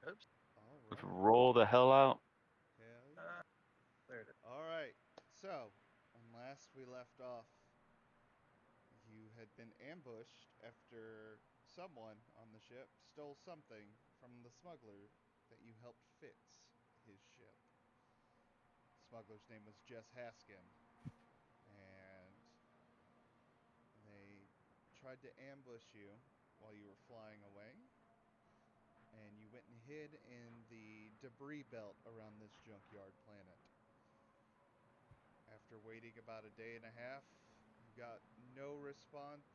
Oops. All Let's right. roll the hell out. Hell yeah. There it is. All right. So, when last we left off, you had been ambushed after someone on the ship stole something from the smuggler that you helped fix his ship. The smuggler's name was Jess Haskin, and they tried to ambush you while you were flying away, and you went and hid in the debris belt around this junkyard planet. After waiting about a day and a half, you got no response.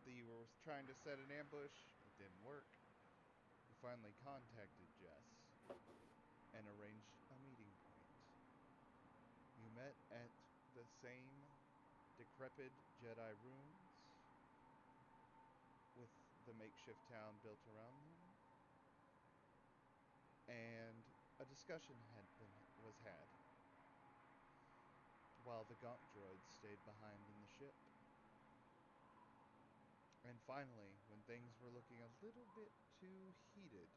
You were trying to set an ambush, it didn't work. You finally contacted Jess and arranged a meeting point. You met at the same decrepit Jedi ruins with the makeshift town built around them, and a discussion was had while the Gonk droids stayed behind in the ship. And finally, when things were looking a little bit too heated,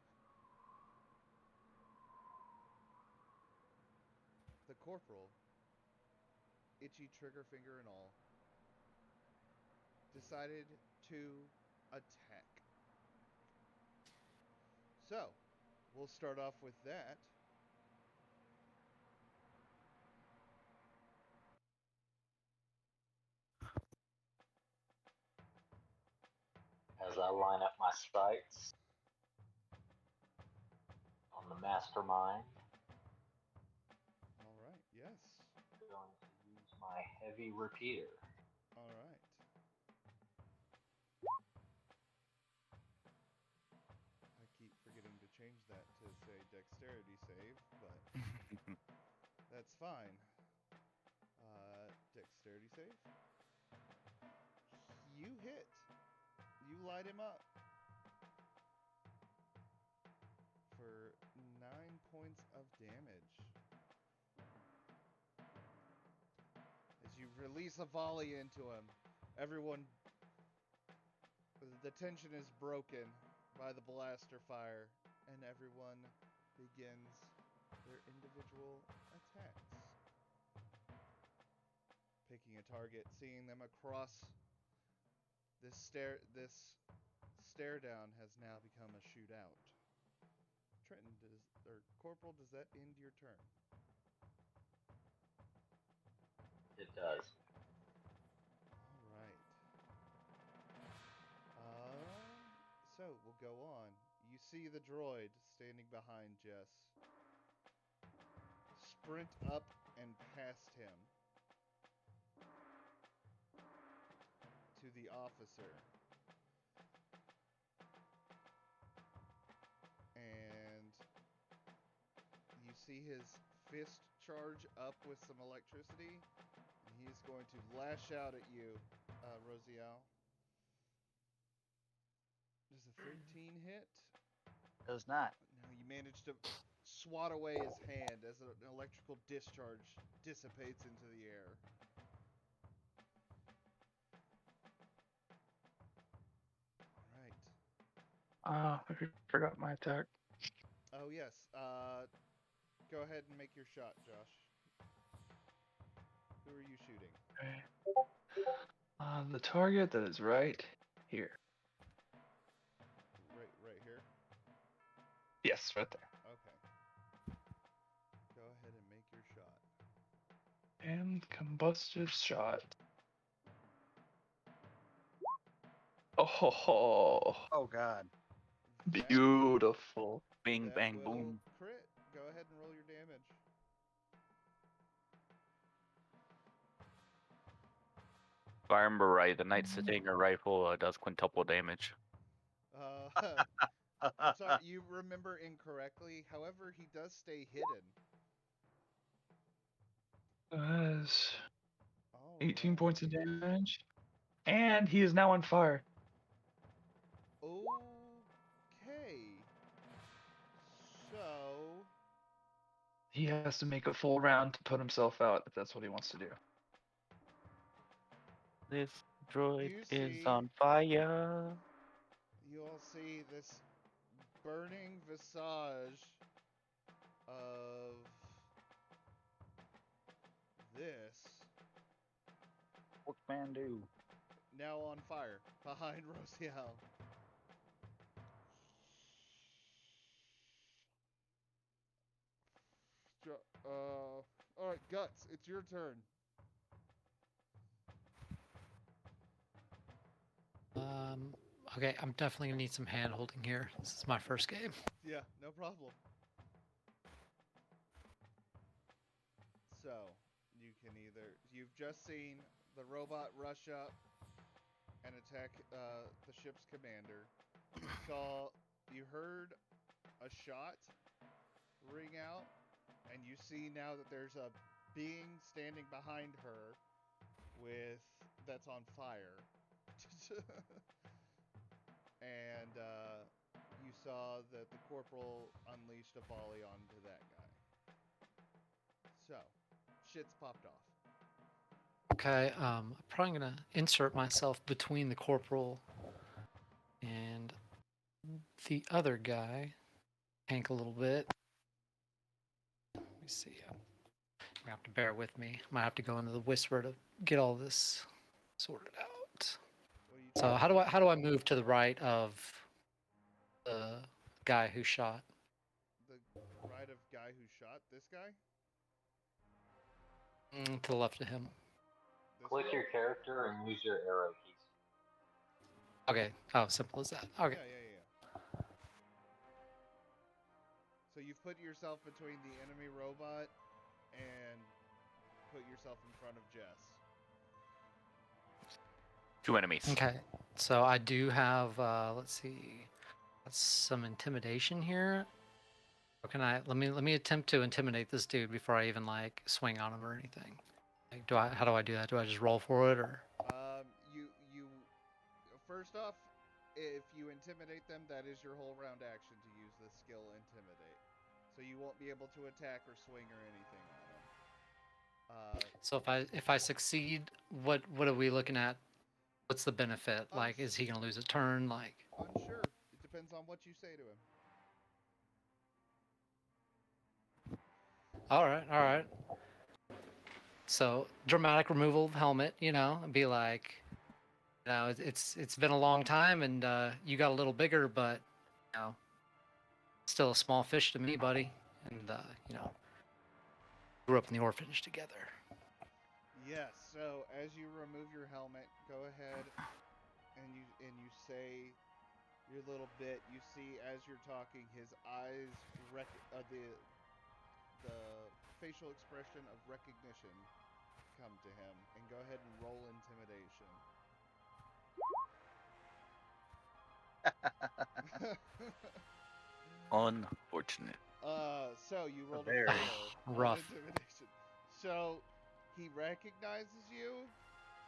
the corporal, itchy trigger finger and all, decided to attack. So, we'll start off with that. As I line up my sights on the mastermind, All right, yes. I'm going to use my heavy repeater. All right. I keep forgetting to change that to say dexterity save, but that's fine. Dexterity save. You hit. You light him up for 9 points of damage. As you release a volley into him, everyone. The tension is broken by the blaster fire, and everyone begins their individual attacks. Picking a target, seeing them across this stare down has now become a shootout. Trenton, Corporal, does that end your turn? It does. All right. So we'll go on. You see the droid standing behind Jess. Sprint up and past him to the officer. And you see his fist charge up with some electricity. And he's going to lash out at you, Rosiel. Does a 13 hit? Does not. No, you managed to swat away his hand as an electrical discharge dissipates into the air. All right. I forgot my attack. Oh, yes. Go ahead and make your shot, Josh. Who are you shooting? Okay. The target that is right here. Right here? Yes, right there. Okay. Go ahead and make your shot. And combustive shot. Oh, Oh God. That, beautiful. Bing, that bang, will boom. crit. Go ahead and roll your damage. If I remember right, the Night Stinger rifle does quintuple damage. I'm sorry, you remember incorrectly. However, he does stay hidden. That's All 18 right. points of damage. And he is now on fire. Okay. So, He has to make a full round to put himself out if that's what he wants to do. This droid you is see, on fire. you all see this burning visage of this What's man do? now on fire behind Rosiel. Alright, Guts, it's your turn. Okay, I'm definitely gonna need some hand holding here. This is my first game. Yeah, no problem. So, you can either... You've just seen the robot rush up and attack the ship's commander. You heard a shot ring out, and you see now that there's a being standing behind her that's on fire. And you saw that the corporal unleashed a volley onto that guy. So, shit's popped off. Okay, I'm probably gonna insert myself between the corporal and the other guy. Tank a little bit. Let me see. You're gonna have to bear with me. I might have to go into the whisper to get all this sorted out. So how do I move to the right of the guy who shot? The right of guy who shot this guy? To the left of him. This Click one? your character and use your arrow keys. Okay. Oh, simple as that. Okay. Yeah. So you've put yourself between the enemy robot and put yourself in front of Jess. 2 enemies. Okay. So I do have. Let's see. That's some intimidation here. Or can I? Let me attempt to intimidate this dude before I even like swing on him or anything. Like, how do I do that? Do I just roll for it or? You first off, if you intimidate them, that is your whole round action to use the skill Intimidate. So you won't be able to attack or swing or anything on them. So if I succeed, what are we looking at? What's the benefit? Like, is he gonna lose a turn? Like, Unsure. It depends on what you say to him. all right. So dramatic removal of helmet, and be like, it's been a long time, and you got a little bigger, but still a small fish to me, buddy. And grew up in the orphanage together. Yes. So as you remove your helmet, go ahead and you say your little bit. You see as you're talking, his eyes the facial expression of recognition come to him, and go ahead and roll intimidation. Unfortunate. So you rolled a Very 4 rough. on intimidation. So he recognizes you,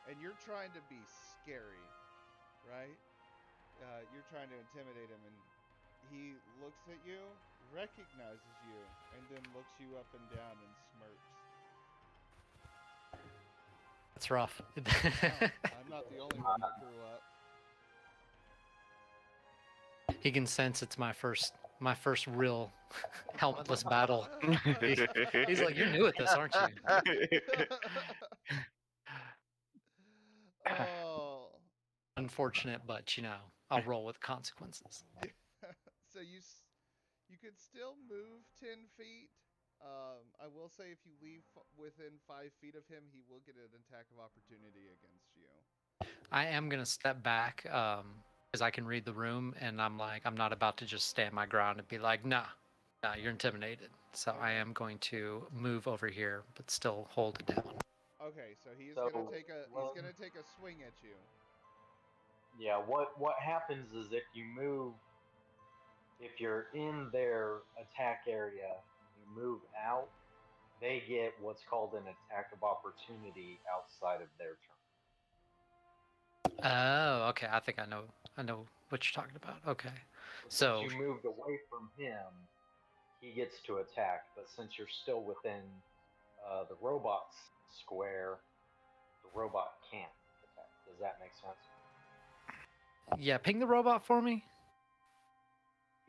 and you're trying to be scary, right? You're trying to intimidate him, and he looks at you, recognizes you, and then looks you up and down and smirks. That's rough. I'm not the only one that grew up. He can sense it's my first real helmetless battle. He's like, you're new at this, aren't you? Oh. Unfortunate, but I'll roll with consequences. So you could still move 10 feet. I will say if you leave within 5 feet of him, he will get an attack of opportunity against you. I am gonna step back because I can read the room, and I'm not about to just stand my ground and be like, nah, you're intimidated. So I am going to move over here, but still hold it down. Okay, so he's gonna take a swing at you. Yeah, what happens is if you're in their attack area, you move out, they get what's called an attack of opportunity outside of their turn. Oh, okay. I think I know what you're talking about. Okay. So Since you moved away from him, he gets to attack, but since you're still within the robot's square, the robot can't attack. Does that make sense? yeah, ping the robot for me.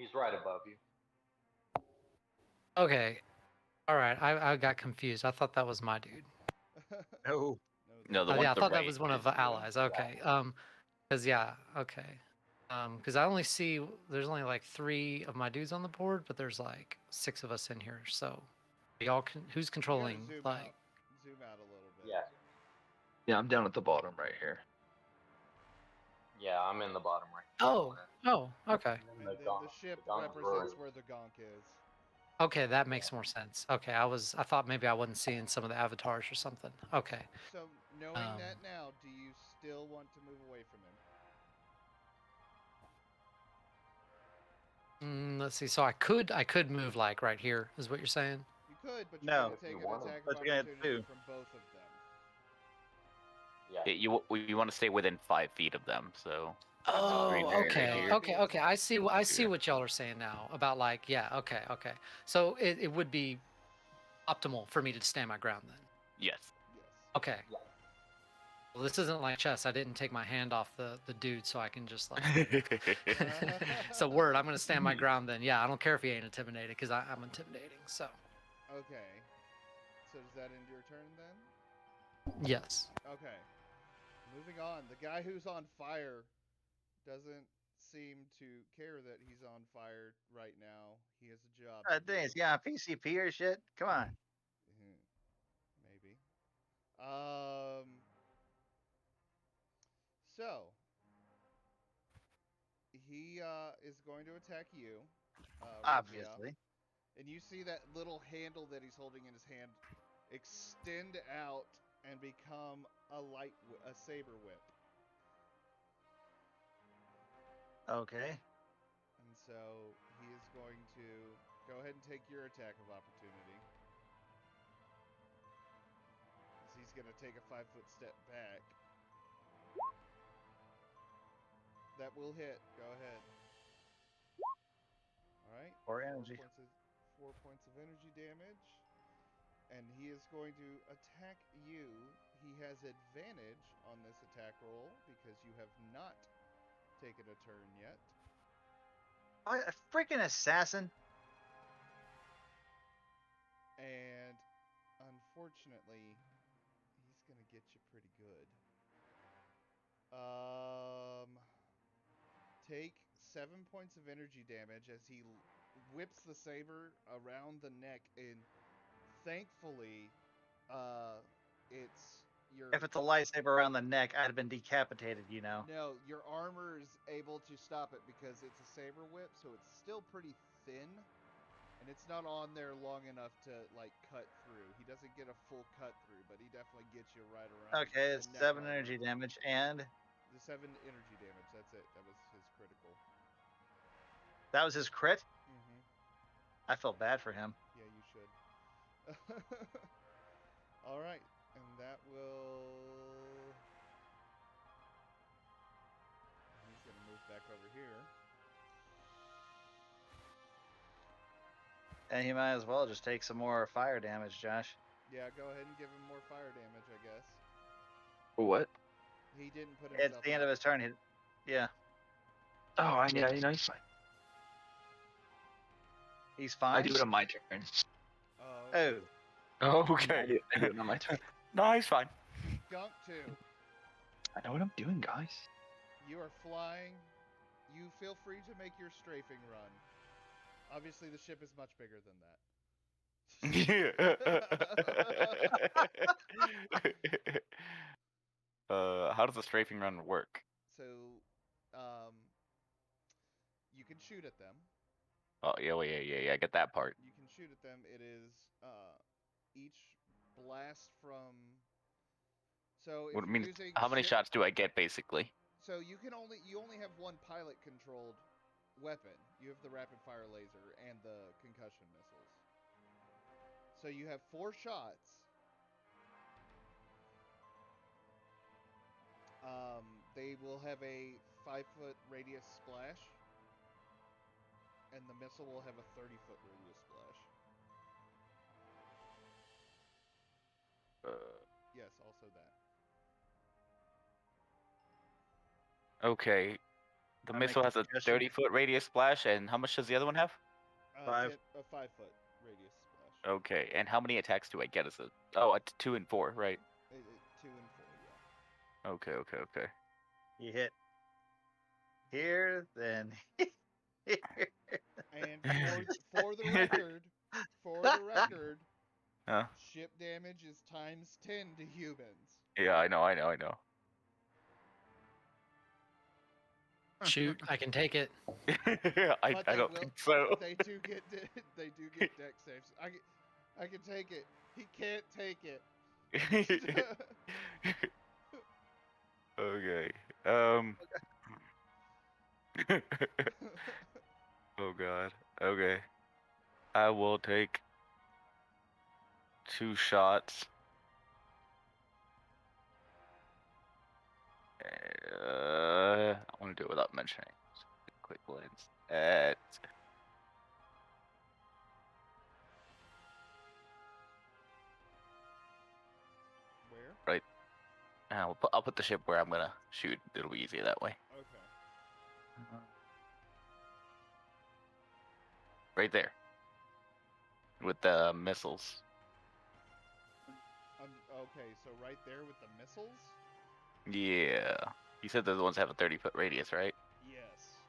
He's right above you. Okay. All right. I got confused. I thought that was my dude. No. No, the Oh, one yeah, I to the thought that right was one of is the you. allies. Okay. Because yeah. Okay. Because I only see there's only like 3 of my dudes on the board, but there's like 6 of us in here. So y'all can. Who's You gotta controlling? zoom Like. out. Zoom out a little bit. Yeah. Yeah, I'm down at the bottom right here. Yeah, I'm in the bottom right. Oh. Oh. Okay. And And then then gonk, the ship gonk represents brewery. where the gonk is. Okay, that makes more sense. Okay, I thought maybe I wasn't seeing some of the avatars or something. Okay. So, knowing that now, do you still want to move away from him? Let's see. So I could move like right here, is what you're saying? You could, but No. you're going If to take you an wanted. attack of What you gonna opportunity do? from both of them. Yeah. You want to stay within 5 feet of them, so. Oh, Green area okay, here. okay. I see. I see what y'all are saying now about like, yeah, okay. So it would be optimal for me to stand my ground then. Yes. Yes. Okay. Yeah. Well, this isn't like chess. I didn't take my hand off the dude, so I can just like. So word, I'm gonna stand my ground then. Yeah, I don't care if he ain't intimidated because I'm intimidating. So Okay. So does that end your turn then? yes. Okay. Moving on. The guy who's on fire doesn't seem to care that he's on fire right now. He has a job to do. Dang, is he on PCP or shit? Come on. Maybe. So he is going to attack you, Reptavarian. Obviously. And you see that little handle that he's holding in his hand extend out and become a saber whip. Okay. And so he is going to go ahead and take your attack of opportunity. As he's going to take a 5-foot step back. That will hit. Go ahead. All right. 4 energy. 4 points of energy damage. And he is going to attack you. He has advantage on this attack roll because you have not taken a turn yet. Oh, a freaking assassin. And unfortunately, he's going to get you pretty good. Take 7 points of energy damage as he whips the saber around the neck, and thankfully, it's your. If it's a lightsaber around the neck, I'd have been decapitated, you know. No, your armor is able to stop it because it's a saber whip, so it's still pretty thin, and it's not on there long enough to like cut through. He doesn't get a full cut through, but he definitely gets you right around. Okay, the it's neck 7 armor. energy damage and The 7 energy damage. That's it. That was his critical. that was his crit. Mm-hmm. I felt bad for him. Yeah, you should. All right, and that will. He's gonna move back over here. And he might as well just take some more fire damage, Josh. Yeah, go ahead and give him more fire damage, I guess. For what? He didn't put himself. It's the end of his turn. Yeah. Oh, yeah, he's fine. He's fine. I do it on my turn. Oh. Oh, okay. I do it on my turn. No, he's fine. Gunk 2. I know what I'm doing, guys. You are flying. You feel free to make your strafing run. Obviously, the ship is much bigger than that. How does the strafing run work? So, you can shoot at them. Oh, yeah, I get that part. You can shoot at them. It is each blast from. So if What you're means using how many ship- shots do I get, basically? So you only have one pilot controlled weapon. You have the rapid fire laser and the concussion missiles. So you have 4 shots. They will have a 5-foot radius splash, and the missile will have a 30-foot radius splash. Yes, also that. Okay. The I make missile a has a suggestion. 30-foot radius splash, and how much does the other one have? 5. A 5-foot radius splash. Okay, and how many attacks do I get as a? Oh, 2 and 4, right? 2 and 4, yeah. Okay, okay, okay. You hit here, then here. And for the record, Huh? ship damage is times 10 to humans. Yeah, I know. Shoot, I can take it. I But they don't will. think so. They do get deck saves. I can take it. He can't take it. Okay. Oh god. Okay. I will take 2 shots. I want to do it without mentioning. Quick glance at. Where? Right. I'll put the ship where I'm gonna shoot. It'll be easier that way. Okay. Right there. With the missiles. Okay, so right there with the missiles? Yeah. You said those ones have a 30-foot radius, right? Yes.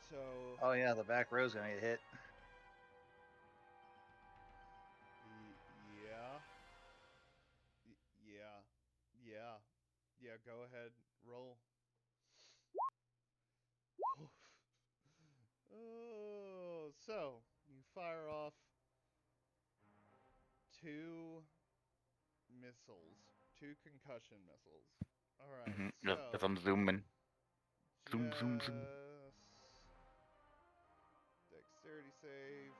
So. Oh yeah, the back row's gonna get hit. Yeah. Yeah, go ahead. Roll. Oh, so you fire off 2 missiles, 2 concussion missiles. All right, Because I'm zooming. Zoom, zoom, zoom. Dexterity save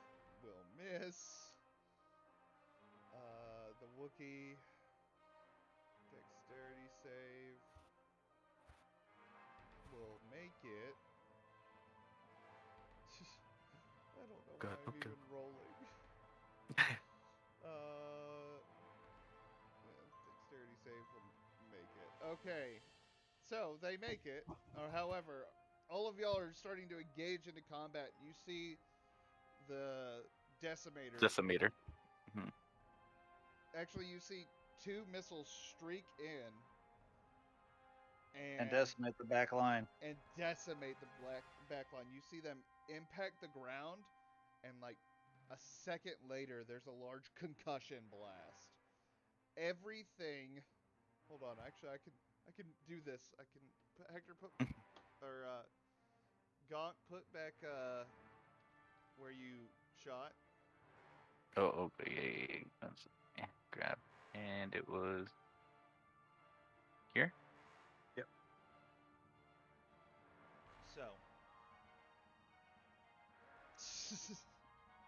will miss. The Wookiee dexterity save will make it. I don't know why I'm even rolling. Dexterity save will make it. Okay, so they make it. However, all of y'all are starting to engage into combat. You see the decimator. Decimator. Actually, you see 2 missiles streak in And decimate the back line. and decimate the back line. You see them impact the ground, and like a second later, there's a large concussion blast. Everything. Hold on. Actually, I can do this. I can Hector put or Gaunt put back where you shot. Oh, okay. Grab. And it was here? Yep. So.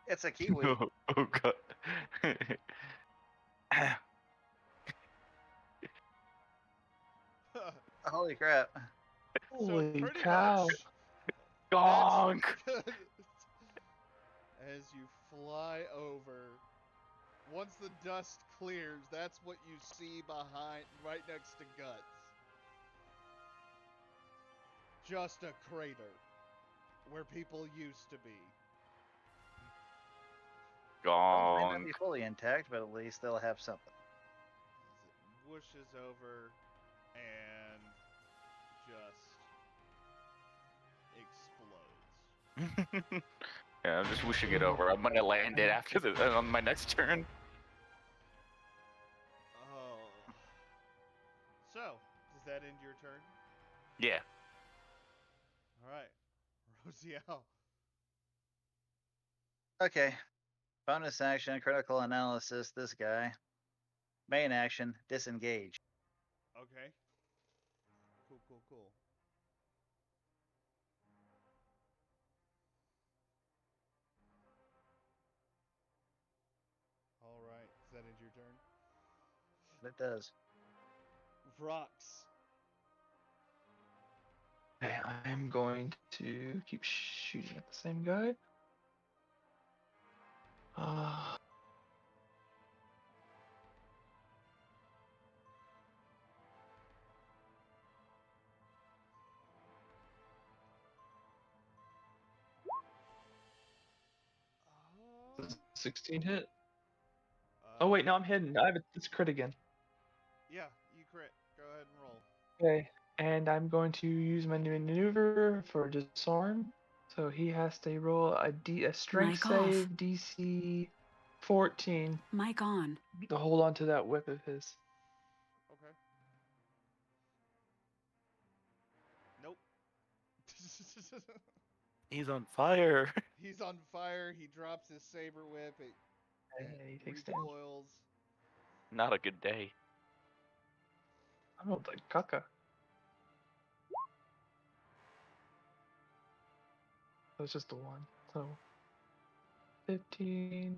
It's a Kiwi. Oh god. Holy crap. Holy pretty cow. much, Gonk! as you fly over, once the dust clears, that's what you see behind, right next to Guts. Just a crater where people used to be. Well, they might Gonk. be fully intact, but at least they'll have something. As it whooshes over and just explodes. Yeah, I'm just wishing it over. I'm gonna land it after on my next turn. Oh. So, does that end your turn? Yeah. Alright. Rosiel. Okay. Bonus action, critical analysis, this guy. Main action, disengage. Okay. Cool. Alright. Does that end your turn? It does. Vrox. Okay, I'm going to keep shooting at the same guy. 16 hit. Oh wait, no, I'm hidden. It's crit again. Yeah, you crit. Go ahead and roll. Okay, and I'm going to use my new maneuver for disarm. So he has to roll a strength Mic off. save DC 14 Mic on. to hold on to that whip of his. Okay. Nope. He's on fire. He's on fire. He drops his saber whip. It He takes damage. recoils. Not a good day. I rolled like caca. That's just the one. So 15,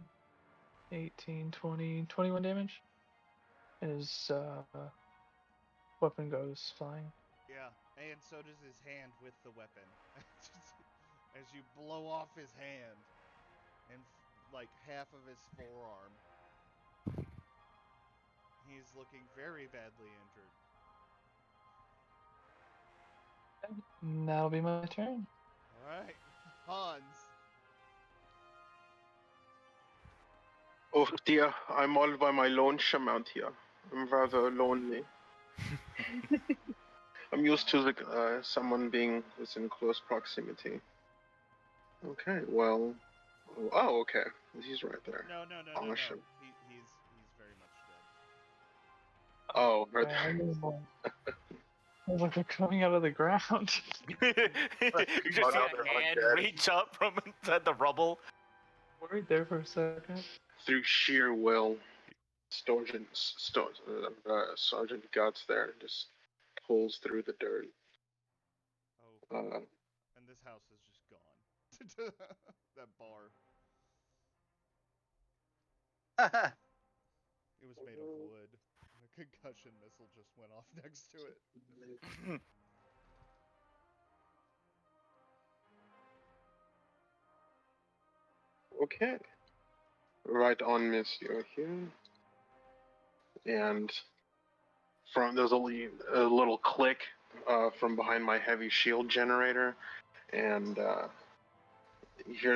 18, 20, 21 damage. And his weapon goes flying. Yeah, and so does his hand with the weapon. As you blow off his hand and like half of his forearm. He's looking very badly injured. And that'll be my turn. Alright, Hans. Oh dear, I'm all by my lonesome out here. I'm rather lonely. I'm used to someone being within close proximity. Okay, well... Oh, okay. He's right there. No. Awesome. He's very much dead. Oh, right Yeah, I there. know. I was like, they're coming out of the ground. You just Oh, see no, a they're hand undead. reach up from inside the rubble. Worried there for a second. Through sheer will, Sergeant Guts there just pulls through the dirt. Oh, Uh, and this house is just gone. That bar. It was made of wood. A concussion missile just went off next to it. okay. Right on, Monsieur here. And there's a little click from behind my heavy shield generator, and you hear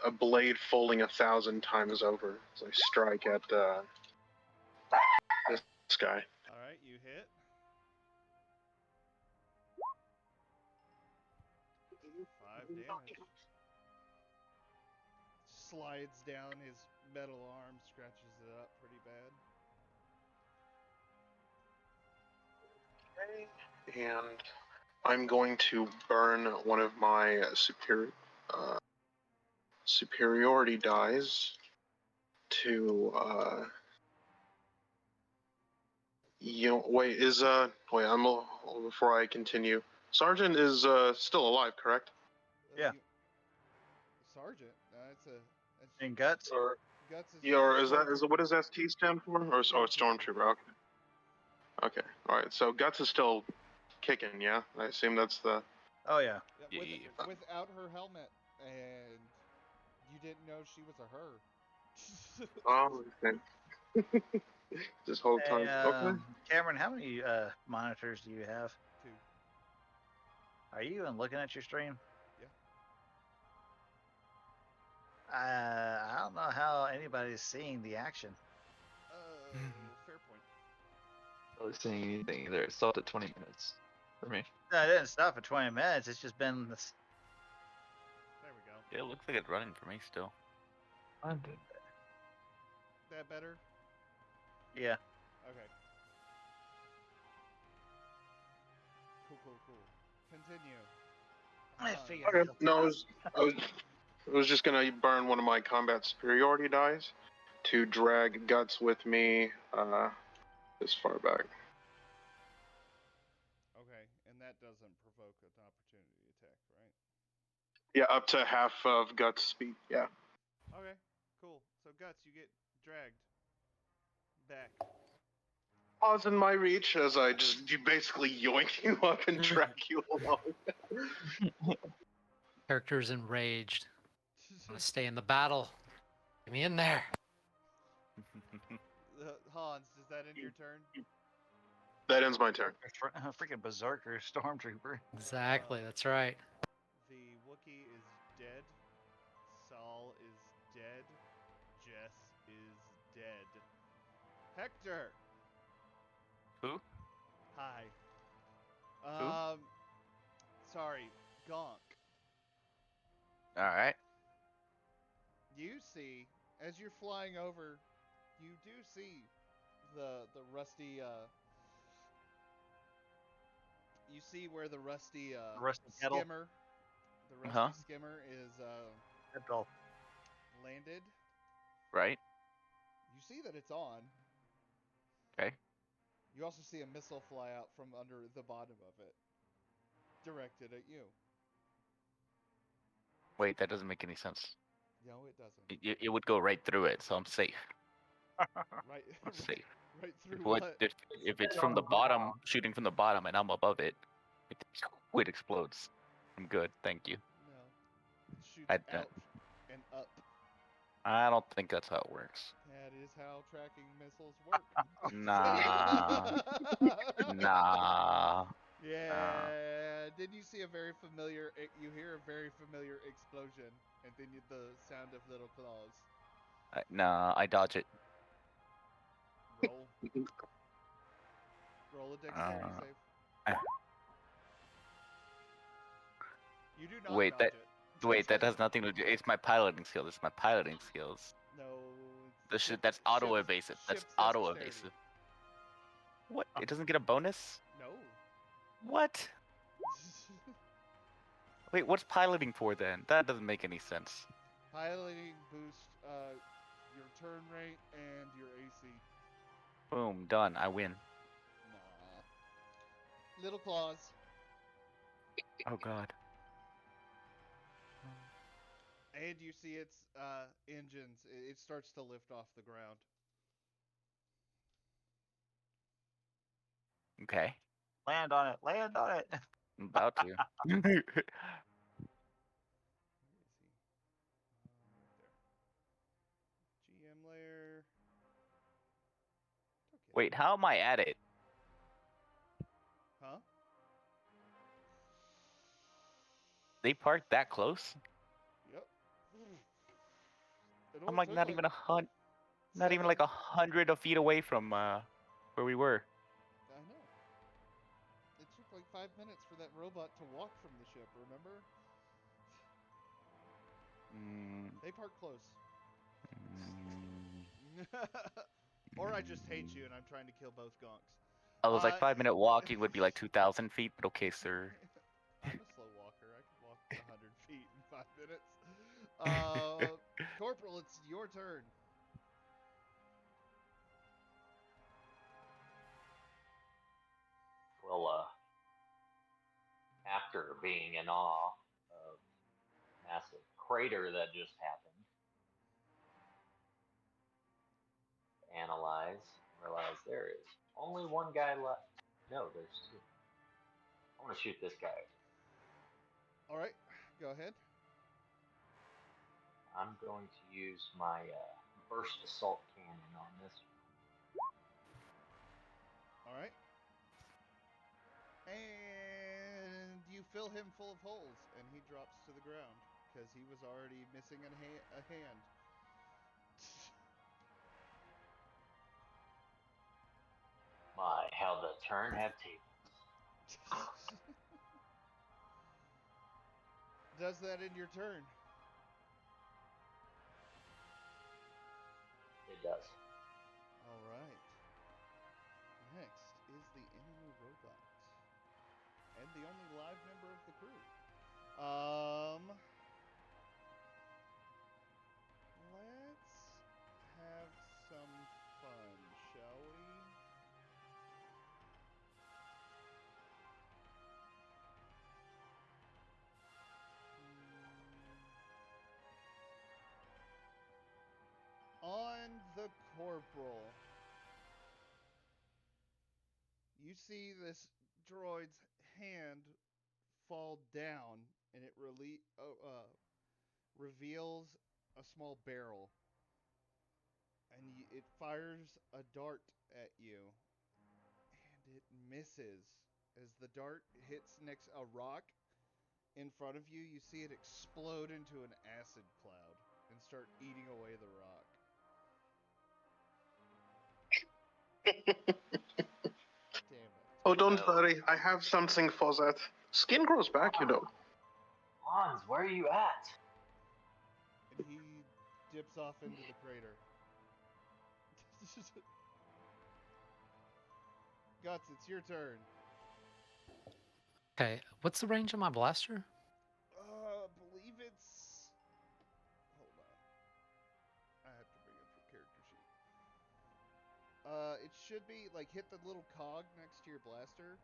a blade folding 1,000 times over as I strike at this guy. Alright, you hit. 5 damage. Slides down his metal arm, scratches it up pretty bad. And I'm going to burn one of my superiority dies to before I continue. Sergeant is still alive, correct? Yeah. Sergeant? That's And guts? Or Guts is what does ST stand for? Or Stormtrooper? Okay. Okay. All right. So Guts is still kicking, yeah. I assume that's the. Oh yeah. Yeah, Yeah. without her helmet, and you didn't know she was a her. Oh, okay. This whole time. Hey, Okay. Cameron, how many monitors do you have? 2. Are you even looking at your stream? Yeah. I don't know how anybody's seeing the action. Fair point. Not really seeing anything either. It stopped at 20 minutes for me. No, it didn't stop for 20 minutes. It's just been this. There we go. Yeah, it looks like it's running for me still. Mine did. That better? Yeah. Okay. Cool. Continue. I Hans. figured. Okay. No, I was just gonna burn one of my combat superiority dies to drag Guts with me this far back. Okay, and that doesn't provoke an opportunity attack, right? Yeah, up to half of Guts' speed. Yeah. Okay, cool. So Guts, you get dragged back. Pause in my reach as I just basically yoink you up and drag you along. Character's enraged. I want to stay in the battle. Get me in there. Hans, does that end your turn? That ends my turn. Freaking berserker stormtrooper. Exactly, that's right. The Wookiee is dead. Saul is dead. dead. Hector! Who? Hi. Who? Sorry, Gonk. All right. You see, as you're flying over, you do see the rusty, you see where the rusty, Rusty kettle. skimmer, the rusty Huh? skimmer is, Kettle. landed. Right. You see that it's on. Okay. You also see a missile fly out from under the bottom of it, directed at you. Wait, that doesn't make any sense. No, it doesn't. It would go right through it, so I'm safe. Right, I'm safe. right through What what? if it's from the bottom, shooting from the bottom, and I'm above it? It explodes. I'm good, thank you. No, it shoots I don't- out and up. I don't think that's how it works. That is how tracking missiles work. Nah. Nah. Yeah. Then you see a very familiar. You hear a very familiar explosion, and then the sound of little claws. Nah, I dodge it. Roll. Roll a dexterity Uh, save. uh. You do not Wait, dodge that it. wait, that has nothing to do. It's my piloting skills. It's my piloting skills. No. The shit that's auto evasive. That's ship's auto dexterity. evasive. What? It doesn't get a bonus? No. What? Wait, what's piloting for then? That doesn't make any sense. Piloting boosts your turn rate and your AC. Boom, done. I win. Nah. Little claws. Oh god. And you see its engines. It starts to lift off the ground. Okay. Land on it. Land on it. I'm about to. Where is he? Right there. GM layer. Okay. Wait, how am I at it? Huh? They parked that close? Yep. It I'm only like took not even not even like 100 feet away from where we were. I know. It took like 5 minutes for that robot to walk from the ship, remember? They park close. Or I just hate you and I'm trying to kill both gonks. I was like 5-minute walking would be like 2,000 feet, but okay, sir. I'm a slow walker. I can walk 100 feet in 5 minutes. Corporal, it's your turn. Well, after being in awe of massive crater that just happened, analyze, realize there is only one guy left. No, there's two. I want to shoot this guy. All right, go ahead. I'm going to use my burst assault cannon on this one. All right. And you fill him full of holes, and he drops to the ground because he was already missing a hand. My, how the turn have tables. Does that in your turn? It does. All right. Next is the enemy robot. And the only live member of the crew. Let's have some fun, shall we? On the corporal. You see this droid's hand fall down, and it reveals a small barrel, and it fires a dart at you, and it misses. As the dart hits next a rock in front of you, you see it explode into an acid cloud and start eating away the rock. Damn it. Oh, don't worry. I have something for that. Skin grows back, you know. Hans, where are you at? And he dips off into the crater. Guts, it's your turn. Okay, what's the range of my blaster? Believe it's. Hold on. I have to bring up your character sheet. It should be like hit the little cog next to your blaster.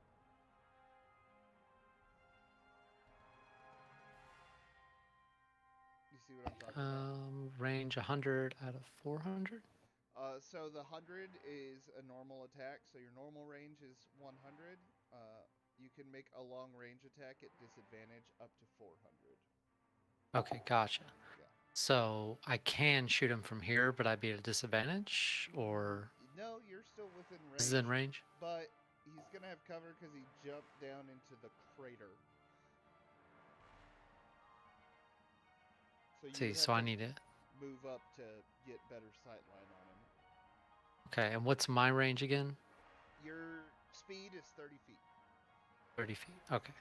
You see what I'm talking about? Range 100 out of 400. So the 100 is a normal attack. So your normal range is 100. You can make a long range attack at disadvantage up to 400. Okay, gotcha. Yeah. So I can shoot him from here, but I'd be at a disadvantage, or No, you're still within range. this is in range. But he's gonna have cover because he jumped down into the crater. So you So I need it. move up to get better sight line on him. Okay, and what's my range again? Your speed is 30 feet. 30 feet. Okay.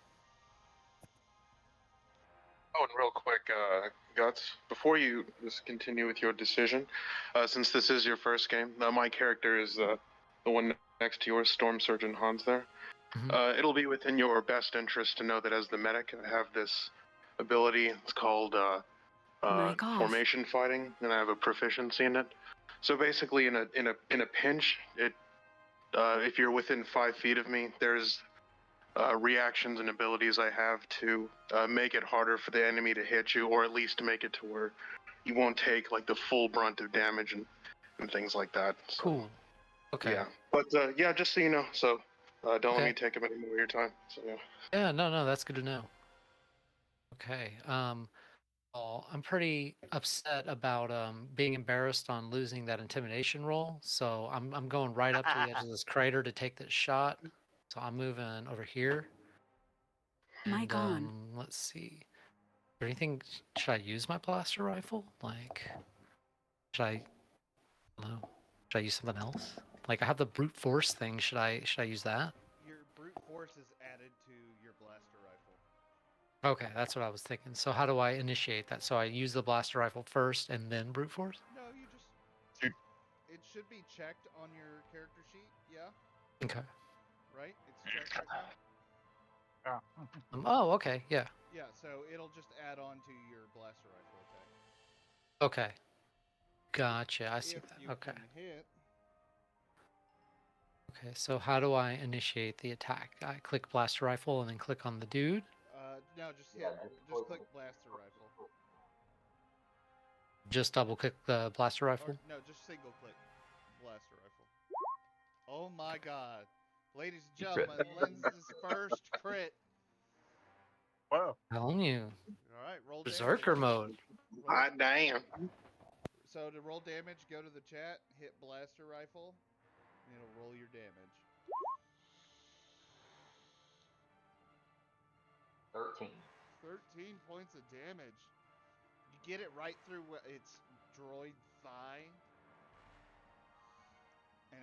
Oh, and real quick, Guts, before you just continue with your decision, since this is your first game, my character is the one next to yours, Storm Surgeon Hans there. Mhm. It'll be within your best interest to know that as the medic, I have this ability. It's called Mic off. formation fighting, and I have a proficiency in it. So basically, in a pinch, if you're within 5 feet of me, there's reactions and abilities I have to make it harder for the enemy to hit you, or at least to make it to where you won't take like the full brunt of damage and things like that. So, Cool. Okay. Yeah, but yeah, just so you know. So don't let Okay. me take up any more of your time. So yeah. Yeah, no, that's good to know. Okay. Well, I'm pretty upset about being embarrassed on losing that intimidation roll. So I'm going right up to the edge of this crater to take this shot. So I'm moving over here. Mic And, on. let's see. Is there anything? Should I use my blaster rifle? Like, should I? I don't know. Should I use something else? Like, I have the brute force thing. Should I use that? Your brute force is added to your blaster rifle. Okay, that's what I was thinking. So how do I initiate that? So I use the blaster rifle first and then brute force? No, you just. Dude. It should be checked on your character sheet. Yeah. Okay. Right. It's checked right now. Oh, okay. Yeah. Yeah. So it'll just add on to your blaster rifle attack. Okay. Gotcha. I see If that. you Okay. can hit. Okay. So how do I initiate the attack? I click blaster rifle and then click on the dude. No, just Yeah, hit. just Just click click blaster rifle. Just double click the blaster rifle. Or, no, just single click blaster rifle. Oh my god. Ladies and Crit. gentlemen, Lenz's first crit. Whoa. Telling you, Alright, roll berserker damage. mode. Roll- Hot damn. So to roll damage, go to the chat, hit blaster rifle, and it'll roll your damage. 13. 13 points of damage. You get it right through its droid thigh, and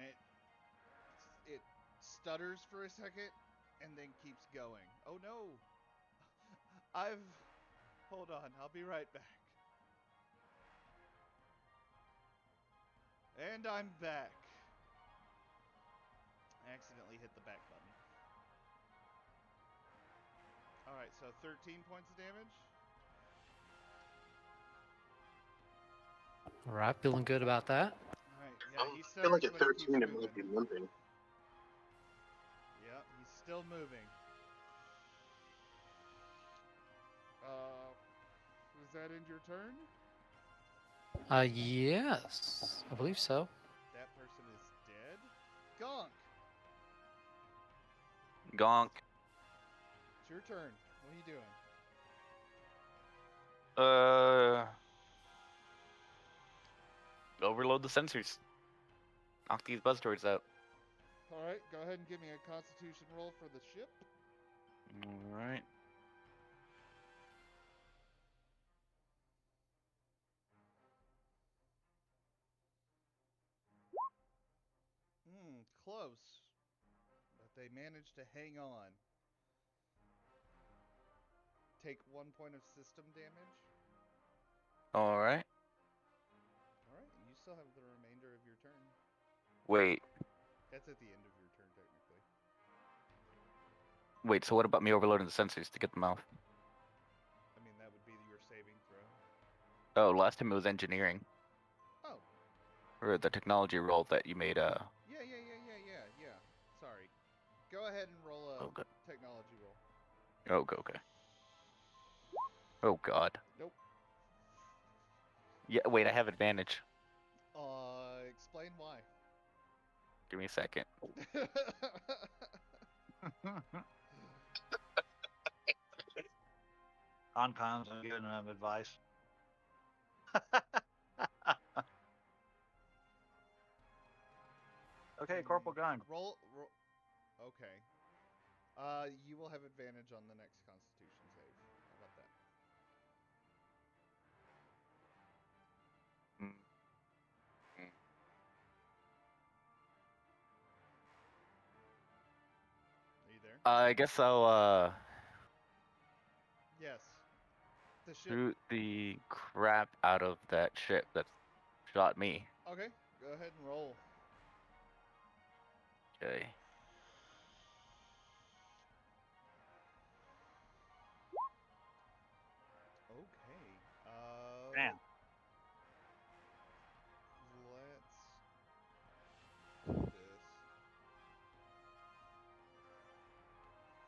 it stutters for a second, and then keeps going. Oh no! Hold on, I'll be right back. And I'm back. I accidentally hit the back button. Alright, so 13 points of damage. All right, feeling good about that. Alright, yeah, he's I feel like at but he keeps 13 it moving. might be limping. Yeah, he's still moving. Does that end your turn? Yes, I believe so. That person is dead. Gonk! Gonk. It's your turn. What are you doing? Overload the sensors. Knock these buzz droids out. Alright, go ahead and give me a constitution roll for the ship. All right. close, but they managed to hang on. Take 1 point of system damage. All right. All right, you still have the remainder of your turn. Wait. That's at the end of your turn, technically. Wait. So what about me overloading the sensors to get them off? I mean, that would be your saving throw. Oh, last time it was engineering Oh, or the technology roll that you made. yeah. Sorry. Go ahead and roll a Oh, good. technology roll. Oh, okay. Oh God. Nope. Yeah. Wait. I have advantage. Explain why. Give me a second. On comms, I'm giving him advice. Okay, Corporal Gun. Roll. Okay. You will have advantage on the next Constitution save. How about that? Mm. Are you there? I guess I'll Yes. The ship. shoot the crap out of that ship that shot me. Okay. Go ahead and roll. Okay. Okay. Damn. Let's do this.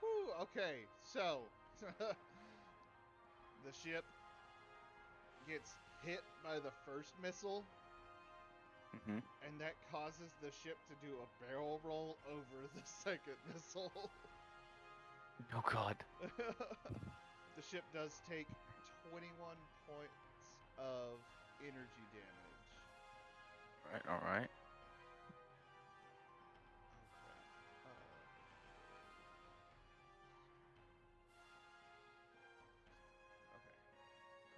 Whew, okay, so the ship gets hit by the first missile, Mm-hmm. and that causes the ship to do a barrel roll over the second missile. Oh God. The ship does take 21 points of energy damage. All right. All right.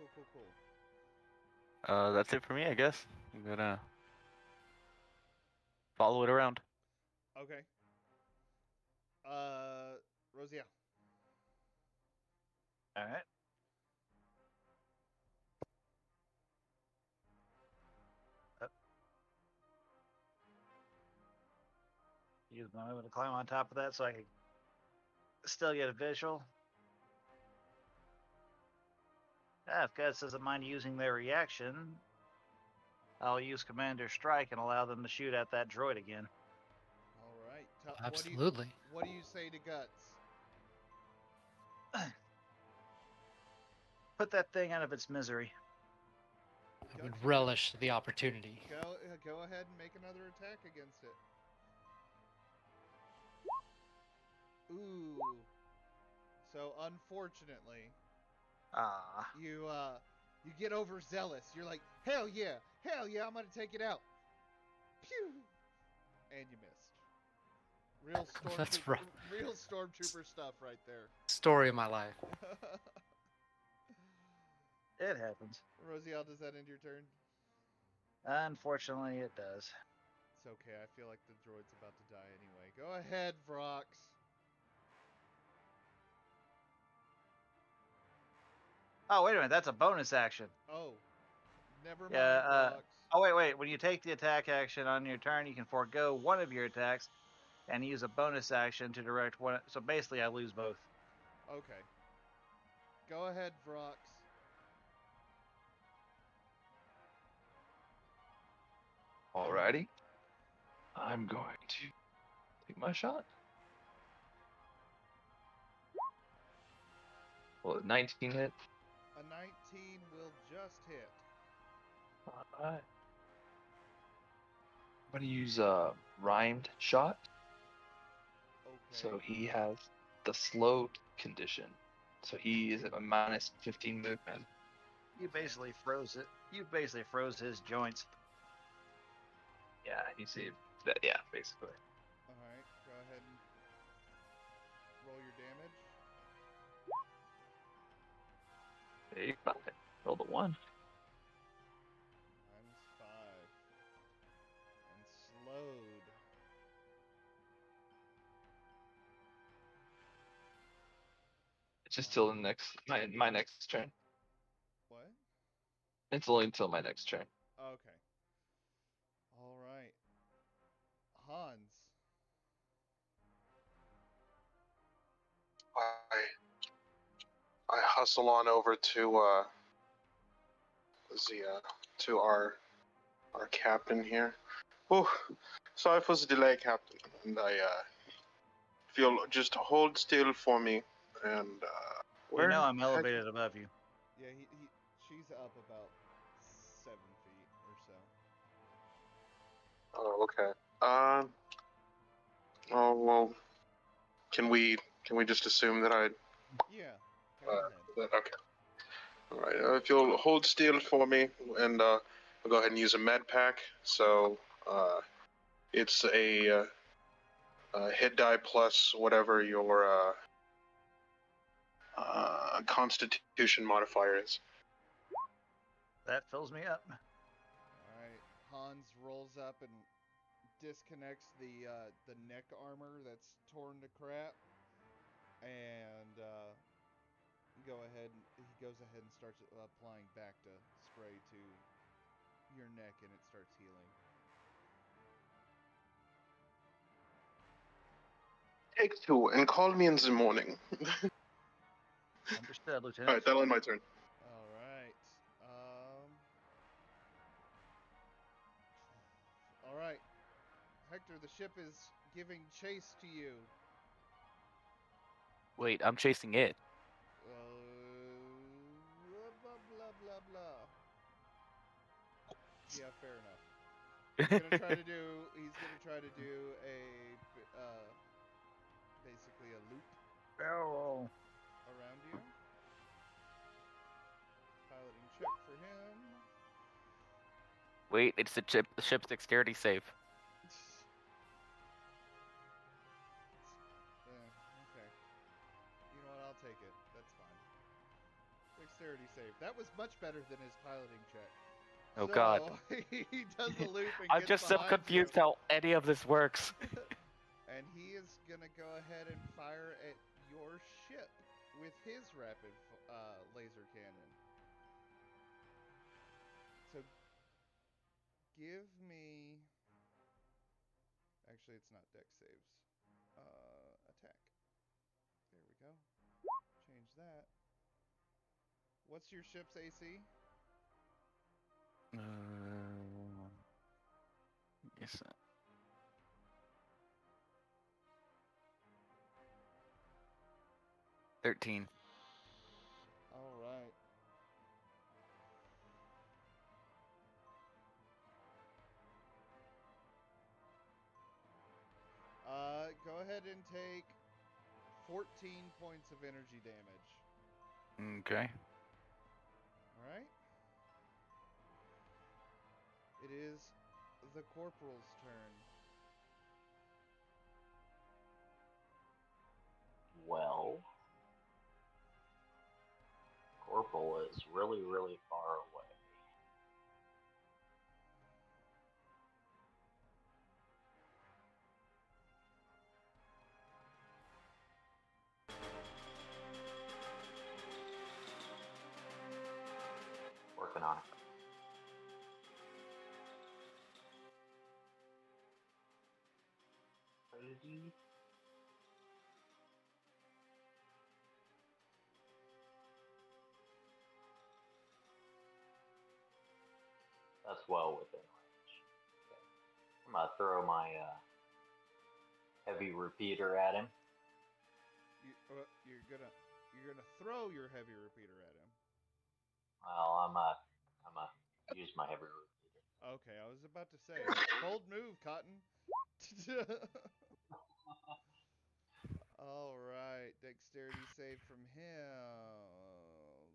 Okay. Cool. That's it for me, I guess. I'm gonna follow it around. Okay. Rosia. All right. Use my movement to climb on top of that so I can still get a visual. If Guts doesn't mind using their reaction, I'll use Commander Strike and allow them to shoot at that droid again. All right. Absolutely. What do you say to Guts? Put that thing out of its misery. I would relish the opportunity. Go ahead and make another attack against it. Ooh. So unfortunately, you get overzealous. You're like, hell yeah, I'm gonna take it out. Pew! And you missed. That's rough. Real stormtrooper stuff right there. Story of my life. It happens. Rosiel, does that end your turn? Unfortunately, it does. It's okay. I feel like the droid's about to die anyway. Go ahead, Vrox. Oh, wait a minute. That's a bonus action. Oh, never mind, Yeah. Vrox. Oh, wait. When you take the attack action on your turn, you can forego one of your attacks and use a bonus action to direct one. So basically, I lose both. Okay. Go ahead, Vrox. Alrighty. I'm going to take my shot. Well, 19 hit. A 19 will just hit. Alright. I'm going to use a rhymed shot. Okay. So he has the slowed condition. So he is at a minus 15 movement. You basically froze it. You basically froze his joints. Yeah, he saved that. Yeah, basically. All right. Go ahead and roll your damage. There you go. Roll the 1. -5. And slowed. just till the next my next turn. What? It's only until my next turn. Okay. All right. Hans. I hustle on over to to our captain here. Oh, sorry for the delay, Captain. And I if you'll just hold still for me, and You know I'm the heck- elevated above you. Yeah, she's up about 7 feet or so. Oh, okay. Oh well. Can we just assume that I? Yeah. Go ahead. Okay. All right. If you'll hold still for me, and I'll go ahead and use a med pack. So it's a hit die plus whatever your Constitution modifier is. That fills me up. All right. Hans rolls up and disconnects the neck armor that's torn to crap, and he goes ahead and starts applying back to spray to your neck, and it starts healing. Take 2 and call me in the morning. Understood, Lieutenant. All right, that'll end my turn. All right. All right. Hector, the ship is giving chase to you. Wait, I'm chasing it. Blah, blah, blah, blah. Yeah, fair enough. He's gonna try to do a basically a loop Barrel. around you. Piloting check for him. Wait, it's the ship's dexterity save. Okay. You know what? I'll take it. That's fine. Dexterity save. That was much better than his piloting check. Oh so, God. He does the loop and I'm gets just so behind confused you. how any of this works. And he is gonna go ahead and fire at your ship with his rapid laser cannon. So give me. Actually, it's not dex saves. Attack. There we go. Change that. What's your ship's AC? Yes. 13. All right. Go ahead and take 14 points of energy damage. Okay. All right. It is the corporal's turn. Well, Corporal is really, really far away. Working on it. Ready? That's well within range. Okay. I'm gonna throw my heavy repeater at him. You're gonna throw your heavy repeater at him. Well, I'm gonna use my heavy repeater. Okay, I was about to say, bold move, Cotton. All right, dexterity save from him.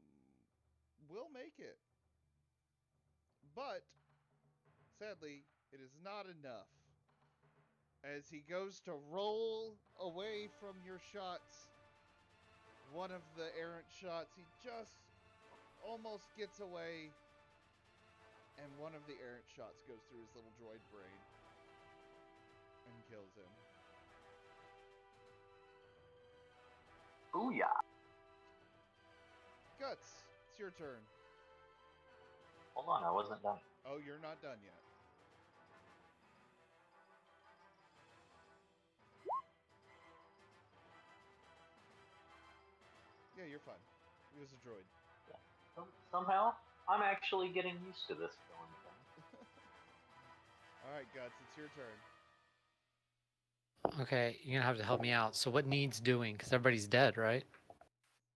We'll make it. But, sadly, it is not enough. As he goes to roll away from your shots, one of the errant shots, he just almost gets away, and one of the errant shots goes through his little droid brain and kills him. Booyah! Guts, it's your turn. Hold on, I wasn't done. Oh, you're not done yet. Yeah, you're fine. He was a droid. Somehow, I'm actually getting used to this going thing. All right, Guts, it's your turn. Okay, you're gonna have to help me out. So what needs doing? Because everybody's dead, right?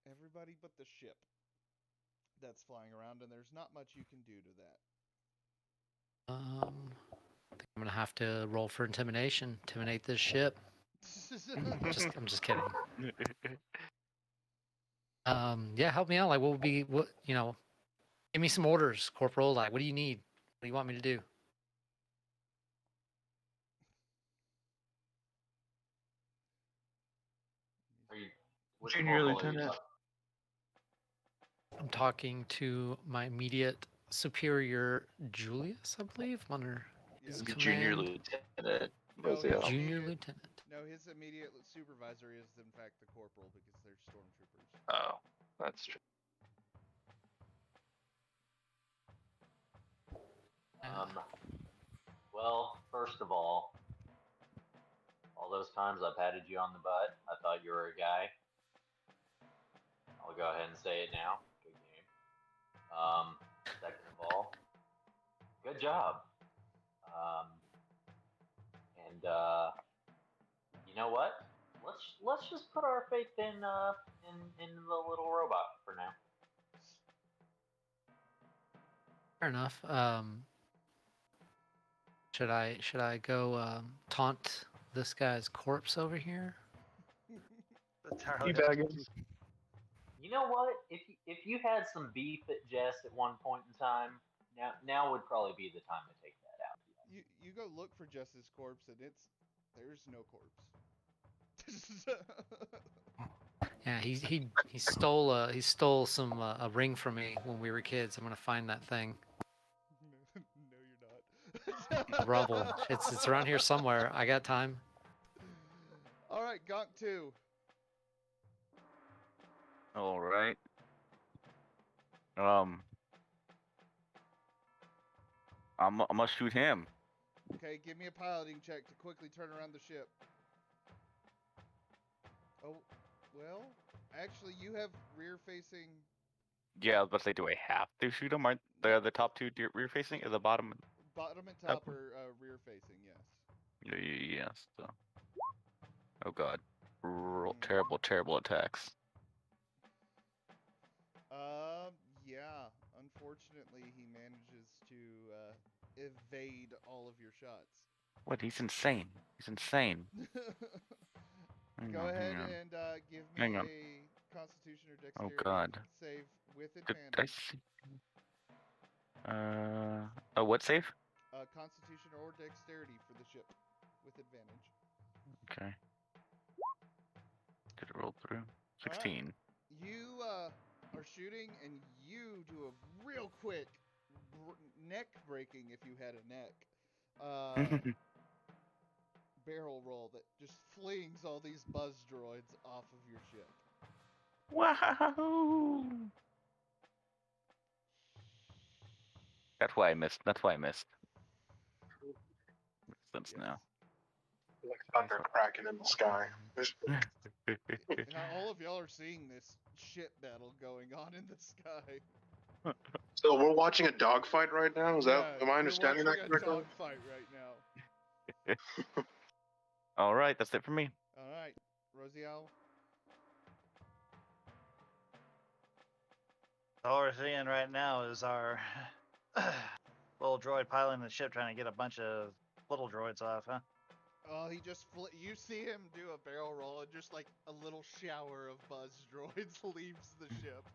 Everybody but the ship that's flying around, and there's not much you can do to that. I think I'm gonna have to roll for intimidation. Intimidate this ship. I'm just kidding. Yeah, help me out. Like, what would be what? Give me some orders, Corporal. Like, what do you need? What do you want me to do? Are you? Which Junior corporal are you lieutenant. talking? I'm talking to my immediate superior, Julius, I believe. I'm under his Yeah. Junior command. lieutenant. No, Was his it? Junior immediate, lieutenant. no, his immediate supervisor is in fact the corporal because they're stormtroopers. Oh, that's true. Well, first of all those times I patted you on the butt, I thought you were a guy. I'll go ahead and say it now. Good game. Second of all, good job. And you know what? Let's just put our faith in the little robot for now. Fair enough. Should I go taunt this guy's corpse over here? Teabagging. You know what? If you had some beef at Jess at one point in time, now would probably be the time to take that out. You go look for Jess's corpse, and there's no corpse. Yeah, he stole some a ring from me when we were kids. I'm gonna find that thing. No, you're not. Rubble. It's around here somewhere. I got time. All right, Gonk 2. All right. I'm gonna shoot him. Okay, give me a piloting check to quickly turn around the ship. Oh, well, actually, you have rear-facing. Yeah, I was about to say, do I have to shoot him? Aren't the top two rear facing? Or the bottom? Bottom and top are rear-facing, yes. Yes. So. Oh god. Terrible, terrible attacks. Yeah. Unfortunately, he manages to evade all of your shots. What? He's insane. He's insane. Go ahead and give me a Constitution or Dexterity save with advantage. Did I see? What save? Constitution or Dexterity for the ship with advantage. Okay. Did it roll through? 16. Right. You are shooting, and you do a real quick neck breaking, if you had a neck, barrel roll that just flings all these buzz droids off of your ship. Wow! That's why I missed. Sense now. Like thunder cracking in the sky. Now all of y'all are seeing this ship battle going on in the sky. So we're watching a dogfight right now? Am I understanding that correctly? We're watching a dogfight right now. All right, that's it for me. All right, Rosial. All we're seeing right now is our little droid piloting the ship trying to get a bunch of little droids off, huh? Oh, he just you see him do a barrel roll, and just like a little shower of buzz droids leaves the ship.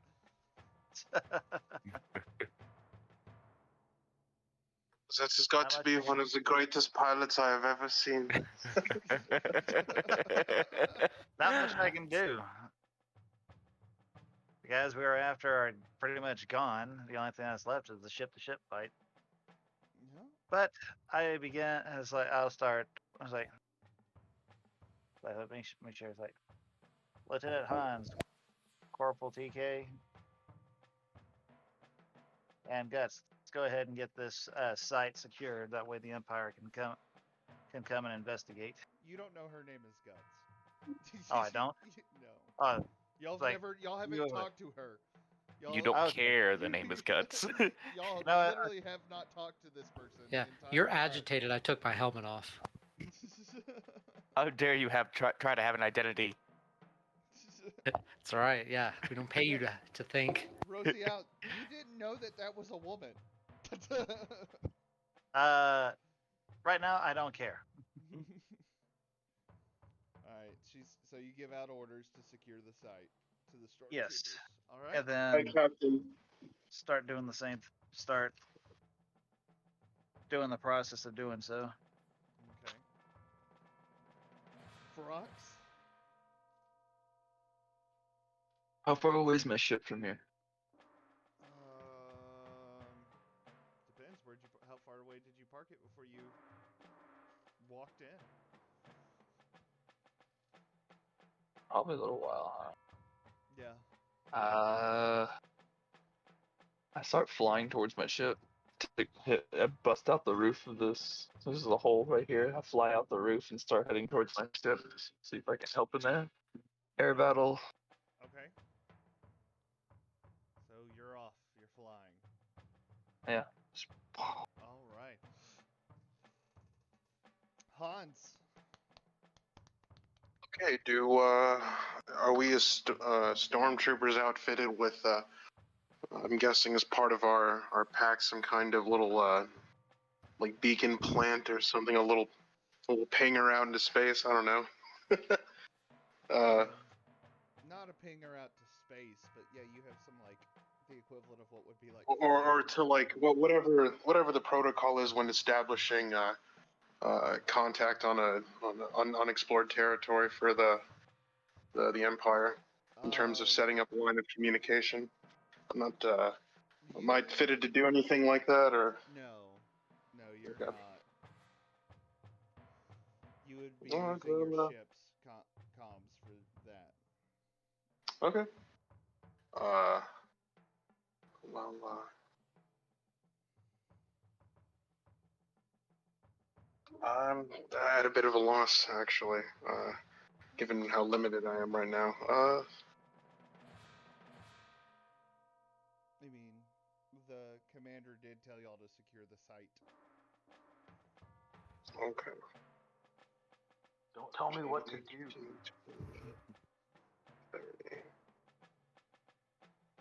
This has got to be one of the greatest pilots I have ever seen. Not much I can do. The guys we were after are pretty much gone. The only thing that's left is the ship-to-ship fight. Yeah. But I began. I was like, make sure it's like Lieutenant Hans, Corporal TK. And Guts, let's go ahead and get this site secured. That way the Empire can come and investigate. You don't know her name is Guts. Oh, I don't? No. Y'all like, haven't you- talked to her. You don't Okay. care. The name is Guts. Y'all No, literally have not talked to this person. Yeah, the entire you're time. agitated. I took my helmet off. How dare you have try to have an identity? It's all right. Yeah, we don't pay you to think. Rosie out. You didn't know that was a woman. Right now I don't care. All right. So you give out orders to secure the site to the stormtroopers. Yes. All right. And Hi, then Captain. start doing the same. Start doing the process of doing so. Okay. Frox. How far away is my ship from here? Depends. How far away did you park it before you walked in? Probably a little while, huh? Yeah. I start flying towards my ship. I bust out the roof of this. This is a hole right here. I fly out the roof and start heading towards my ship. See if I can help in there. Air battle. Okay. So you're off. You're flying. Yeah. All right. Hans. Okay, are we as stormtroopers outfitted with, I'm guessing as part of our pack, some kind of little, like beacon plant or something, a little pinger out into space? I don't know. Not a pinger out to space, but yeah, you have some like the equivalent of what would be like. Or to like whatever the protocol is when establishing contact on unexplored territory for the Empire in terms of setting up a line of communication. I'm not am I fitted to do anything like that, or No, you're Okay. not. You would be Alright, using your well, ship's comms for that. okay. Well, I'm at a bit of a loss actually, given how limited I am right now. I mean, the commander did tell y'all to secure the site. Okay. Don't tell me what to do.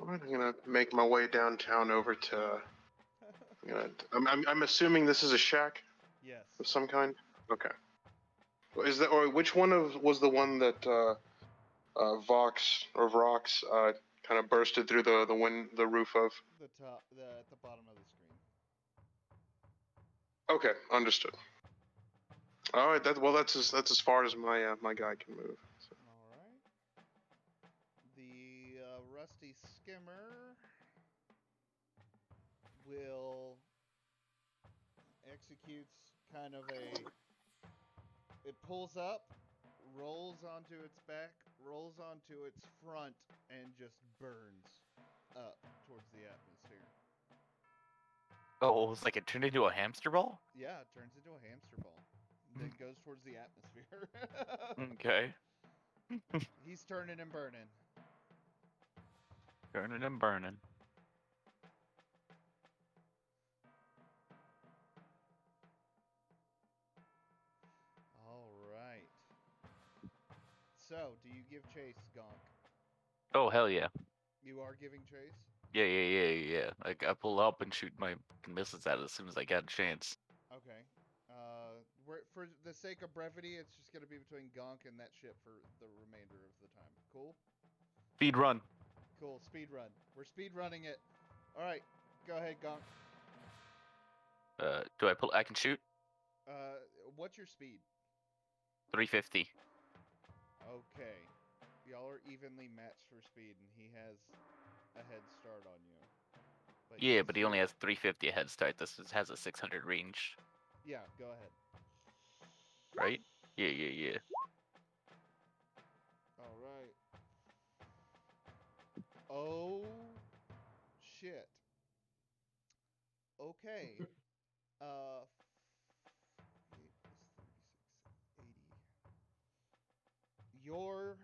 Alright, I'm gonna make my way downtown over to. I'm assuming this is a shack Yes. of some kind. Okay. Is that, or which one was the one that Vox or Vrox kind of bursted through the roof of? At the bottom of the screen. Okay, understood. All right, that's as far as my guy can move. So. All right. The rusty skimmer will executes kind of it pulls up, rolls onto its back, rolls onto its front, and just burns up towards the atmosphere. Oh, it's like it turned into a hamster ball? Yeah, it turns into a hamster ball. Then goes towards the atmosphere. Okay. He's turning and burning. Burning and burning. All right. So, do you give chase, Gonk? Oh, hell yeah. You are giving chase? Yeah. Like, I pull up and shoot my missiles at it as soon as I get a chance. Okay. For the sake of brevity, it's just going to be between Gonk and that ship for the remainder of the time. Cool? Speed run. Cool. Speed run. We're speed running it. All right. Go ahead, Gonk. Do I pull? I can shoot? What's your speed? 350. Okay. Y'all are evenly matched for speed, and he has a head start on you. Yeah, but he only has 350 a head start. This has a 600 range. Yeah, go ahead. Right? Yeah. All right. Oh, shit. Your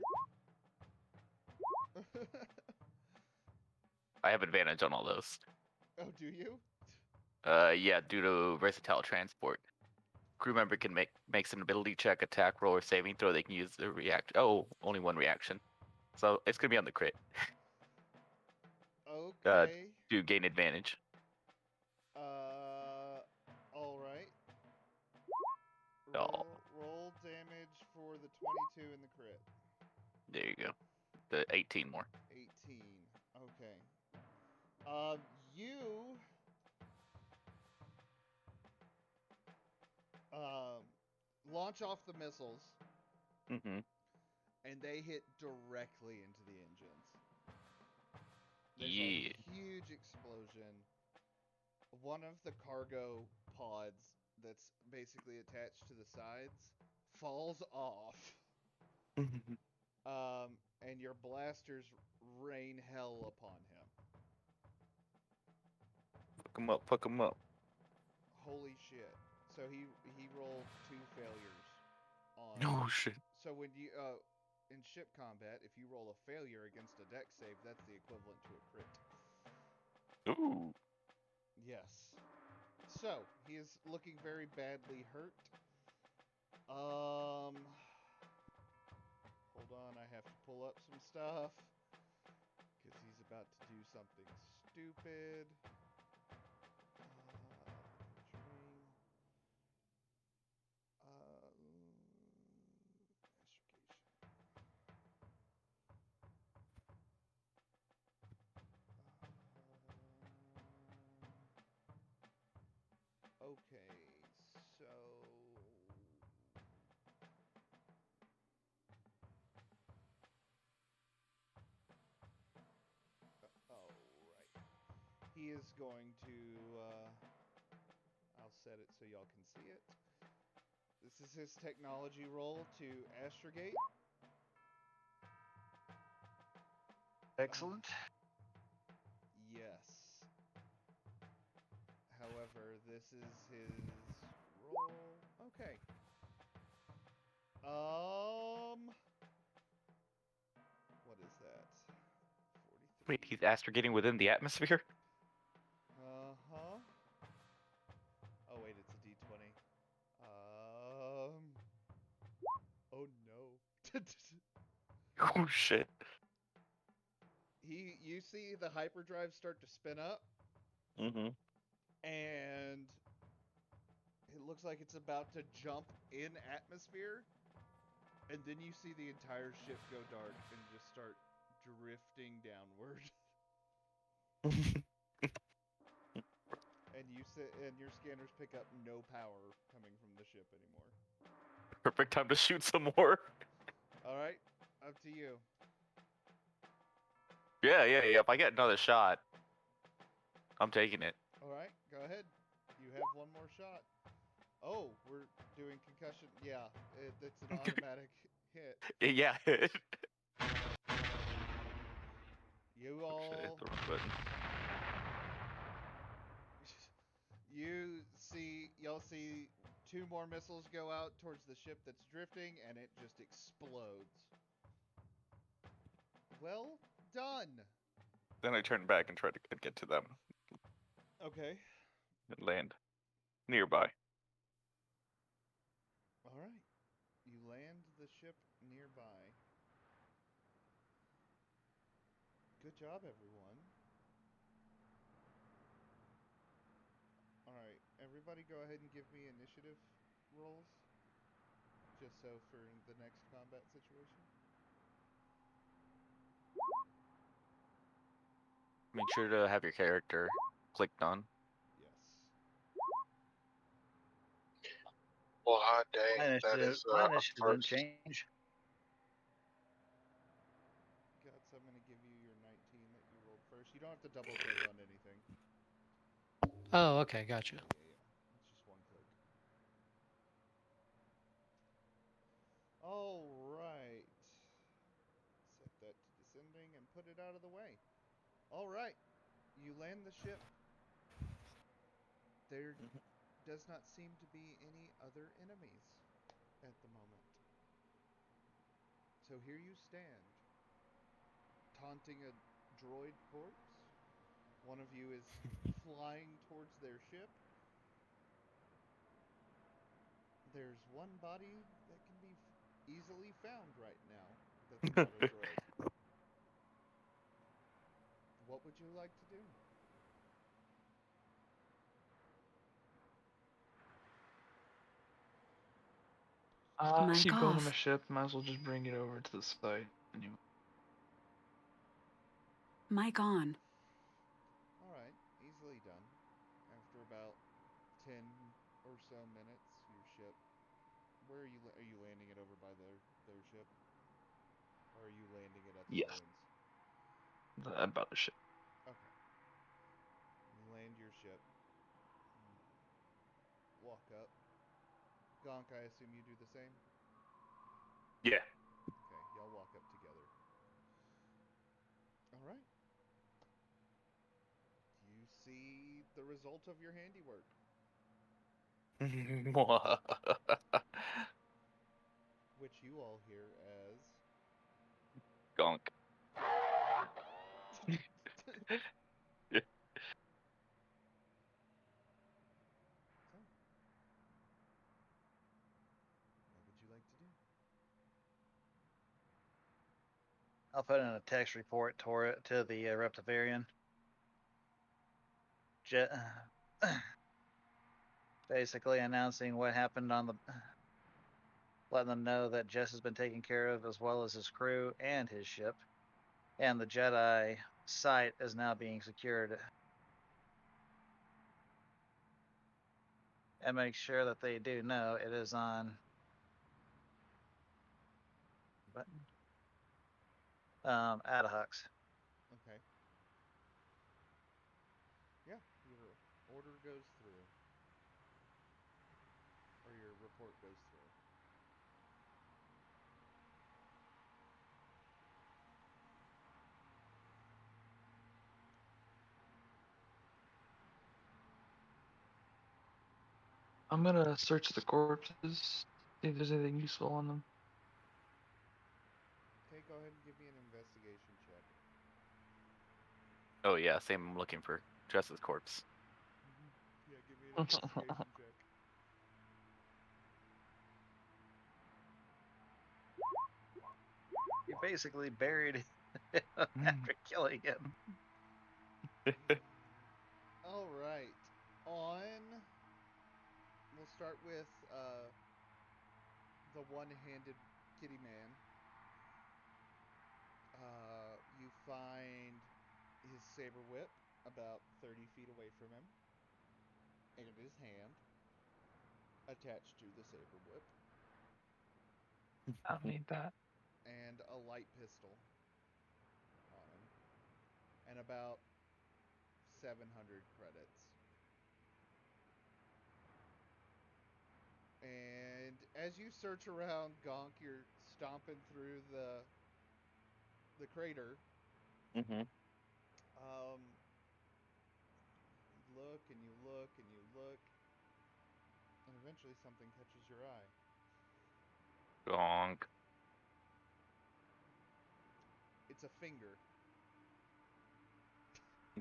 I have advantage on all those. oh, do you? Yeah, due to versatile transport. Crew member can makes an ability check, attack roll, or saving throw. They can use the react. Oh, only one reaction. So it's gonna be on the crit. Okay. To gain advantage. All right. Oh, Roll damage for the 22 in the crit. there you go. The 18 more. 18. Okay. You launch off the missiles, Mm-hmm. and they hit directly into the engines. There's Yeah. a huge explosion. One of the cargo pods that's basically attached to the sides falls off. And your blasters rain hell upon him. Fuck him up. Holy shit. So he rolled 2 failures on. No shit. So when you in ship combat, if you roll a failure against a deck save, that's the equivalent to a crit. Ooh. Yes. So he is looking very badly hurt. Hold on, I have to pull up some stuff because he's about to do something stupid. Okay, so all right. He is going to I'll set it so y'all can see it. This is his technology roll to astrogate. Excellent. Yes. However, this is his roll. Okay. What is that? 43. Wait, he's astrogating within the atmosphere? Uh-huh. Oh wait, it's a D20. Oh no. Oh shit. You see the hyperdrive start to spin up, Mm-hmm. and it looks like it's about to jump in atmosphere, and then you see the entire ship go dark and just start drifting downward. And your scanners pick up no power coming from the ship anymore. Perfect time to shoot some more. All right, up to you. Yeah. If I get another shot, I'm taking it. All right, go ahead. You have one more shot. Oh, we're doing concussion. Yeah, it's an automatic hit. Yeah. You Shit, I all. hit the wrong button. Y'all see 2 more missiles go out towards the ship that's drifting, and it just explodes. Well done. Then I turn back and try to get to them Okay. and land nearby. All right. You land the ship nearby. Good job, everyone. All right, everybody go ahead and give me initiative rolls. Just so for the next combat situation. Make sure to have your character clicked on. Yes. Well, hot day. My That initiative, is my a initiative didn't first. change. Guts, I'm going to give you your 19 that you rolled first. You don't have to double click on anything. Oh, okay, gotcha. Yeah. It's just one click. All right. Set that to descending and put it out of the way. All right. You land the ship. There does not seem to be any other enemies at the moment. So So here you stand, taunting a droid corpse. One of you is flying towards their ship. There's one body that can be easily found right now that's not a droid. What would you like to do? Mic Keep going to my off. ship. Might as well just bring it over to the site. Anyway. Mic on. Alright, easily done. After about 10 or so minutes, your ship. Where are you landing it over by their ship? Or are you landing it at the Yes. ruins? About the ship. Okay. You land your ship. Walk up. Gonk, I assume you do the same? Yeah. Okay, y'all walk up together. Alright. You see the result of your handiwork. Which you all hear as Gonk. So, what would you like to do? I'll put in a text report to the Reptavarian. Basically announcing what happened on the, letting them know that Jess has been taken care of, as well as his crew and his ship, and the Jedi site is now being secured. And make sure that they do know it is on Adahux. Okay. Yeah, your order goes through. Or your report goes through. I'm gonna search the corpses, see if there's anything useful on them. Okay, go ahead and give me an investigation check. Oh yeah, same. I'm looking for Jess's corpse. Yeah, give me an investigation check. You basically buried him after killing him. All right. We'll start with the one-handed kitty man. You find his saber whip about 30 feet away from him, and his hand attached to the saber whip, I don't need that. and a light pistol on him, and about 700 credits. And as you search around, Gonk, you're stomping through the crater. Mm-hmm. You look and you look and you look, and eventually something catches your eye. Gonk. It's a finger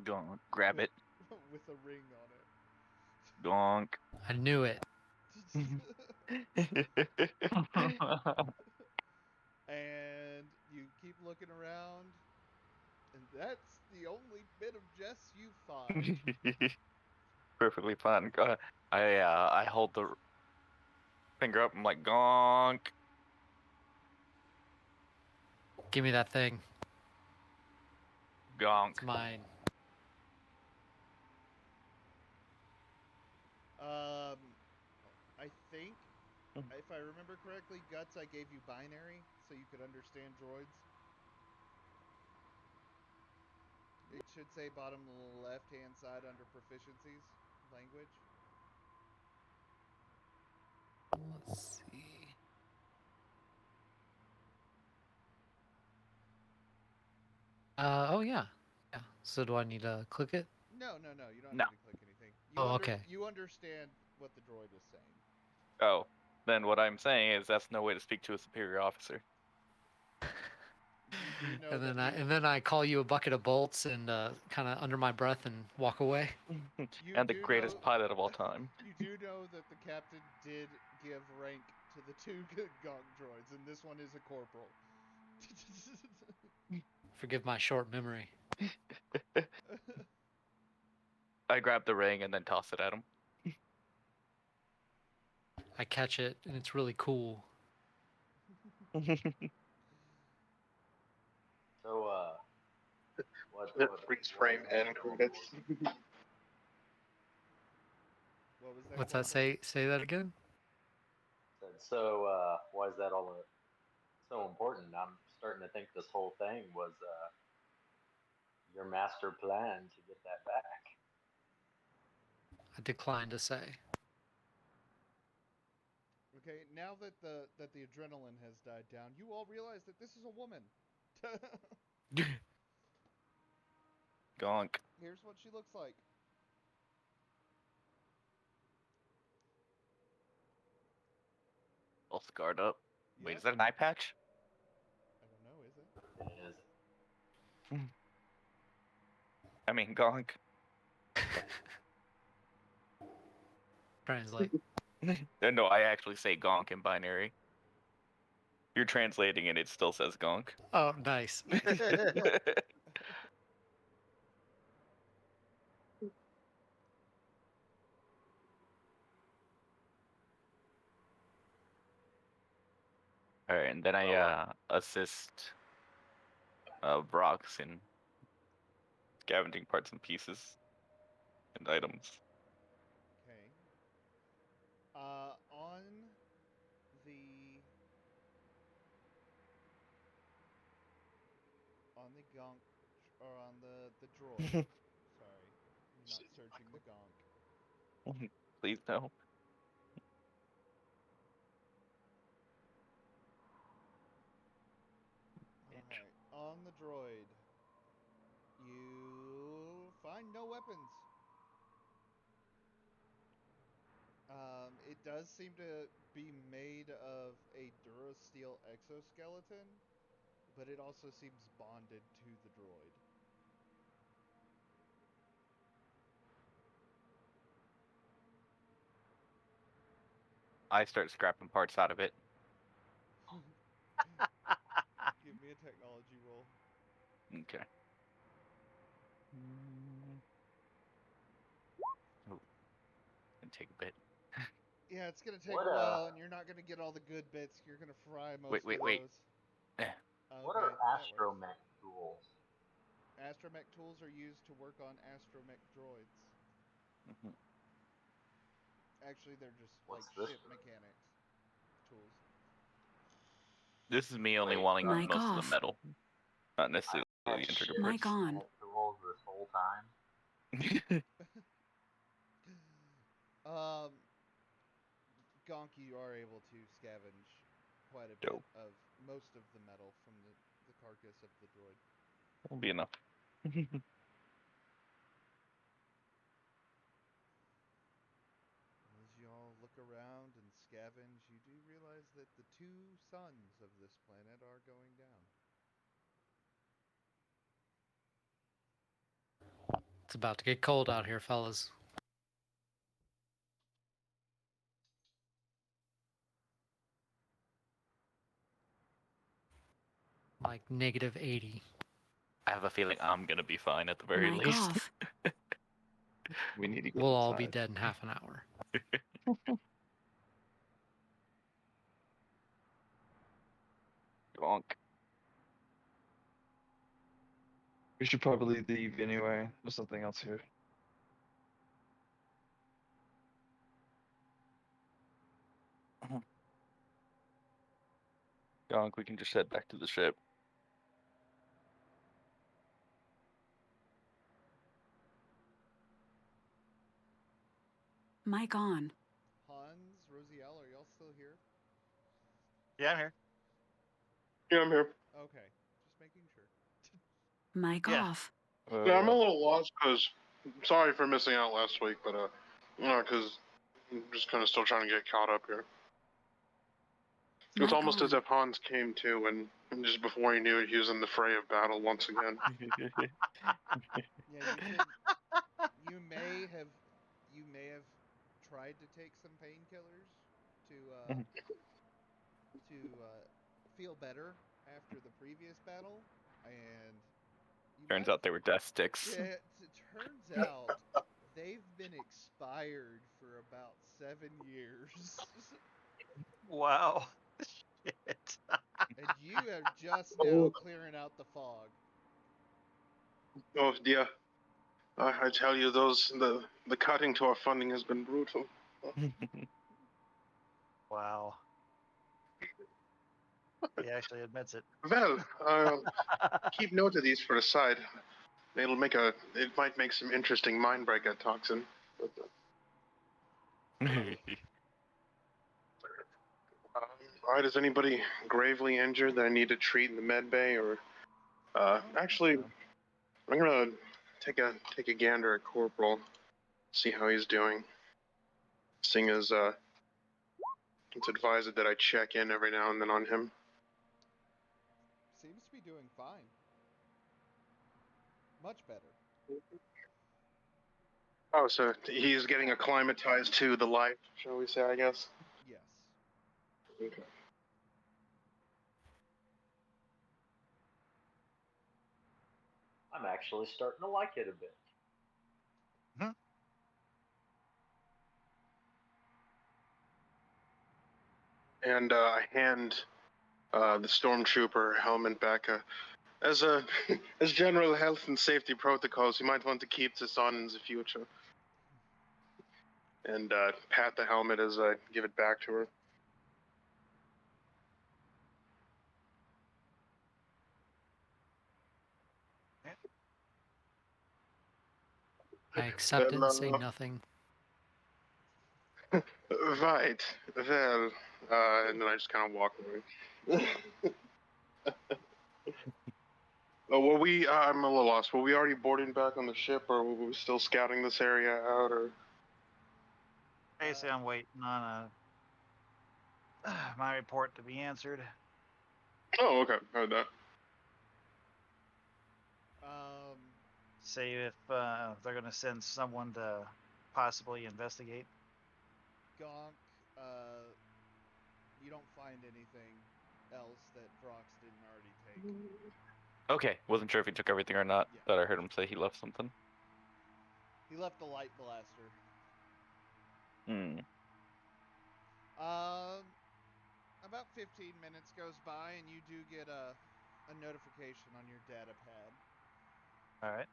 Gonk. Grab it. with a ring on Gonk. I knew it. it. And you keep looking around, and that's the only bit of Jess you find. Perfectly fine. I hold the finger up. I'm like gonk. Give me that thing. Gonk. It's mine. I think, if I remember correctly, Guts, I gave you binary so you could understand droids. It should say bottom left-hand side under proficiencies, language. Let's see. Oh yeah. Yeah. So do I need to click it? No, you don't No. need to click anything. Okay. You understand what the droid is saying. Oh, then what I'm saying is that's no way to speak to a superior officer. You do know And then that I call you a bucket of bolts and kind of under my breath and walk away. you And the do greatest know, pilot of all time. You do know that the captain did give rank to the two gonk droids, and this one is a corporal. Forgive my short memory. I grab the ring and then toss it at him. I catch it and it's really cool. So, what? The freeze frame end credits. What was that? What's that say? Say that again? So, why is that all so important? I'm starting to think this whole thing was your master plan to get that back. I decline to say. Okay, now that the adrenaline has died down, you all realize that this is a woman. Gonk. Here's what she looks like. All scarred up. Wait, Yep. is that an eye patch? I don't know, is it? It is. I mean, gonk. Translate. No, I actually say gonk in binary. You're translating it, it still says gonk. Oh, nice. Alright, and then I assist Brox in scavenging parts and pieces and items. Okay. On the gonk, or on the droid. Sorry, I'm not searching the gonk. Please no. Alright, on the droid, you find no weapons. It does seem to be made of a Durasteel exoskeleton, but it also seems bonded to the droid. I start scrapping parts out of it. Give me a technology roll. Okay. Oh, and take a bit. Yeah, it's gonna take What, a while, and you're not gonna get all the good bits. You're gonna fry most Wait. of those. Eh. what Okay, are that works. astromech tools? Astromech tools are used to work on astromech droids. Mhm. Actually, they're just What's like this ship for? mechanics tools. This is me only Wait, wanting Mic most of the off. metal, not necessarily the I've intricate shipped Mic parts. on. mechanic tools this whole time. Gonk, you are able to scavenge quite a bit Dope. of most of the metal from the carcass of the droid. That'll be enough. As you all look around and scavenge, you do realize that the two suns of this planet are going down. It's about to get cold out here, fellas. Like negative 80. I have a feeling I'm gonna be fine at the very Mic least. off. We need to get We'll all be inside. dead in half an hour. Gonk. We should probably leave anyway. There's something else here. Gonk, we can just head back to the ship. Mic on. Hans, Rosiel, are y'all still here? Yeah, I'm here. Yeah, I'm here. Okay, just making sure. Mic Yeah. off. Yeah, I'm a little lost because sorry for missing out last week, but because I'm just kind of still trying to get caught up here. It was Mic almost as on. if Hans came to, and just before he knew it, he was in the fray of battle once again. Yeah, you can. You may have tried to take some painkillers to feel better after the previous battle, and you might Turns have. out they were death sticks. Yeah, it turns out they've been expired for about 7 years, Wow. Shit. and you are just now clearing out the fog. Oh dear. I tell you, the cutting to our funding has been brutal. Wow. He actually admits it. Well, keep note of these for a side. It might make some interesting mindbreaker toxin. But, all right, is anybody gravely injured that I need to treat in the med bay, or actually, I'm gonna take a gander at Corporal, see how he's doing. Seeing as it's advised that I check in every now and then on him. Seems to be doing fine. Much better. Oh, so he's getting acclimatized to the life, shall we say? I guess. Yes. Okay. I'm actually starting to like it a bit. And I hand the stormtrooper helmet back. As as general health and safety protocols, you might want to keep this on in the future. And pat the helmet as I give it back to her. I accept it and say Well, nothing. Right. Well, and then I just kind of walk away. Were we? I'm a little lost. Were we already boarding back on the ship, or were we still scouting this area out? Or Basically, I'm waiting on my report to be answered. oh, okay, heard that. See if they're going to send someone to possibly investigate. Gonk, you don't find anything else that Brox didn't already take. Okay, wasn't sure if he took everything or not. Yeah. Thought I heard him say he left something. He left the light blaster. About 15 minutes goes by, and you do get a notification on your data pad. All right.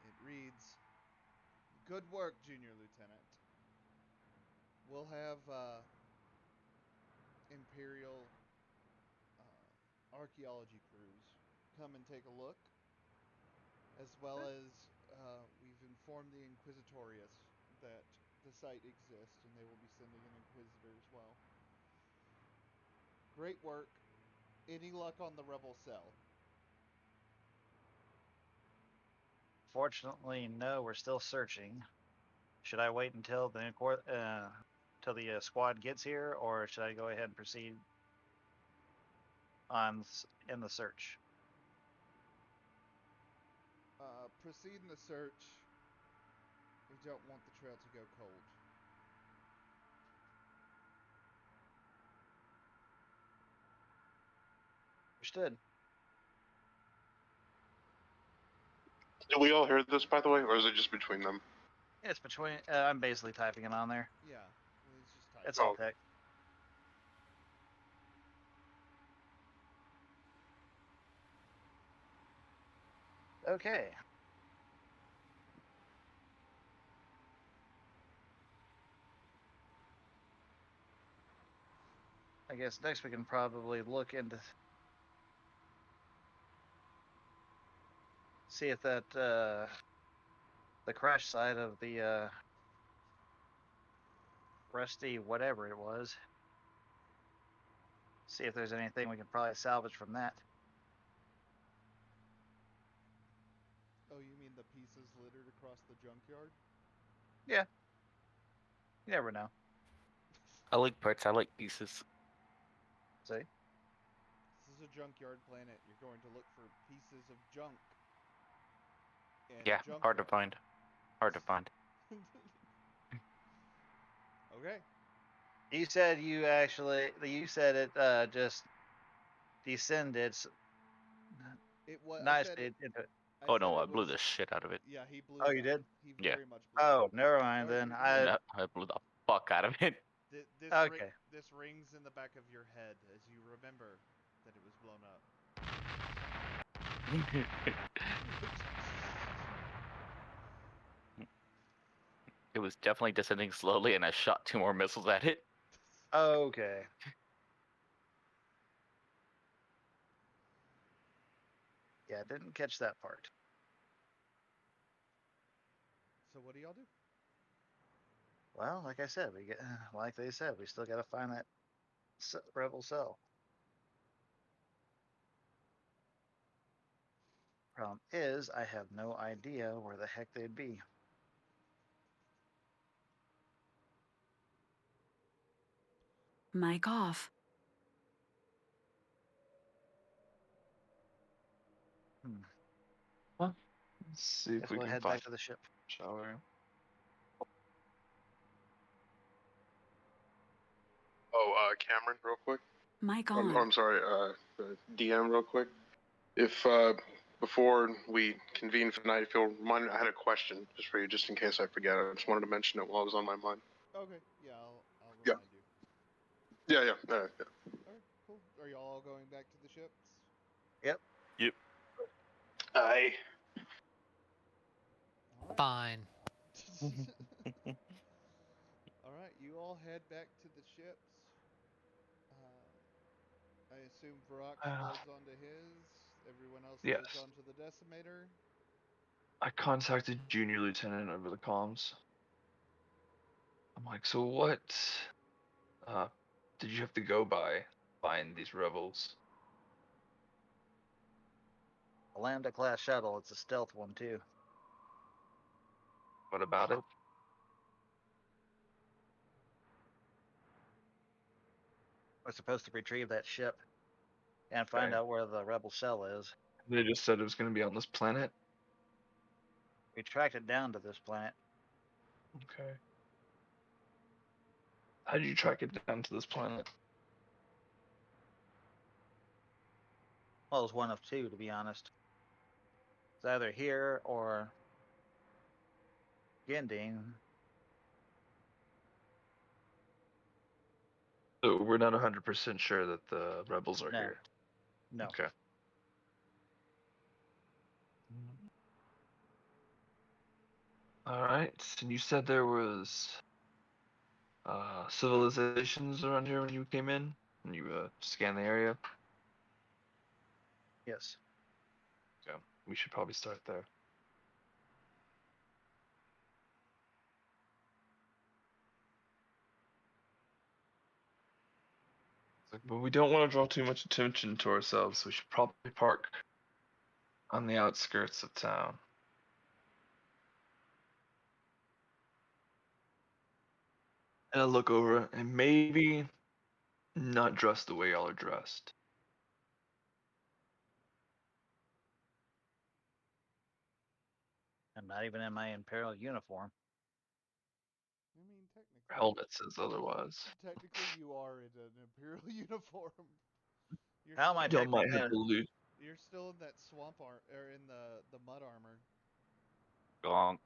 It reads, "Good work, Junior Lieutenant. We'll have Imperial archaeology crews come and take a look, as well as we've informed the Inquisitorius that the site exists, and they will be sending an Inquisitor as well. Great work. Any luck on the rebel cell?" Fortunately, no. We're still searching. Should I wait until the squad gets here, or should I go ahead and proceed in the search? Proceed in the search. We don't want the trail to go cold. Understood. Did we all hear this, by the way, or is it just between them? It's between. I'm basically typing it on there. Yeah, it's just typing. It's all text. Okay. I guess next we can probably look into see if that the crash site of the rusty whatever it was. See if there's anything we can probably salvage from that. Oh, you mean the pieces littered across the junkyard? Yeah. You never know. I like parts. I like pieces. See? This is a junkyard planet. You're going to look for pieces of junk. And Yeah, hard to find. Hard to find. Okay. You said you said it just descended It was. I said nicely it. into it. I Oh said no, I it blew was. the shit out of it. Yeah, he blew. Oh, you did? He Yeah. very much blew. Oh, never mind Alright, then. you- I blew the fuck out of it. Okay. This rings in the back of your head as you remember that it was blown up. It was definitely descending slowly, and I shot 2 more missiles at it. Okay. Yeah, didn't catch that part. So what do y'all do? Well, like I said, like they said, we still got to find that rebel cell. Problem is, I have no idea where the heck they'd be. Mic off. Let's see if Guess we we'll can head find back to the ship. shall we? Oh, Cameron, real quick. Mic on. I'm sorry, DM, real quick. If before we convene for the night, if you'll mind, I had a question just for you, just in case I forget. I just wanted to mention it while it was on my mind. Okay. Yeah, I'll Yeah. remind you. Yeah. Alright, cool. Are y'all all going back to the ships? Yep. Aye. Alright. Fine. Alright, you all head back to the ships. I assume Varrox loads onto his. Everyone else Yes. loads onto the decimator. I contacted Junior Lieutenant over the comms. I'm like, so what did you have to go by find these rebels? A Lambda class shuttle. It's a stealth one too. What about it? We're supposed to retrieve that ship and find Okay. out where the rebel cell is. They just said it was going to be on this planet. We tracked it down to this planet. Okay. How did you track it down to this planet? Well, it's one of two, to be honest. It's either here or Gending. So we're not 100% sure that the rebels are No. here. No. Okay. All right. And you said there was civilizations around here when you came in, and you scanned the area. Yes. Okay. We should probably start there. But we don't want to draw too much attention to ourselves, so we should probably park on the outskirts of town. And I look over and maybe not dress the way y'all are dressed. I'm not even in my Imperial uniform. I mean, technically. Helmet says otherwise. Technically, you are in an Imperial uniform. How am I Y'all might technically? have to lose. You're still in that swamp or in the mud armor. Gonk.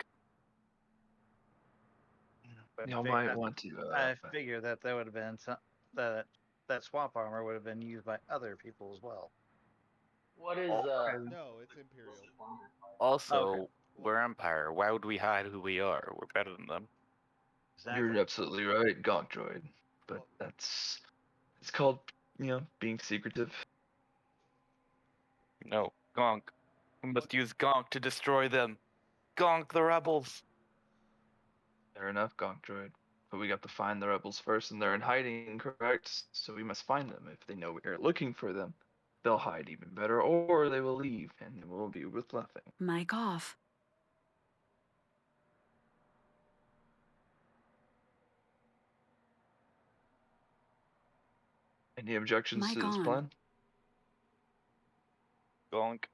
Y'all might want to. I figure that would have been that swamp armor would have been used by other people as well. What is No, it's Imperial. Also, Okay. we're Empire. Why would we hide who we are? We're better than them. Exactly. You're absolutely right, Gonk Droid. But it's called, being secretive. No, Gonk. We must use Gonk to destroy them. Gonk the rebels. Fair enough, Gonk Droid. But we got to find the rebels first, and they're in hiding, correct? So we must find them. If they know we are looking for them, they'll hide even better, or they will leave, and we'll be with nothing. Mic off. And Any objections Mic to this on. plan? Gonk.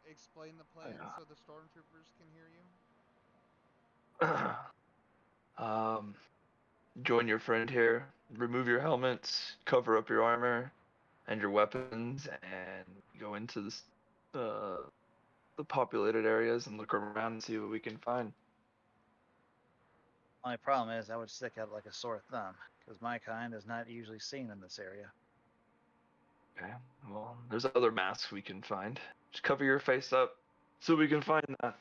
Explain the plan Yeah. so the stormtroopers can hear you. Join your friend here. Remove your helmets, cover up your armor and your weapons, and go into the populated areas and look around and see what we can find. Only problem is I would stick out like a sore thumb, because my kind is not usually seen in this area. Okay. Well, there's other masks we can find. Just cover your face up so we can find that.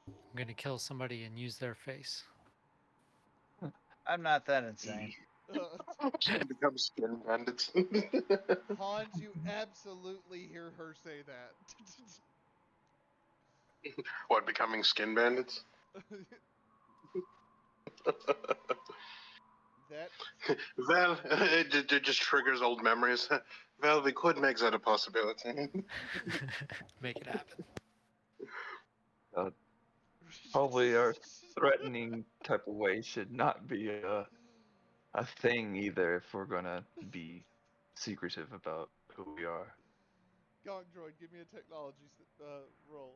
I'm gonna kill somebody and use their face. I'm not that insane. Become skin bandits. Hans, you absolutely hear her say that. What, becoming skin bandits? That Well, it just triggers old memories. Well, we could make that a possibility. Make it happen. Probably our threatening type of way should not be a thing either if we're gonna be secretive about who we are. Gong Droid, give me a technology roll.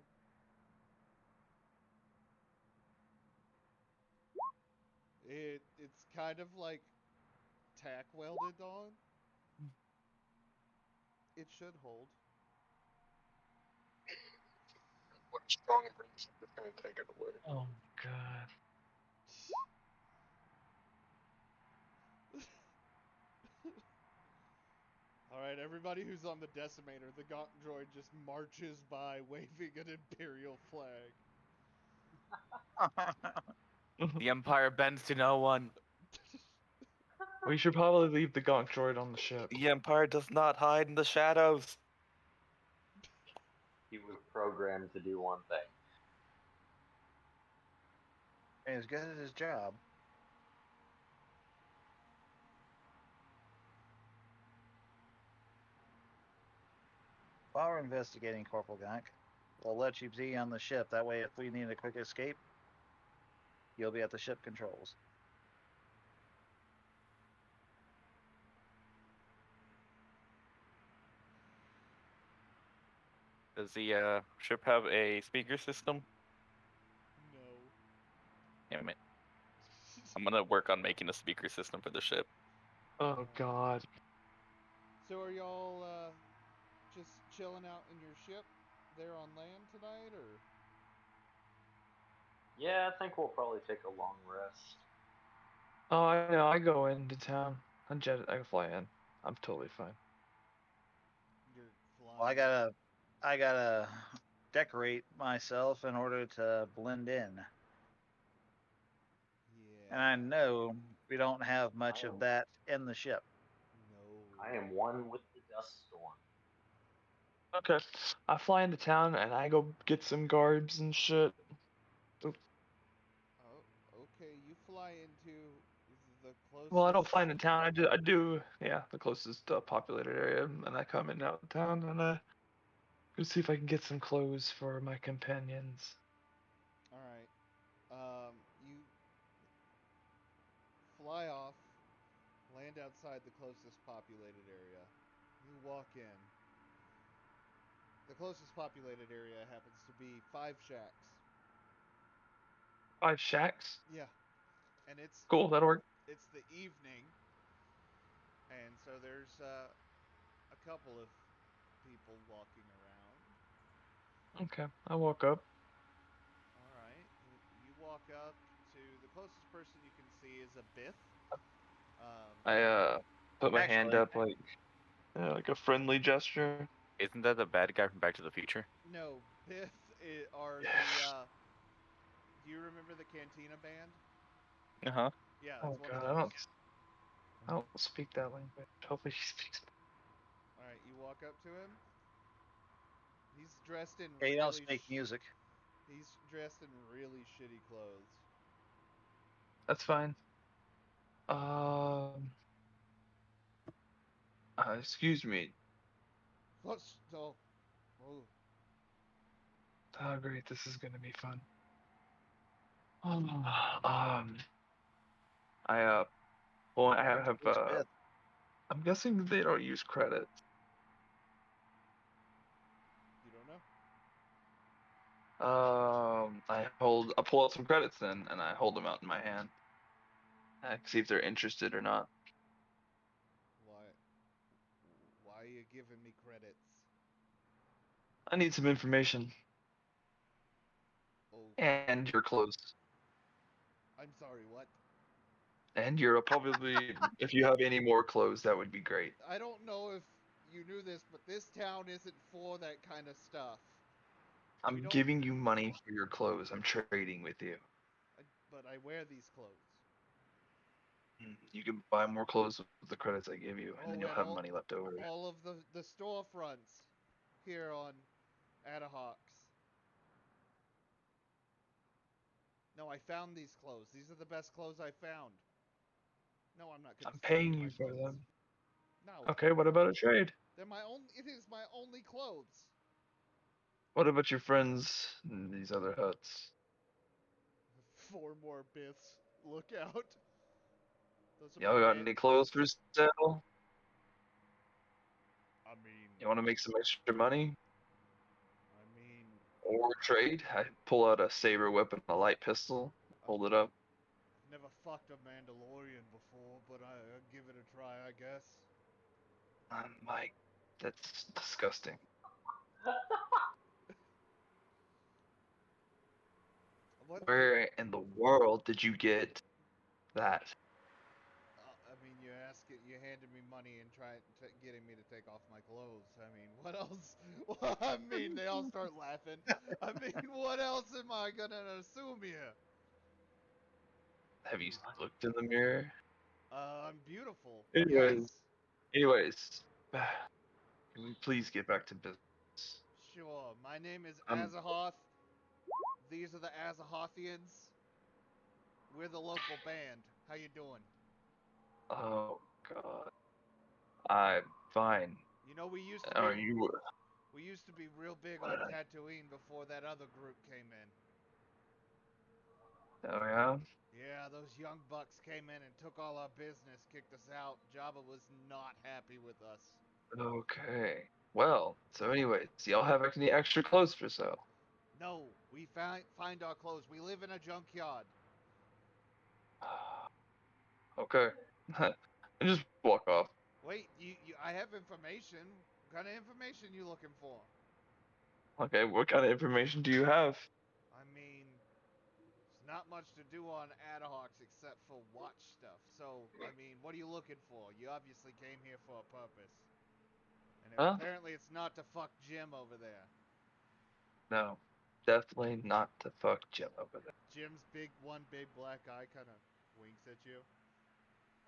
It's kind of like tack welded on. It should hold. What a strong breeze. I'm just gonna take it away. Oh god. Alright, everybody who's on the decimator, the Gong Droid just marches by waving an Imperial flag. The Empire bends to no one. We should probably leave the Gonk droid on the ship. The Empire does not hide in the shadows. He was programmed to do one thing. He's good at his job. While we're investigating, Corporal Gonk, we'll let you be on the ship. That way, if we need a quick escape, you'll be at the ship controls. Does the ship have a speaker system? No. Damn it. I'm gonna work on making a speaker system for the ship. Oh god. So are y'all just chilling out in your ship there on land tonight, or? Yeah, I think we'll probably take a long rest. Oh, I know. I go into town. I fly in. I'm totally fine. You're flying. Well, I gotta decorate myself in order to blend in. Yeah. And I know we don't have much I of am- that in the ship. No. I am one with the dust storm. Okay. I fly into town and I go get some garbs and shit. Oh, okay. You fly into the closest. Well, I don't fly into town. I do, yeah, the closest populated area, and I come in out of town and I go see if I can get some clothes for my companions. All right. You fly off, land outside the closest populated area. You walk in. The closest populated area happens to be 5 shacks. 5 shacks. Yeah. And it's Cool, that'll work. it's the evening, and so there's a couple of people walking around. Okay, I walk up. All right, you walk up to the closest person you can see is a Biff. I put my hand Actually, up like a friendly gesture. Isn't that the bad guy from Back to the Future? No, Biff are Yes. the. Do you remember the Cantina band? Uh-huh. Yeah, Oh it's one god, of those. I don't speak that language. Hopefully she speaks. All right, you walk up to him. He's dressed in yeah, you don't really. speak music. He's dressed in really shitty clothes. That's fine. Excuse me. What's oh, oh. Oh great, this is gonna be fun. I well, I have Who's fifth? I'm guessing they don't use credits. You don't know? I pull out some credits then, and I hold them out in my hand. I can see if they're interested or not. Why? Why are you giving me credits? I need some information Oh, and your clothes. I'm sorry. What? And you're probably, if you have any more clothes, that would be great. I don't know if you knew this, but this town isn't for that kind of stuff. We I'm don't. giving you money for your clothes. I'm trading with you. But I wear these clothes. You can buy more clothes with the credits I give you, and then Oh, you'll and have money left over. all of the storefronts here on Adahawks. No, I found these clothes. These are the best clothes I found. No, I'm not gonna I'm sell paying you my you for clothes. them. No, Okay, what about a trade? they're my own. It is my only clothes. What about your friends in these other huts? 4 more bits. Look out. Those are my Y'all got band. any clothes for sale? I mean, You want to make some extra money? I mean, Or trade? I pull out a saber weapon, a light pistol, hold it up. I've never fucked a Mandalorian before, but I'll give it a try, I guess. Mike, that's disgusting. What? Where in the world did you get that? I mean, you handed me money and getting me to take off my clothes. I mean, what else? Well, I mean, they all start laughing. I mean, what else am I gonna assume here? Have you looked in the mirror? I'm beautiful. Anyways, Yes. anyways, can we please get back to business? Sure. My name is I'm Azahoth. These are the Azahothians. We're the local band. How you doing? Oh God, I'm fine. You know, Are you? we used to be real big on Tatooine before that other group came in. Oh yeah. Yeah, those young bucks came in and took all our business, kicked us out. Jabba was not happy with us. Okay. Well, so anyways, y'all have any extra clothes for sale? No, we find our clothes. We live in a junkyard. Okay. And just walk off. Wait, I have information. What kind of information you looking for? Okay, what kind of information do you have? I mean, there's not much to do on Adahawks except for watch stuff. So, I mean, what are you looking for? You obviously came here for a purpose. And Huh? apparently it's not to fuck Jim over there. No. Definitely not to fuck Jim over Jim's one big black eye kind of winks at you.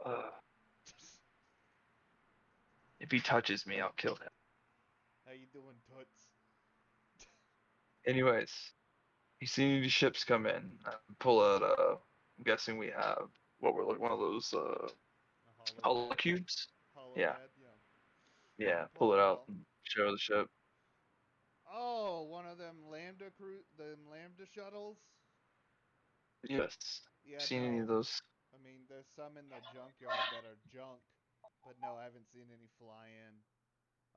there. If he touches me, I'll kill him. How you doing, Toots? Anyways, you see any ships come in? I pull out I'm guessing we have what we're looking one of those A hollow holopad. cubes. Yeah. Holopad, yeah. Yeah, Pull pull it it out out. and show the ship. Oh, one of them Lambda shuttles? Yes. Yeah, Seen any no. of those? I mean, there's some in the junkyard that are junk, but no, I haven't seen any fly in.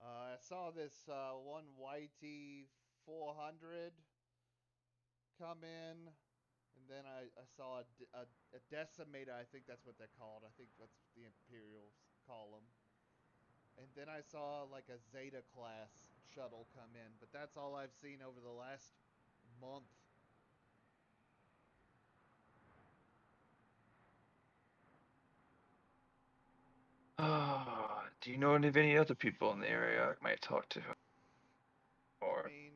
I saw this one YT 400 come in, and then I saw a decimator. I think that's what they're called. I think that's what the Imperials call them. And then I saw like a Zeta class shuttle come in, but that's all I've seen over the last month. Do you know of any other people in the area I might talk to? I Or mean,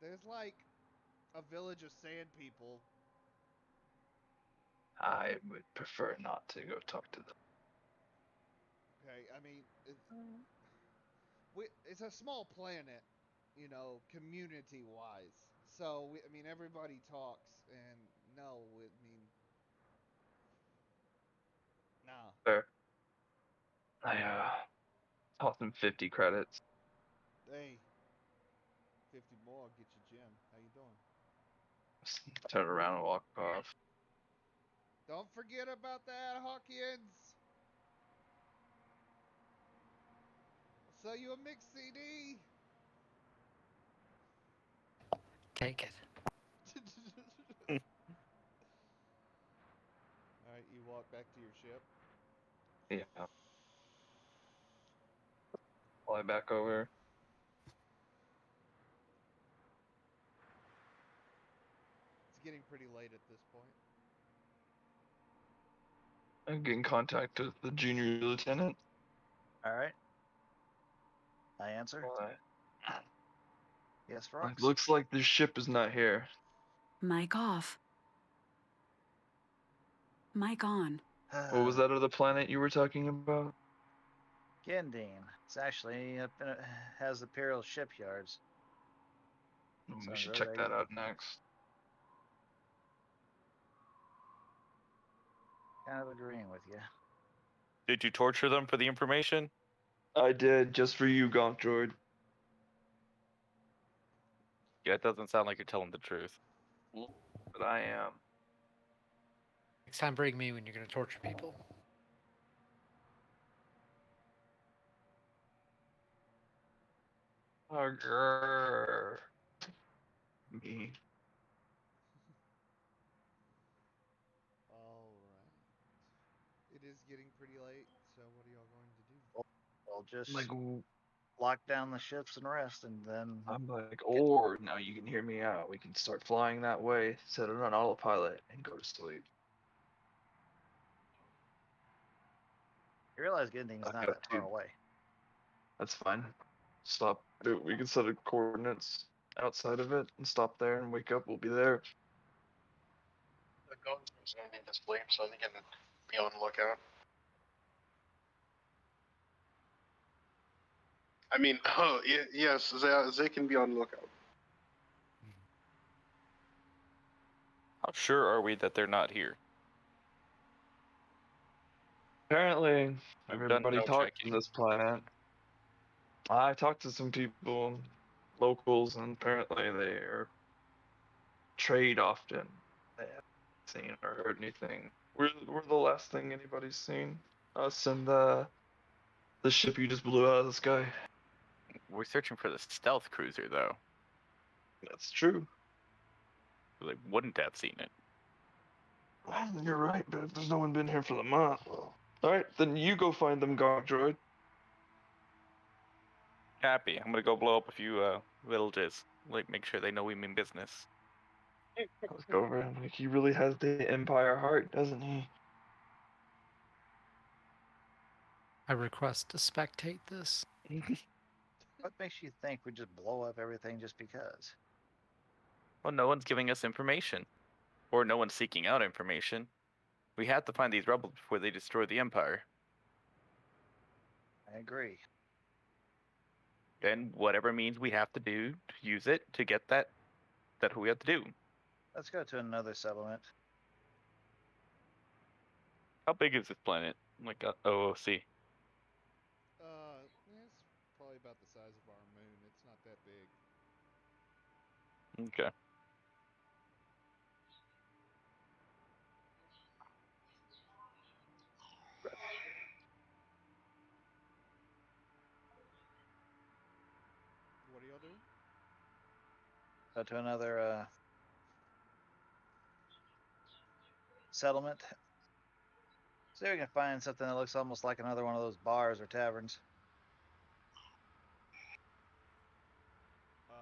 there's like a village of sand people. I would prefer not to go talk to them. Okay, I mean, it's a small planet, you know, community wise. So I mean, everybody talks, and no, I mean, nah. Fair. I toss them 50 credits. Hey, 50 more, get you Jim. How you doing? turn around and walk off. Don't forget about that, Hawkins. I'll sell you a mix CD. Take it. Alright, you walk back to your ship. Yeah. Fly back over. It's getting pretty late at this point. And get in contact with the junior lieutenant. All right. I answer. Why? Yes, It Rox. looks like this ship is not here. Mic off. Mic on. What was that other planet you were talking about? Gendine. It's actually up in has Imperial shipyards. We Sounds should really check big. that out next. Kind of agreeing with you. Did you torture them for the information? I did, just for you, Gonk Droid. Yeah, it doesn't sound like you're telling the truth. But I am. Next time, bring me when you're going to torture people. Grrr. Me. Alright. It is getting pretty late, so what are y'all going to do? We'll just Like, lock down the ships and rest, and then I'm like, or now you can hear me out. We can start flying that way, set it on autopilot, and go to sleep. you realize Gendine's I not have that far to. away. That's fine. Stop. We can set the coordinates outside of it and stop there and wake up. We'll be there. The Gonzo's gonna need to sleep, so they can be on lookout. I mean, yes, they can be on lookout. How sure are we that they're not here? Apparently, We've done everybody no talks checking. on this planet. I talked to some people, locals, and apparently they are trade often. They haven't seen or heard anything. We're the last thing anybody's seen. Us and the ship you just blew out of the sky. We're searching for the stealth cruiser, though. That's true. They wouldn't have seen it. You're right, but there's no one been here for the month. Alright, then you go find them, Gonk Droid. Happy. I'm gonna go blow up a few villages. Like, make sure they know we mean business. Let's go over him. Like, he really has the Empire heart, doesn't he? I request to spectate this. What makes you think we just blow up everything just because? Well, no one's giving us information. Or no one's seeking out information. We have to find these rebels before they destroy the Empire. I agree. And whatever means we have to do to use it to get that's what we have to do. Let's go to another settlement. How big is this planet? Like OOC? It's probably about the size of our moon. It's not that big. Okay. What are y'all doing? Go to another settlement. See if we can find something that looks almost like another one of those bars or taverns. I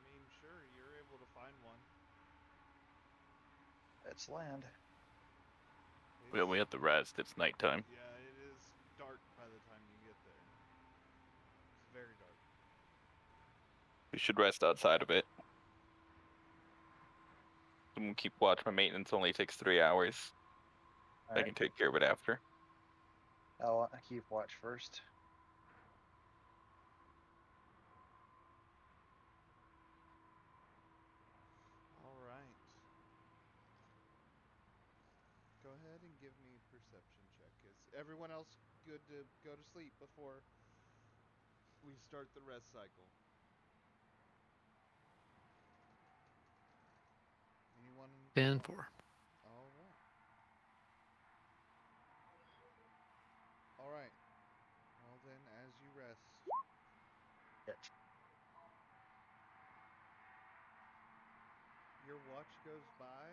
mean, sure, you're able to find one. It's land. Well, we have to rest. It's nighttime. Yeah, it is dark by the time you get there. It's very dark. We should rest outside of it. I'm gonna keep watch. My maintenance only takes 3 hours. All I right. can take care of it after. I'll keep watch first. Alright. Go ahead and give me a perception check. Is everyone else good to go to sleep before we start the rest cycle? been for. All right. All right. Well then, as you rest, Yes. your watch goes by,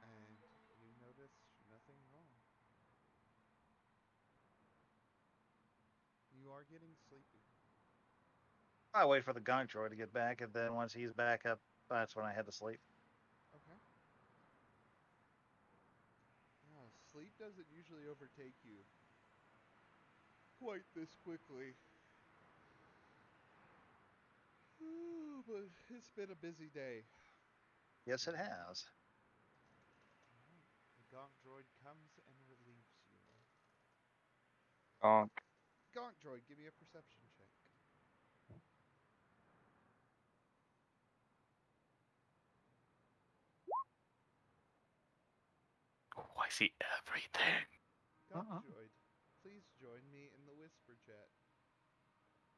and you notice nothing wrong. You are getting sleepy. I wait for the gonk droid to get back, and then once he's back up, that's when I head to sleep. Okay. Yeah, sleep doesn't usually overtake you quite this quickly. But it's been a busy day. Yes, it has. Alright. The Gonk droid comes and relieves you. Gonk. Gonk droid, give me a perception check. Oh, I see everything. Gonk Uh-uh. droid, please join me in the whisper chat.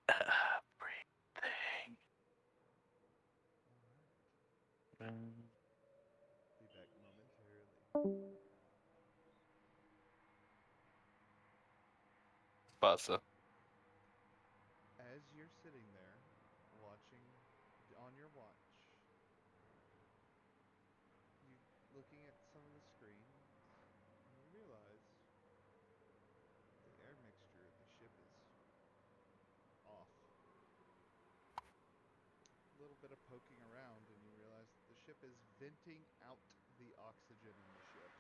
Everything. Alright. Mm, Be back momentarily. Bassa. As you're sitting there, watching on your watch, you looking at some of the screens, and you realize the air mixture of the ship is off. A little bit of poking around, and you realize that the ship is venting out the oxygen in the ship.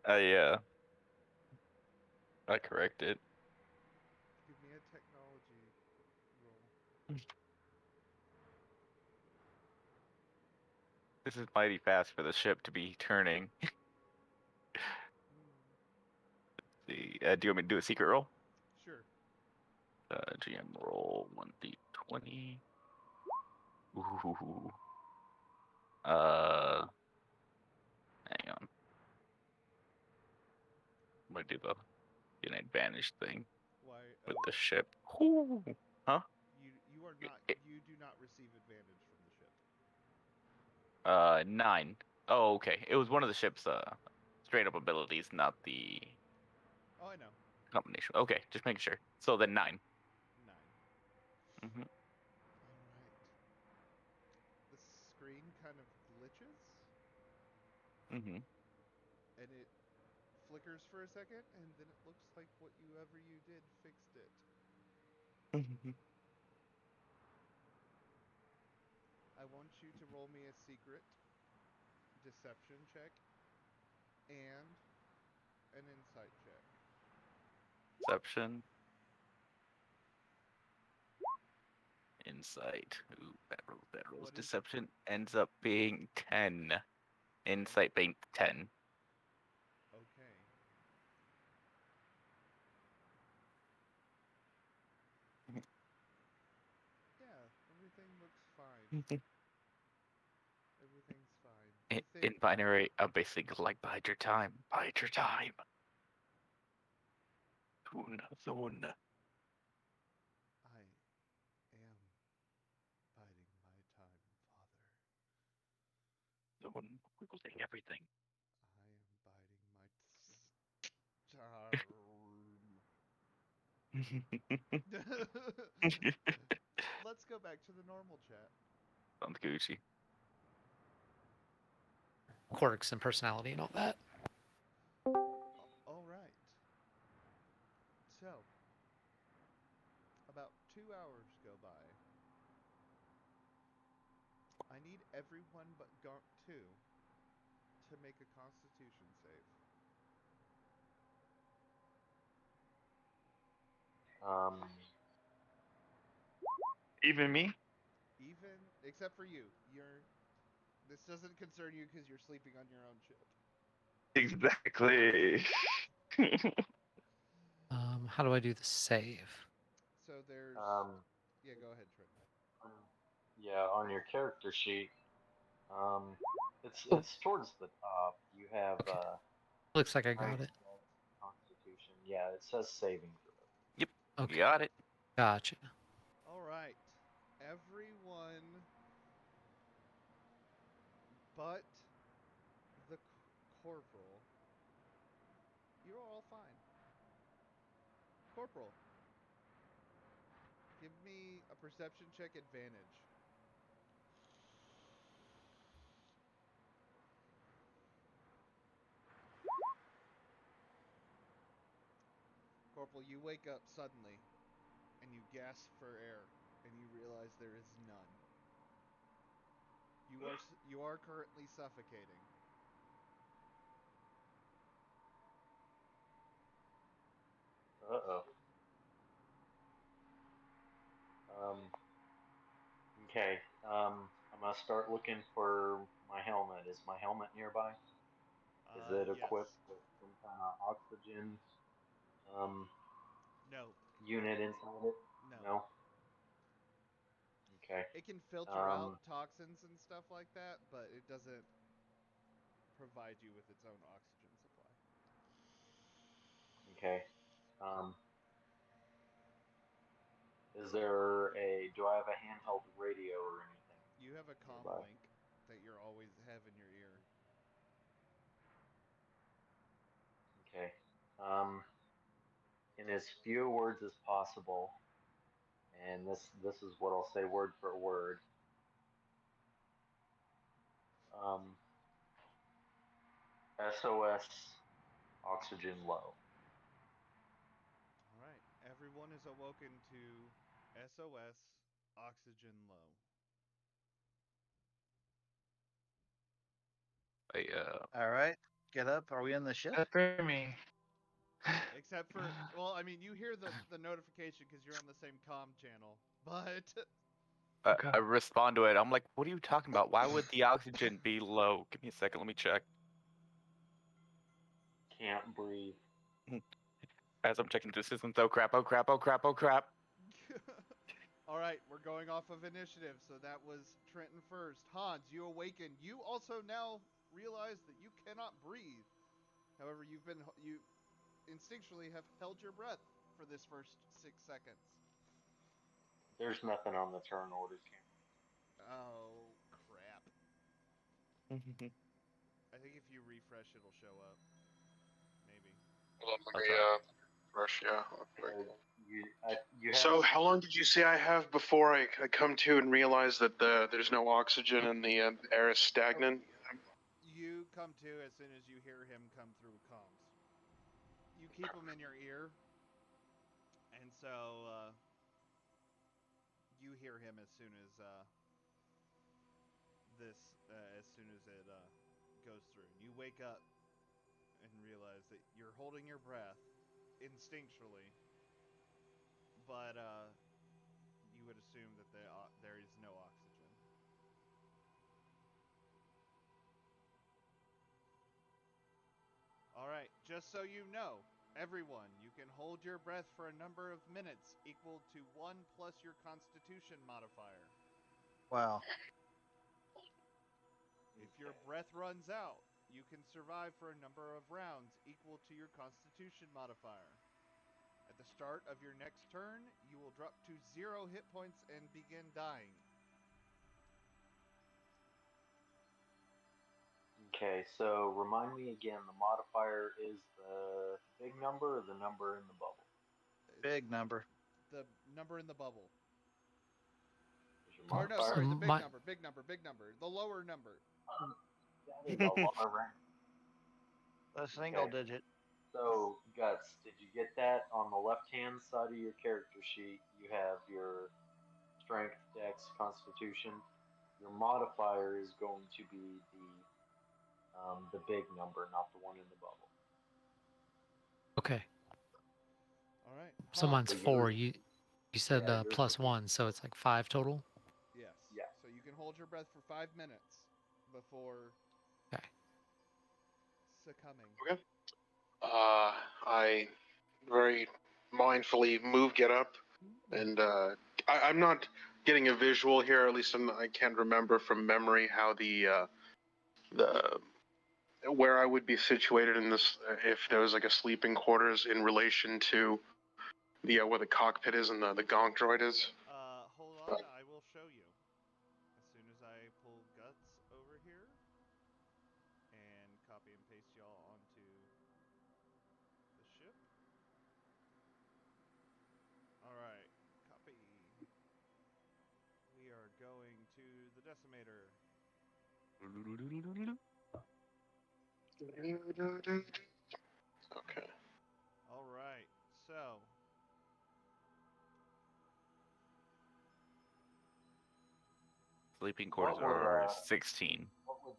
Yeah. I corrected. Give me a technology roll. This is mighty fast for the ship to be turning. Do you want me to do a secret roll? Sure. GM roll 1d20. Ooh. Hang on. I'm gonna do an advantage thing Why? with Oh, the ship. Ooh. Huh? you are not. It- You do not receive advantage from the ship. 9. Oh, okay. It was one of the ship's straight up abilities, not the Oh, I know. combination. Okay, just making sure. So then 9. 9. Mm-hmm. All right. The screen kind of glitches, Mm-hmm. and it flickers for a second, and then it looks like whatever you did fixed it. Mm-hmm. I want you to roll me a secret deception check and an insight check. Deception. Insight. Ooh, bad rolls, bad rolls. What is Deception ends up being 10. 10? Insight being 10. Okay. Yeah, everything looks fine. Everything's fine. You think In binary, I'm basically like, bide your time. Bide your time. Soon, soon. I am biding my time, Father. Soon. We will take everything. I am biding my time. Let's go back to the normal chat. Sounds Gucci. Quirks and personality and all that. All right. So, about 2 hours go by. I need everyone but Garnt 2 to make a constitution save. Um, Even me? Even, except for you. This doesn't concern you because you're sleeping on your own ship. Exactly. How do I do the save? So there's. um, Yeah, go ahead, Trent. yeah, on your character sheet, um, Oh, it's towards the top. You have looks like I got strength, it. Mm-hmm. constitution, Yeah, it says saving throw. Yep. Okay. Got it. Gotcha. All right. Everyone but the corporal. You're all fine. Corporal, give me a perception check advantage. Corporal, you wake up suddenly and you gasp for air and you realize there is none. You are currently suffocating. Uh-oh. Okay. I'm gonna start looking for my helmet. Is my helmet nearby? Is it Yes. equipped with some kind of oxygen um, No. unit inside it? No. No. Okay. It can filter out Um, toxins and stuff like that, but it doesn't provide you with its own oxygen supply. okay. Um, do I have a handheld radio or anything You have a comm nearby? link that you're always have in your ear. Okay. Um, in as few words as possible, and this is what I'll say word for word. Um, SOS, oxygen low. All right. Everyone is awoken to SOS, oxygen low. All right, get up. Are we in the ship? That's for me. Except for, well, I mean, you hear the notification because you're on the same comm channel, but Okay. I respond to it. I'm like, what are you talking about? Why would the oxygen be low? Give me a second. Let me check. Can't breathe. As I'm checking the system, oh crap, oh crap, oh crap, oh crap. all right, we're going off of initiative. So that was Trenton first. Hans, you awaken. You also now realize that you cannot breathe. However, you instinctually have held your breath for this first 6 seconds. There's nothing on the turn orders, Cam. Oh crap! I think if you refresh, it'll show up. Maybe. Hold on, let I'll me try. rush. Yeah. Real quick. You have. So, how long did you say I have before I come to and realize that there's no oxygen and the air is stagnant? You come to as soon as you hear him come through comms. You keep him in your ear, and so you hear him as soon as as soon as it goes through. And you wake up and realize that you're holding your breath instinctually, but you would assume that there is no oxygen. All right, just so you know, everyone, you can hold your breath for a number of minutes equal to 1 plus your constitution modifier. Wow. If your breath runs out, you can survive for a number of rounds equal to your constitution modifier. At the start of your next turn, you will drop to 0 hit points and begin dying. Okay, so remind me again. The modifier is the big number or the number in the bubble? Big number. The number in the bubble. Is your Or no, modifier? sorry, the big My number, big number, big number. The lower number. That is a lot of rank. A single digit. So, Guts, did you get that? On the left-hand side of your character sheet, you have your strength, dex, constitution. Your modifier is going to be the big number, not the one in the bubble. okay. All right. So Hans. mine's So 4. yours, You said yeah, yours plus will be 1, so it's like 5 total. Yes. Yeah. So you can hold your breath for 5 minutes before Okay. succumbing. Okay. I very mindfully get up, and I'm not getting a visual here. At least I can't remember from memory how the where I would be situated in this, if there was like a sleeping quarters in relation to the where the cockpit is and the gonk droid is. Hold on, I will show you. As soon as I pull guts over here and copy and paste y'all onto the ship. Alright, copy. We are going to the decimator. Okay. Alright, so Sleeping quarters What would are 16. what would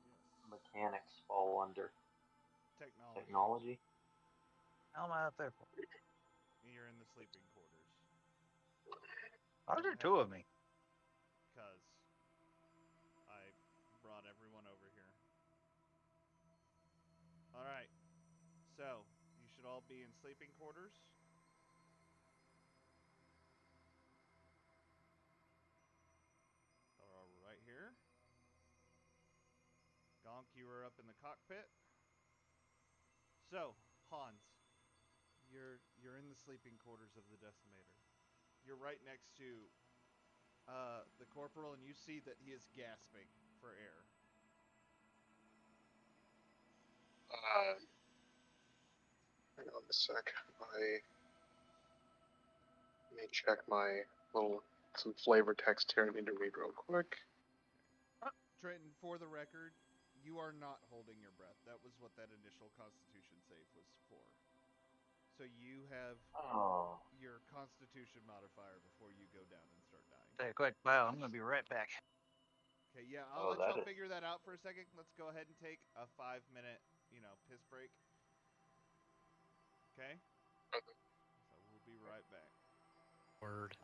mechanics fall under? technology. Technology? How am I up there for? You're in the sleeping quarters. Why are there two of me? Because I brought everyone over here. Alright, so you should all be in sleeping quarters. Right here. Gonk, you are up in the cockpit. So, Hans, you're in the sleeping quarters of the decimator. You're right next to the corporal, and you see that he is gasping for air. Hang on a sec. Let me check my some flavor text here. I need to read real quick. Trenton, for the record, you are not holding your breath. That was what that initial Constitution save was for. So you have your Constitution modifier before you go down and start dying. Hey, quick, wow, I'm gonna be right back. Okay, yeah, I'll let y'all figure that out for a second. Let's go ahead and take a 5-minute, piss break. Okay? So we'll be right back. Word.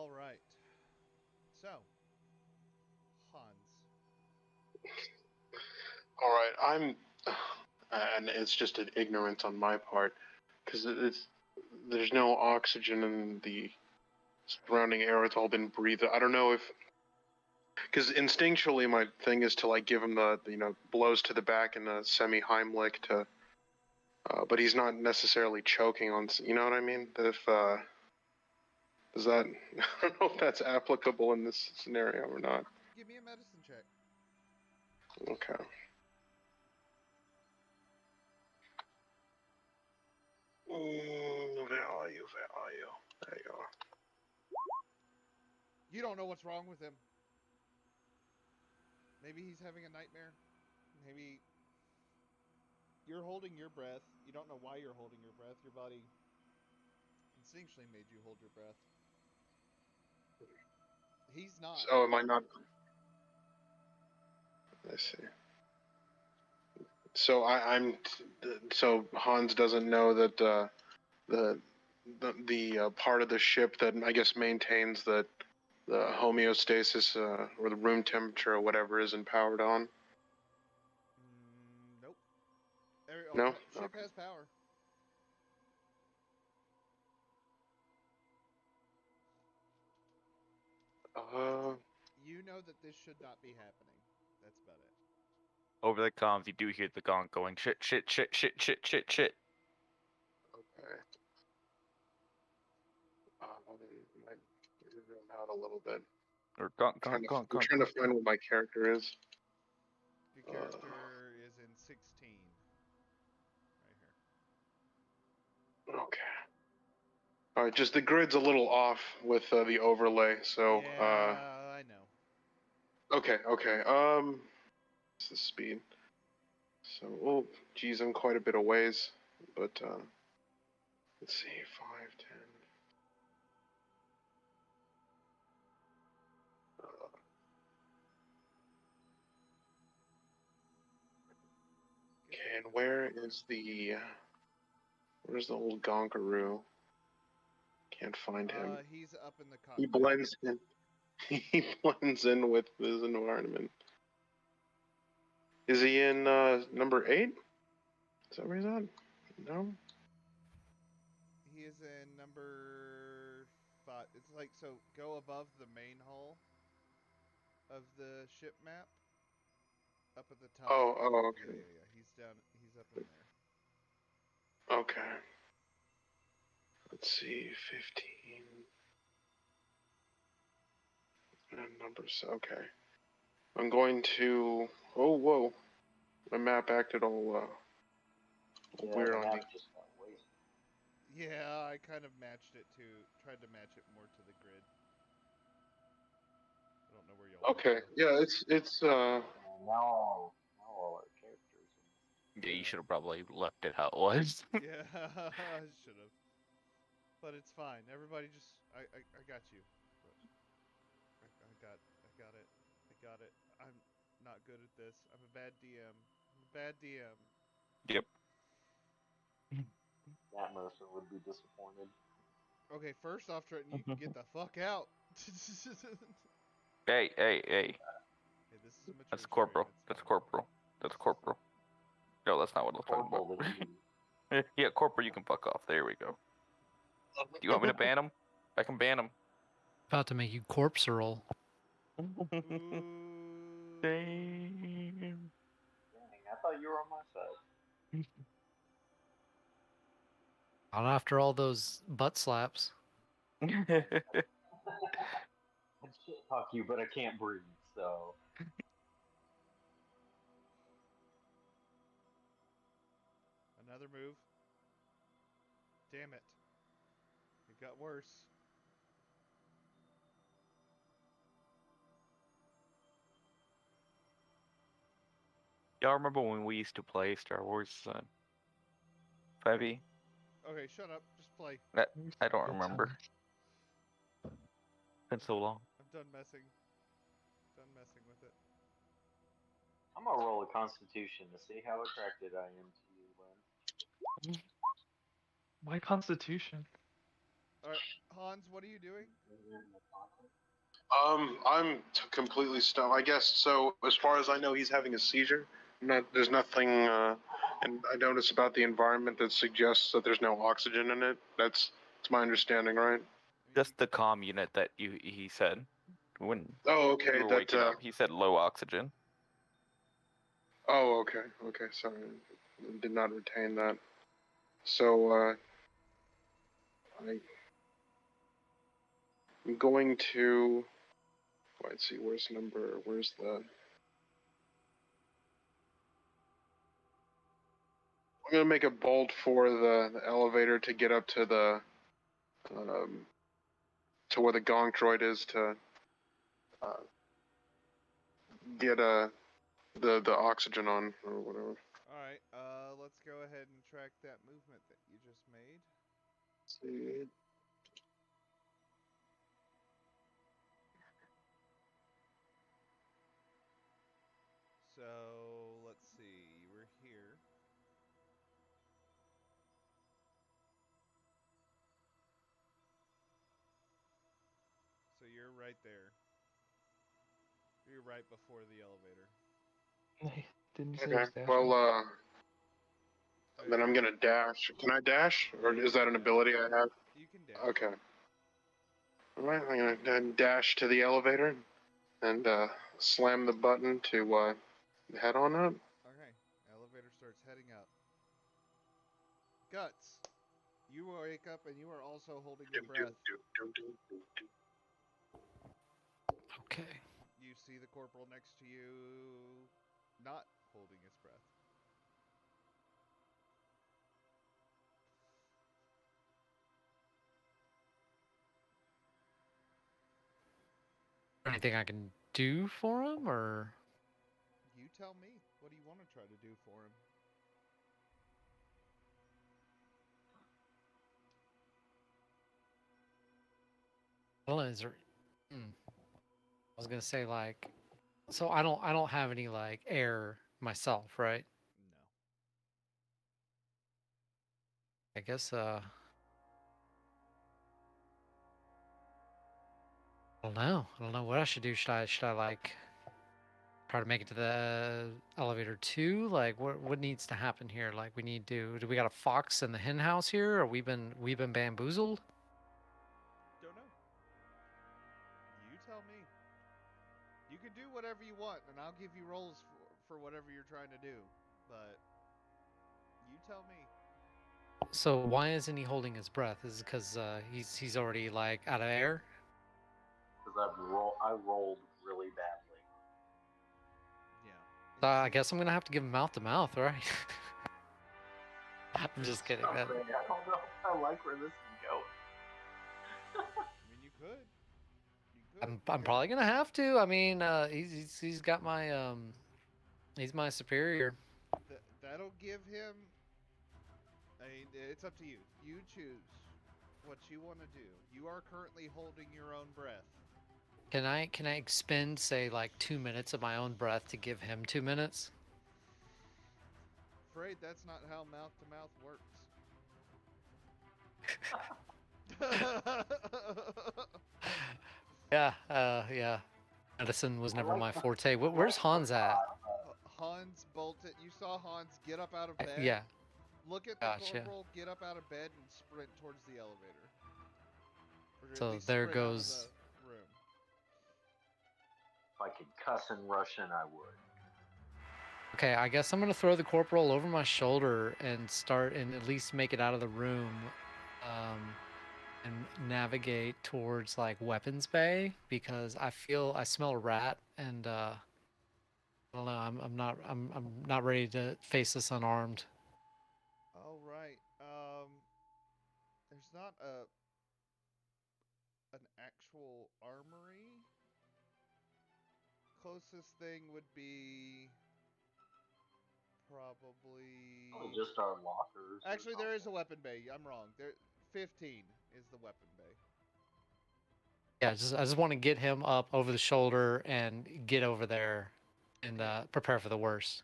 All right. So, Hans. All right, and it's just an ignorance on my part, because there's no oxygen in the surrounding air. It's all been breathed. I don't know if, because instinctually my thing is to like give him the blows to the back and a semi Heimlich to, but he's not necessarily choking on. You know what I mean? If does that? I don't know if that's applicable in this scenario or not. Give me a medicine check. Okay. Where are you? Where are you? There you are. You don't know what's wrong with him. Maybe he's having a nightmare. Maybe you're holding your breath. You don't know why you're holding your breath. Your body instinctually made you hold your breath. He's not. So am I not? I see. So so Hans doesn't know that the part of the ship that I guess maintains the homeostasis or the room temperature or whatever isn't powered on. Nope. No? Ship has power. You know that this should not be happening. That's about it. Over the comms, you do hear the gong going shit, shit, shit, shit, shit, shit, shit. Okay. Might zoom out a little bit. Or gong, I'm gong, trying gong, to find where my character is. Your character is in 16. Right here. Okay. All right, just the grid's a little off with the overlay, so. Yeah, I know. Okay. What's the speed? So, oh, geez, I'm quite a bit of ways, but let's see, 5, 10. Okay, and where's the old Gonkaroo? Can't find him. He's up in the cockpit. He blends in. He blends in with his environment. Is he in number 8? Is that where he's at? No. He is in number 5. It's like, so go above the main hull of the ship map. Up at the top. Oh, okay. Yeah. He's up in there. Okay. Let's see, 15. And numbers. Okay. I'm going to. Oh, whoa. My map acted all weird on me. Just got wasted. Yeah, I kind of matched it to. Tried to match it more to the grid. I don't know where y'all. Okay. Yeah, it's. Now all our characters. Yeah, you should have probably left it how it was. Yeah, I should have. But it's fine. Everybody just. I got you. I got it. I got it. I'm not good at this. I'm a bad DM. I'm a bad DM. Yep. That Mercer would be disappointed. Okay, first off, Trenton, you can get the fuck out. Hey. Hey, this is a mature That's corporal. stream. That's corporal. That's corporal. No, that's not what I was talking Corporal about. to you. Yeah, corporal, you can fuck off. There we go. Do you want me to ban him? I can ban him. About to make you corpse roll. Ooh. Damn. Dang, I thought you were on my side. Not after all those butt slaps. I'd shit talk you, but I can't breathe, so. Another move. Damn it. It got worse. Y'all remember when we used to play Star Wars 5e? Okay, shut up. Just play. I don't remember. Been so long. I'm done messing. Done messing with it. I'm gonna roll a Constitution to see how attracted I am to you, Len. My constitution. Alright, Hans, what are you doing? I'm completely stoned. I guess so. As far as I know, he's having a seizure. There's nothing, and I notice about the environment that suggests that there's no oxygen in it. That's my understanding, right? Just the comm unit that he said when Oh, okay. you were That. waking up. He said low oxygen. Oh, okay. Okay. Sorry, I did not retain that. So, I'm going to. Let's see. Where's the? I'm gonna make a bolt for the elevator to get up to to where the gong droid is to uh, get the oxygen on or whatever. Alright, let's go ahead and track that movement that you just made. Let's see. So, let's see, you were here. So you're right there. You're right before the elevator. Didn't say Okay. it was dashing. Well, then I'm gonna dash. Can I dash, or is that an ability I have? You can dash. Okay. All right. I'm gonna then dash to the elevator and slam the button to head on up. Okay, elevator starts heading up. Guts, you wake up and you are also holding your breath. Okay. You see the corporal next to you not holding his breath. Anything I can do for him, or You tell me. What do you want to try to do for him? well, is there? I was gonna say like, so I don't have any like air myself, right? No. I guess I don't know what I should do. Should I like try to make it to the elevator too? Like what needs to happen here? Like do we got a fox in the hen house here, or we've been bamboozled? Don't know. You tell me. You can do whatever you want, and I'll give you rolls for whatever you're trying to do. But you tell me. So why isn't he holding his breath? Is it because he's already like out of air? Because I rolled really badly. Yeah. I guess I'm gonna have to give him mouth to mouth, right? I'm just kidding, man. I don't know if I like where this is going. I mean, you could. You could. I'm probably gonna have to. I mean, he's got my he's my superior. That'll give him. I mean, it's up to you. You choose what you want to do. You are currently holding your own breath. Can I expend say like 2 minutes of my own breath to give him 2 minutes? Afraid that's not how mouth to mouth works. Yeah. Medicine was never my forte. Where's Hans at? Hans bolted. You saw Hans get up out of bed. Yeah. Look at the Gotcha. corporal get up out of bed and sprint towards the elevator. Or So at least there sprint out of goes. the room. If I could cuss in Russian, I would. Okay, I guess I'm gonna throw the corporal over my shoulder and start and at least make it out of the room, and navigate towards like weapons bay because I smell a rat and I don't know. I'm not ready to face this unarmed. All right. There's not an actual armory. Closest thing would be probably. Probably just our lockers. Actually, there is a weapon bay. I'm wrong. There, 15 is the weapon bay. Yeah, I just want to get him up over the shoulder and get over there and prepare for the worst.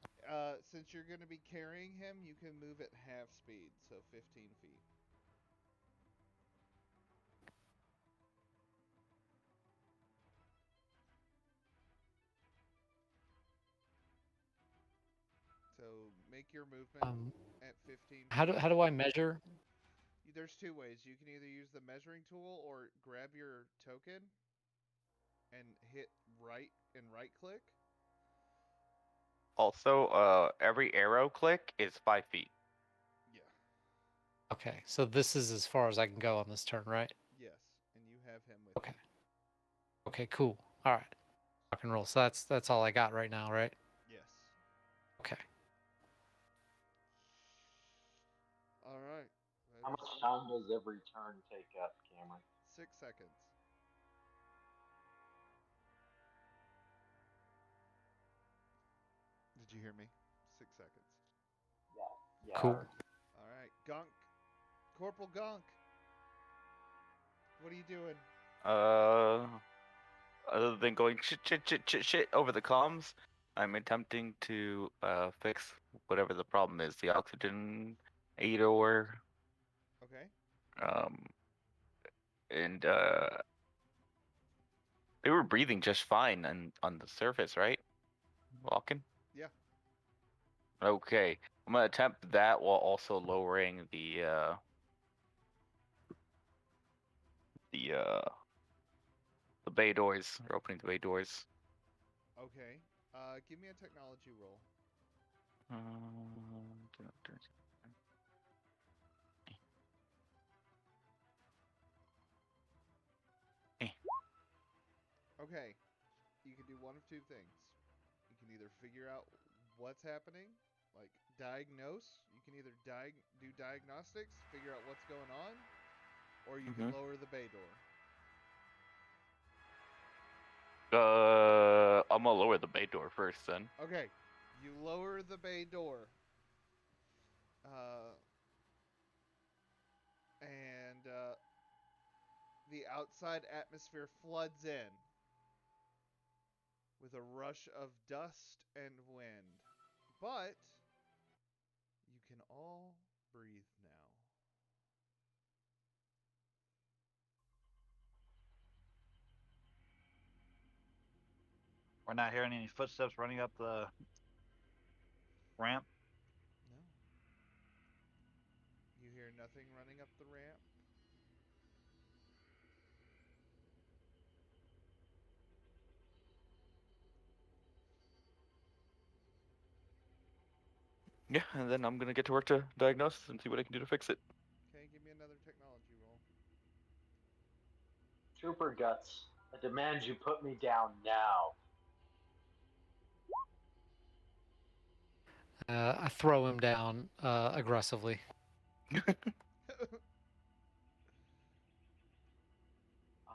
Since you're going to be carrying him, you can move at half speed, so 15 feet. make your movement Um, at 15 how feet. do I measure? There's two ways. You can either use the measuring tool or grab your token and hit right click. Also, every arrow click is 5 feet. Yeah. Okay, so this is as far as I can go on this turn, right? Yes, and you have him with Okay. Okay, cool. All right. Rock and roll. So that's all I got right now, right? you. Yes. Okay. All right. How That much is time does every turn take up, Cameron? 6 seconds. Did you hear me? 6 seconds. Yeah. Yeah. Cool. All right, Gunk. Corporal Gunk. What are you doing? Other than going shit over the comms, I'm attempting to fix whatever the problem is. The oxygen or Okay. um and they were breathing just fine on the surface, right? Walking. Yeah. Okay, I'm gonna attempt that while also lowering the bay doors, or opening the bay doors. Okay. Give me a technology roll. Okay. You can do one of two things. You can either figure out what's happening, like diagnose. You can either do diagnostics, figure out what's going on, or you can lower the bay door. I'm gonna lower the bay door first, then. Okay. You lower the bay door. And the outside atmosphere floods in with a rush of dust and wind. But you can all breathe now. We're not hearing any footsteps running up the ramp. No. You hear nothing running up the ramp. Yeah, and then I'm gonna get to work to diagnose and see what I can do to fix it. Okay, give me another technology roll. Trooper Guts, I demand you put me down now. I throw him down aggressively.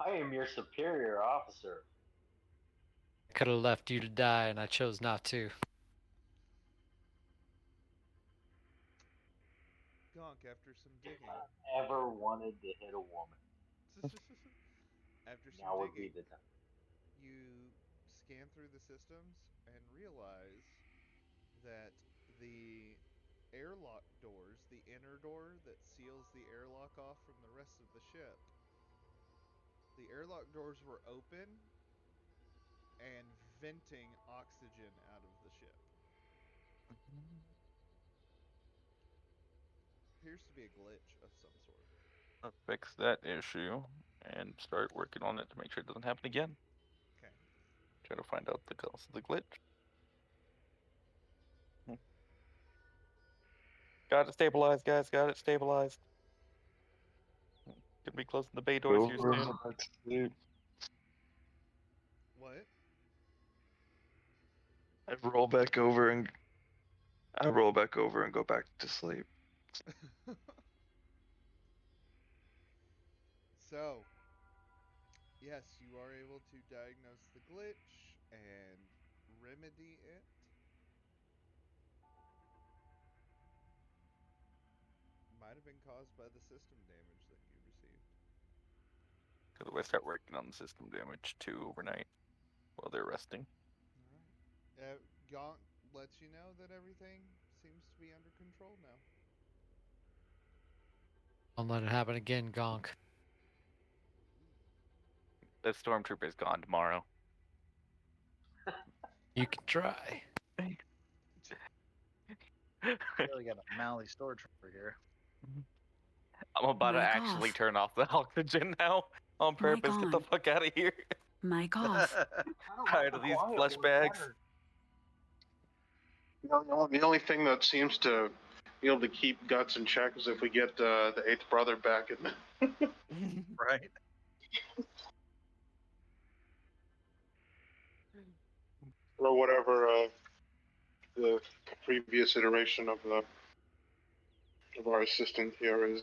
I am your superior officer. I could have left you to die, and I chose not to. Gonk, after some digging. Ever wanted to hit a woman? After some Now would be digging, the time. you scan through the systems and realize that the airlock doors, the inner door that seals the airlock off from the rest of the ship, the airlock doors were open and venting oxygen out of the ship. Appears to be a glitch of some sort. I'll fix that issue and start working on it to make sure it doesn't happen again. Okay. Try to find out the cause of the glitch. Got it stabilized, guys. Got it stabilized. Gonna be closing the bay doors here Over and soon. go back to sleep. What? I roll back over and go back to sleep. So, yes, you are able to diagnose the glitch and remedy it. Might have been caused by the system damage that you received. Otherwise, start working on the system damage too overnight while they're resting. All right. Gaunt lets you know that everything seems to be under control now. Don't let it happen again, Gonk. The stormtrooper's gone tomorrow. You can try. Really got a mouthy stormtrooper here. I'm about to Mic actually off. turn off the oxygen now on Mic purpose. Get the on. fuck out of here. Mic off. Tired of these flesh bags. The only thing that seems to be able to keep Guts in check is if we get the eighth brother back in. Right. Or whatever the previous iteration of our assistant here is.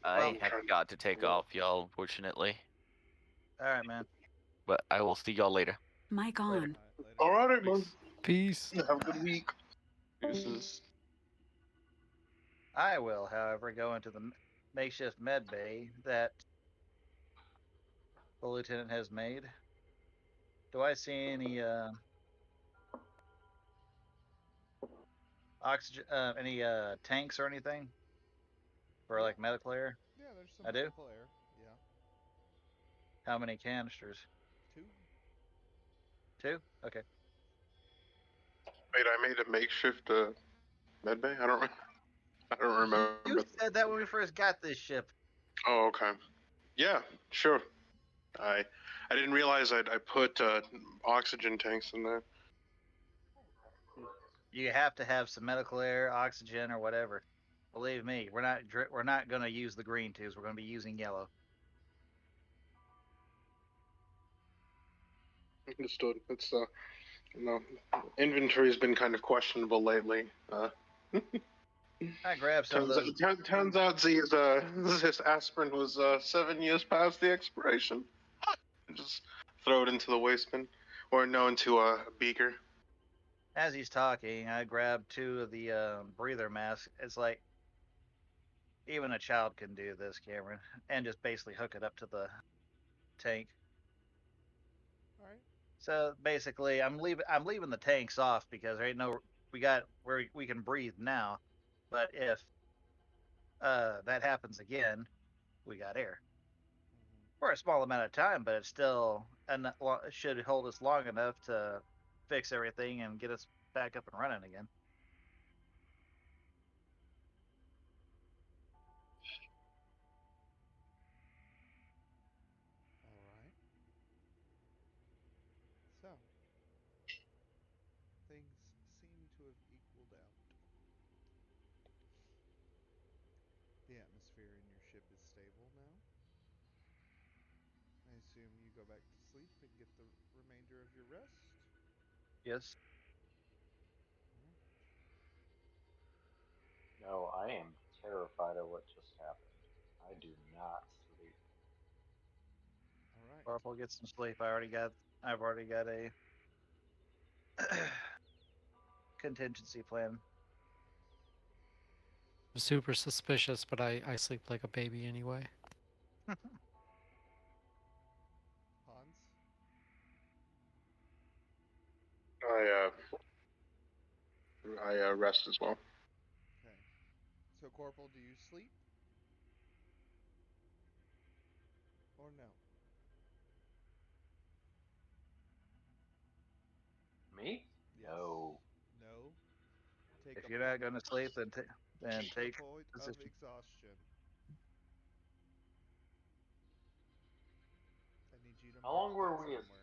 I have trying got to take off, y'all, unfortunately. All right, man. But I will see y'all later. Mic Later. on. Alright, later. All right, man. Peace. Have a good week. Deuces. I will, however, go into the makeshift med bay that the lieutenant has made. Do I see any oxygen, any tanks or anything for like medical air? Yeah, there's some I do? medical air. Yeah. How many canisters? 2. 2? Okay. Wait, I made a makeshift medbay. I don't remember. You said that when we first got this ship. Oh, okay. Yeah, sure. I didn't realize I put oxygen tanks in there. You have to have some medical air, oxygen, or whatever. Believe me, we're not going to use the green tubes. We're going to be using yellow. Understood. It's inventory's been kind of questionable lately. I grabbed some of those. Turns out this aspirin was 7 years past the expiration. Just throw it into the waste bin, or no, into a beaker. As he's talking, I grabbed 2 of the breather masks. It's like even a child can do this, Cameron, and just basically hook it up to the tank. Alright. So basically, I'm leaving the tanks off because there ain't no we got where we can breathe now, but if that happens again, we got air for a small amount of time, but it's still and should hold us long enough to fix everything and get us back up and running again. Alright. So, things seem to have equaled out. The atmosphere in your ship is stable now. I assume you go back to sleep and get the remainder of your rest. Yes. No, I am terrified of what just happened. I do not sleep. All right. Or if we'll get some sleep. I've already got a contingency plan. I'm super suspicious, but I sleep like a baby anyway. Hans? I rest as well. Okay. So, Corporal, do you sleep? Or no? Me? Yes. No. No. Take If a you're not going to sleep, then take take a point of position. exhaustion. I need you to How mark long that were we? somewhere.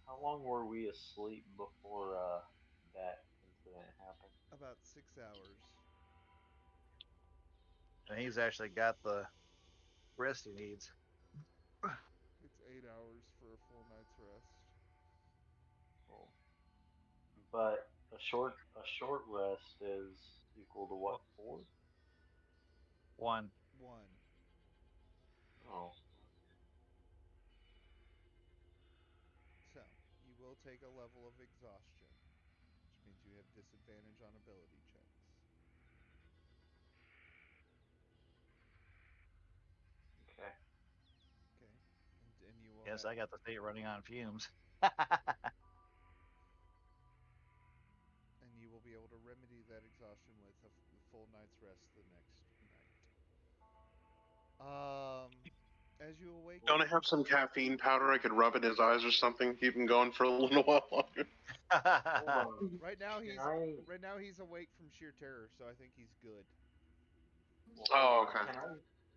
How long were we asleep before that incident happened? About 6 hours. And he's actually got the rest he needs. It's 8 hours for a full night's rest. Well, but a short rest is equal to what, 4? 1. 1. Oh, So, you will take a level of exhaustion, which means you have disadvantage on ability checks. okay. Okay? And you will Yes, have I got the state running on fumes. and you will be able to remedy that exhaustion with a full night's rest the next night. As you awake, Don't I have some caffeine powder I could rub in his eyes or something? Keep him going for a little while longer. Hold on. Right now Can he's I? right now he's awake from sheer terror, so I think he's good. Well, hold Oh, on. okay.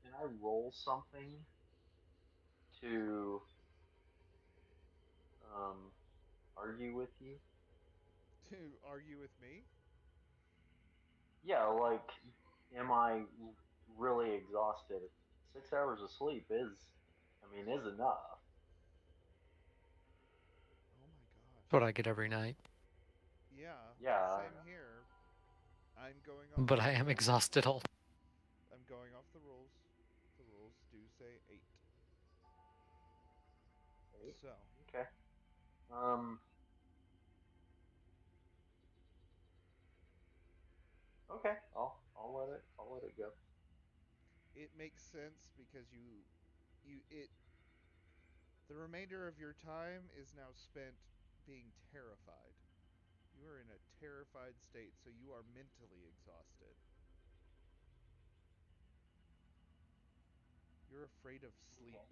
Can I roll something to um argue with you? To argue with me? Yeah, like, am I really exhausted? 6 hours of sleep is enough. Oh my That's what gosh. I get every night. Yeah, Yeah. same here. I'm going off But the I am rules. exhausted all. I'm going off the rules. The rules do say 8. Eight. So, Okay. Um. Okay. I'll let it go. it makes sense because you it the remainder of your time is now spent being terrified. You are in a terrified state, so you are mentally exhausted. You're afraid of sleep. Okay.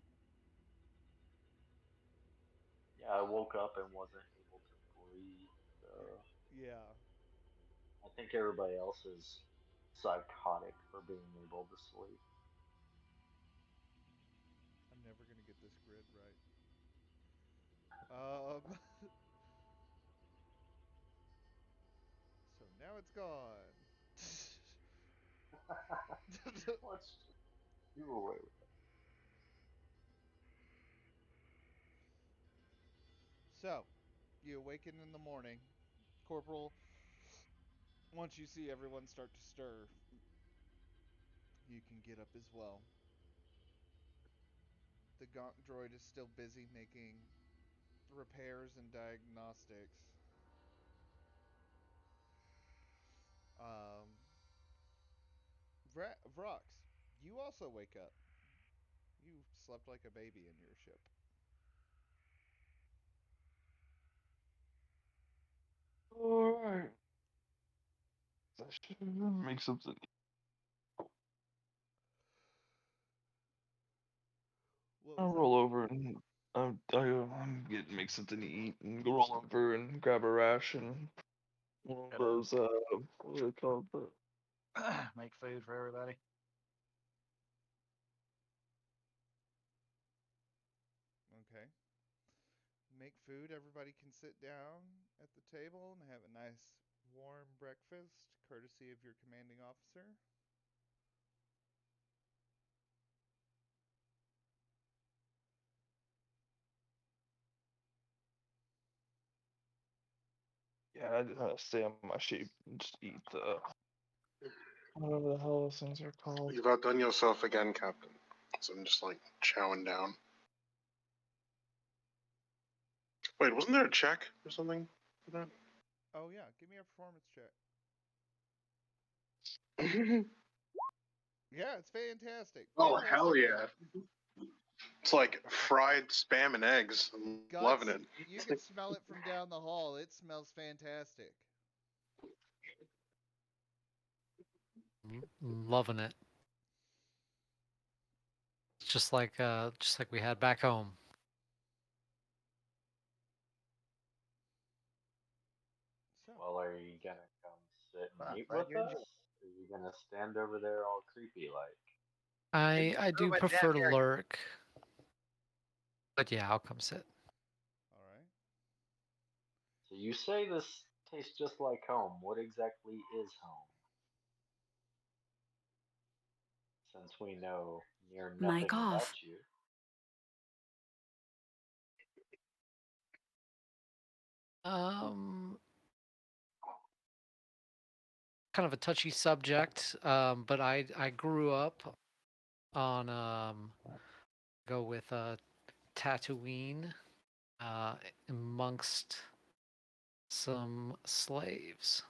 Yeah, I woke up and wasn't able to breathe. So Yeah, I think everybody else is psychotic for being able to sleep. I'm never going to get this grid right. Um so now it's gone. Let's just do away with So, you awaken in the morning. Corporal, once you see everyone start to stir, you can get up as well. The gaunt droid is still busy making repairs and diagnostics. Um, Vrox, you also wake up. You slept like a baby in your ship. Alright. I should make something. What I'll was that? roll over and I'm getting make something to eat and go roll over and grab a ration. One of those what are they called? Make food for everybody. Okay. Make food. Everybody can sit down at the table and have a nice warm breakfast, courtesy of your commanding officer. Yeah, I just stay on my sheep and just eat the whatever the hell those things are called. You've outdone yourself again, Captain. So I'm just like chowing down. Wait, wasn't there a check or something for that? Oh, yeah. Give me a performance check. Yeah, it's fantastic. Oh, Fantastic hell job. yeah. It's like fried spam and eggs. I'm loving Guts, it. you can smell it from down the hall. It smells fantastic. Loving it. It's just like we had back home. So, Well, are you gonna come sit and Well, eat glad with you enjoyed. us? Or are you gonna stand over there all creepy like? I Oh, do my damn prefer to character. lurk, but yeah, I'll come sit. all right. So you say this tastes just like home. What exactly is home? Since we know near Mic nothing about off. you. Um, kind of a touchy subject, but I grew up on go with Tatooine, uh, amongst some slaves.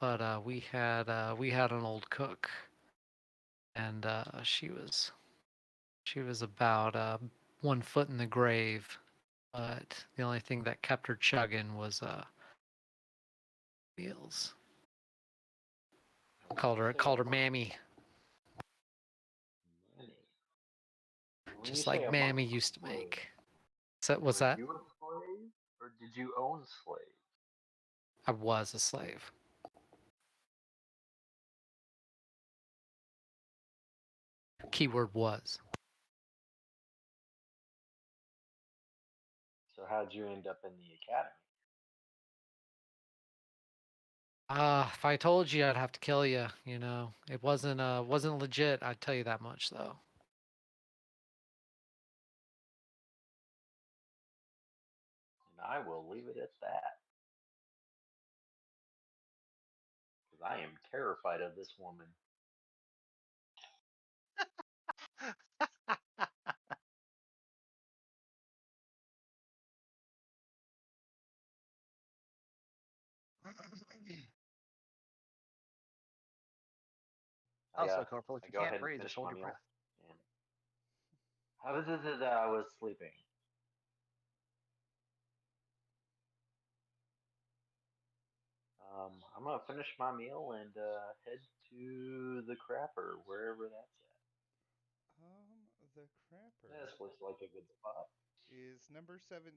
But we had an old cook, and she was about 1 foot in the grave. But the only thing that kept her chugging was meals. And when you say Called her amongst Mammy, many, when you just say like Mammy amongst used to slaves, make. So what's were that? you a slave Or did you own slaves? I was a slave. Keyword was. So how'd you end up in the academy? If I told you, I'd have to kill you. You know, it wasn't legit. I'd tell you that much, though. And I will leave it at that. Because I am terrified of this woman. Also, Corporal, if I you go can't ahead and breathe, just finish hold my your meal. breath. And how was it that I was sleeping? I'm gonna finish my meal and head to the crapper, wherever that's at. The crapper This looks like a good spot. is number 17.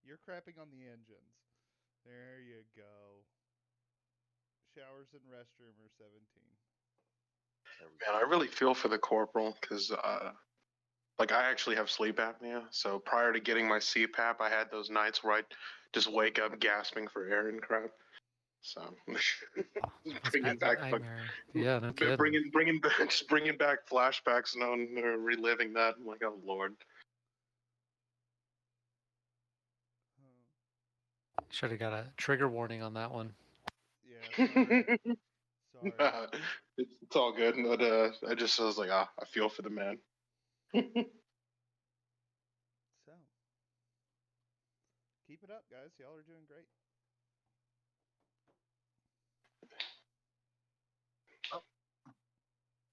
You're crapping on the engines. There you go. Showers and restroom are 17. There we Man, go. I really feel for the corporal because, like, I actually have sleep apnea. So prior to getting my CPAP, I had those nights where I just wake up gasping for air and crap. So Must be bringing a back, nightmare. Yeah, no kidding. bringing back, just bringing back flashbacks and reliving that. I'm like, oh lord. Should have got a trigger warning on that one. Yeah, sorry. Sorry. It's all good, but I was like, I feel for the man. So, keep it up, guys. Y'all are doing great. Oh,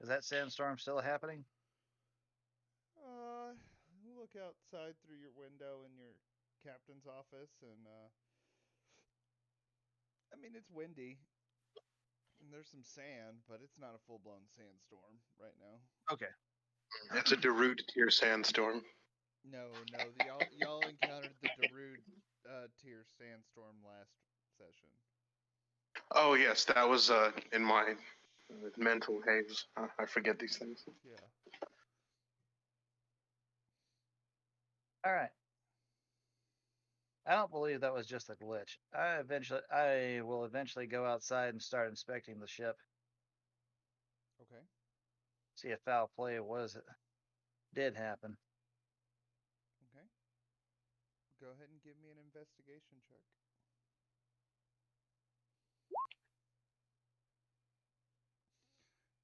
is that sandstorm still happening? Look outside through your window in your captain's office, and I mean it's windy, and there's some sand, but it's not a full-blown sandstorm right now. Okay. It's a Darude tier sandstorm. No, y'all encountered the Darude tier sandstorm last session. Oh yes, that was in my mental haze. I forget these things. Yeah. All right. I don't believe that was just a glitch. I will eventually go outside and start inspecting the ship. Okay. See if foul play did happen. Okay. Go ahead and give me an investigation check.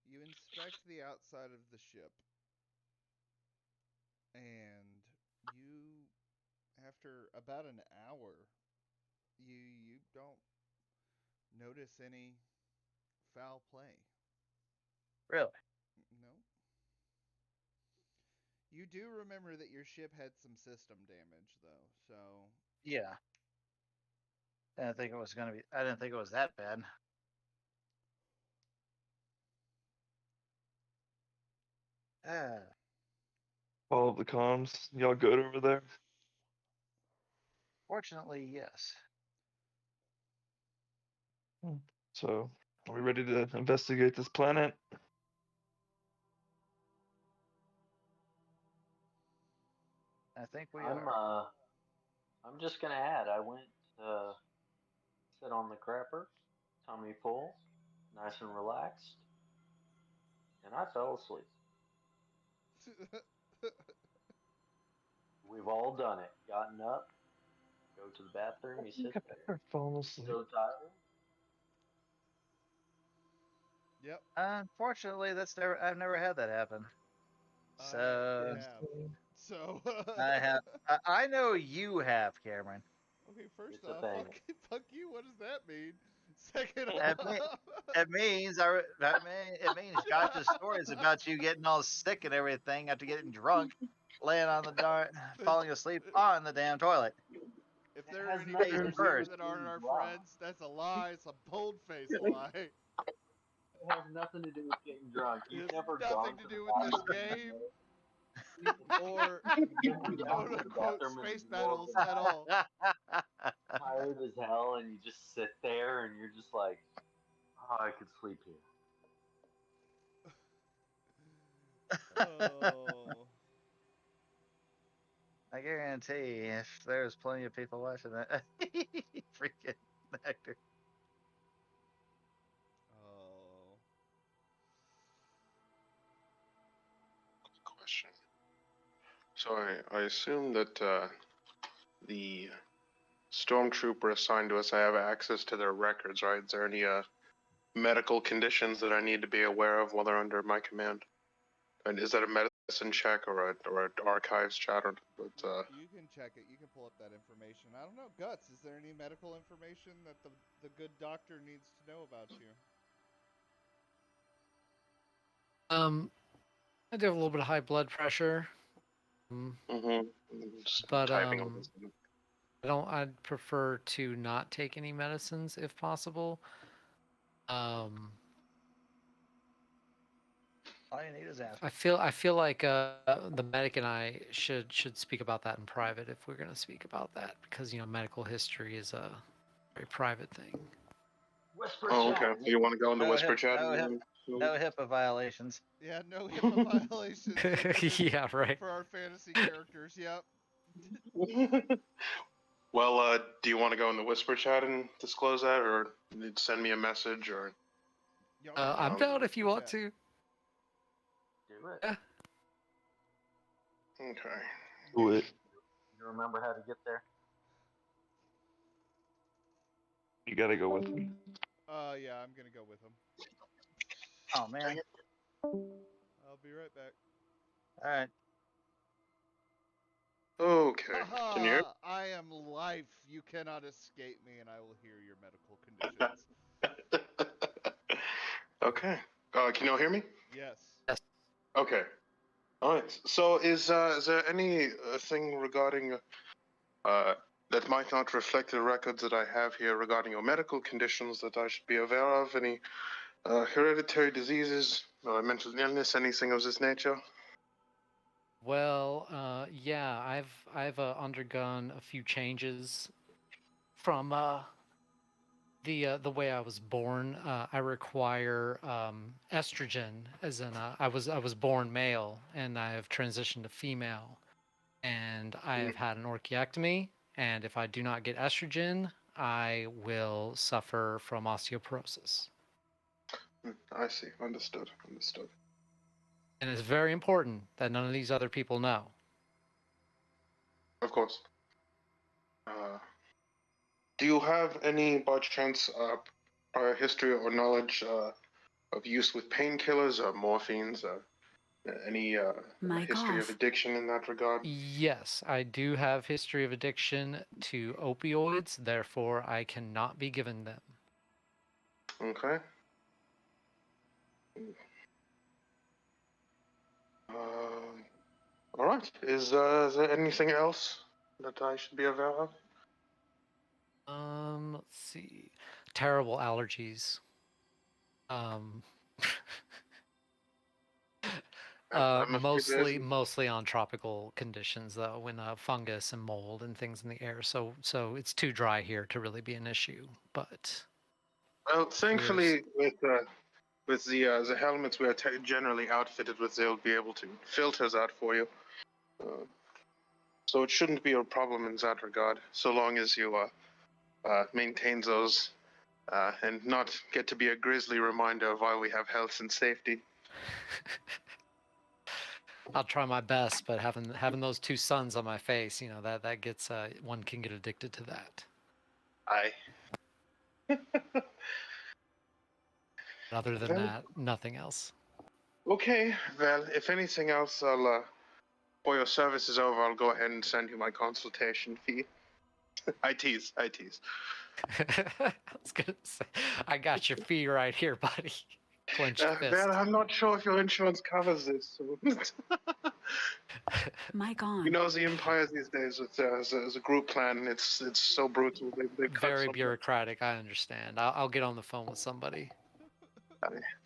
You inspect the outside of the ship, and you, after about an hour, you don't notice any foul play. Really? No. You do remember that your ship had some system damage, though, so. Yeah. I didn't think it was that bad. Ah. Follow the comms. Y'all good over there? Fortunately, yes. So, are we ready to investigate this planet? I think we I'm are. I'm just gonna add. I went to sit on the crapper, tummy full, nice and relaxed, and I fell asleep. We've all done it. Gotten up, go to the bathroom, you sit there, I've fallen asleep. so tired. Yep. Unfortunately, I've never had that happen. So You have. So. I know you have, Cameron. Okay, first It's a off, thing. fuck you. What does that mean? Second It, off. me- it means Josh's stories about you getting all sick and everything after getting drunk, laying on falling asleep on the damn toilet. If It there are has any Face nothing to viewers do here with first. that aren't getting our drunk. friends, that's a lie. It's a bold-faced lie. It has nothing to do with getting drunk. It You've has never nothing gone to to the do with this bathroom in a game. day. or You wouldn't be quote out in the unquote bathroom in space the middle of battles the at night, all. tired as hell, and you just sit there and you're just like, oh, I could sleep here. Oh. I guarantee if there's plenty of people watching that, freaking actor. Oh. Question. So I assume that the stormtrooper assigned to us, I have access to their records, right? Is there any medical conditions that I need to be aware of while they're under my command? And is that a medicine check or an archives chat? Or, You can check it. You can pull up that information. I don't know, Guts. Is there any medical information that the good doctor needs to know about you? I do have a little bit of high blood pressure. just But typing on this. I'd prefer to not take any medicines if possible. All you need is aspirin. I feel like the medic and I should speak about that in private if we're going to speak about that, because medical history is a very private thing. Whisper Oh, chat. okay. You want to go into whisper chat? No HIPAA violations. Yeah, no HIPAA violations intended Yeah, right. for our fantasy characters. Yep. Well, do you want to go in the whisper chat and disclose that, or send me a message, or? I'm down if you want to. Do it. Yeah. Okay. Do it. You remember how to get there? You gotta go with me. Yeah, I'm gonna go with him. Oh man. I'll be right back. All right. Okay. Can you hear? I am life. You cannot escape me, and I will hear your medical conditions. Okay. Can you all hear me? Yes. Okay. All right. So is there any thing regarding that might not reflect the records that I have here regarding your medical conditions that I should be aware of? Any hereditary diseases, mental illness, anything of this nature? Well, yeah, I've undergone a few changes from the way I was born. I require estrogen, as in I was born male and I have transitioned to female, and I have had an orchiectomy. And if I do not get estrogen, I will suffer from osteoporosis. I see. Understood. Understood. And it's very important that none of these other people know. Of course. Do you have any, by chance, prior history or knowledge of use with painkillers or morphines? Any history of addiction in that regard? Yes, I do have history of addiction to opioids, therefore I cannot be given them. Okay. All right. Is there anything else that I should be aware of? Let's see. Terrible allergies. Mostly on tropical conditions though, when fungus and mold and things in the air. So it's too dry here to really be an issue. But well, thankfully with the helmets we are generally outfitted with, they'll be able to filter that for you. So it shouldn't be a problem in that regard, so long as you maintain those and not get to be a grisly reminder of why we have health and safety. I'll try my best, but having those two suns on my face, that gets one can get addicted to that. Aye. Other than that, nothing else. Okay, well, if anything else, I'll before your service is over, I'll go ahead and send you my consultation fee. I tease. I was gonna say, I got your fee right here, buddy. Clenched fist. Well, I'm not sure if your insurance covers this. So. Mic on. You know, the Empire these days, as a group plan, it's so brutal. They very bureaucratic. I understand. I'll get on the phone with somebody.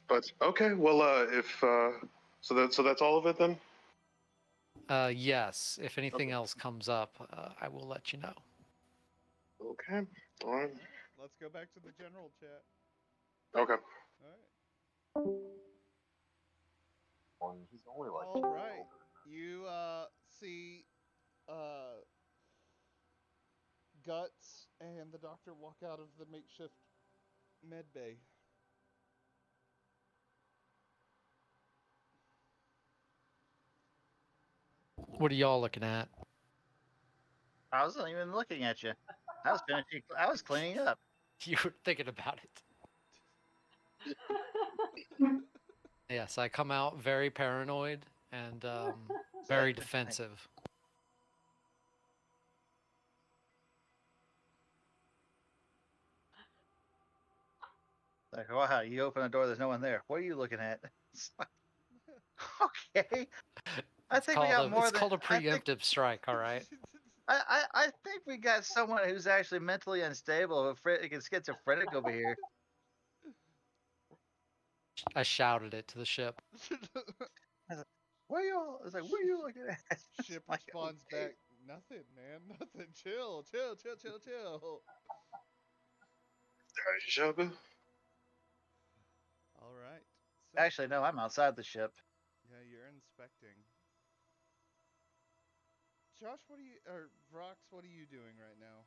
But okay, well, if so that's all of it then. Yes. If anything else comes up, I will let you know. Okay. All right. Let's go back to the general chat. Okay. All right. He's only like All a year right. older. You see Guts and the doctor walk out of the makeshift med bay. What are y'all looking at? I wasn't even looking at you. I was finishing. I was cleaning up. You were thinking about it. Yes, I come out very paranoid and very defensive. Like, wow, you open the door. There's no one there. What are you looking at? Okay. I think we got more It's than. called a preemptive strike. All right. I think we got someone who's actually mentally unstable, schizophrenic over here. I shouted it to the ship. What are you? It's like, what are you looking at? It's Ship like, responds okay. back, nothing, man, nothing. Chill, chill, chill, chill, chill. Jabu. All right. So, Actually, no, I'm outside the ship. yeah, you're inspecting. Josh, what are you, or Vrox, what are you doing right now?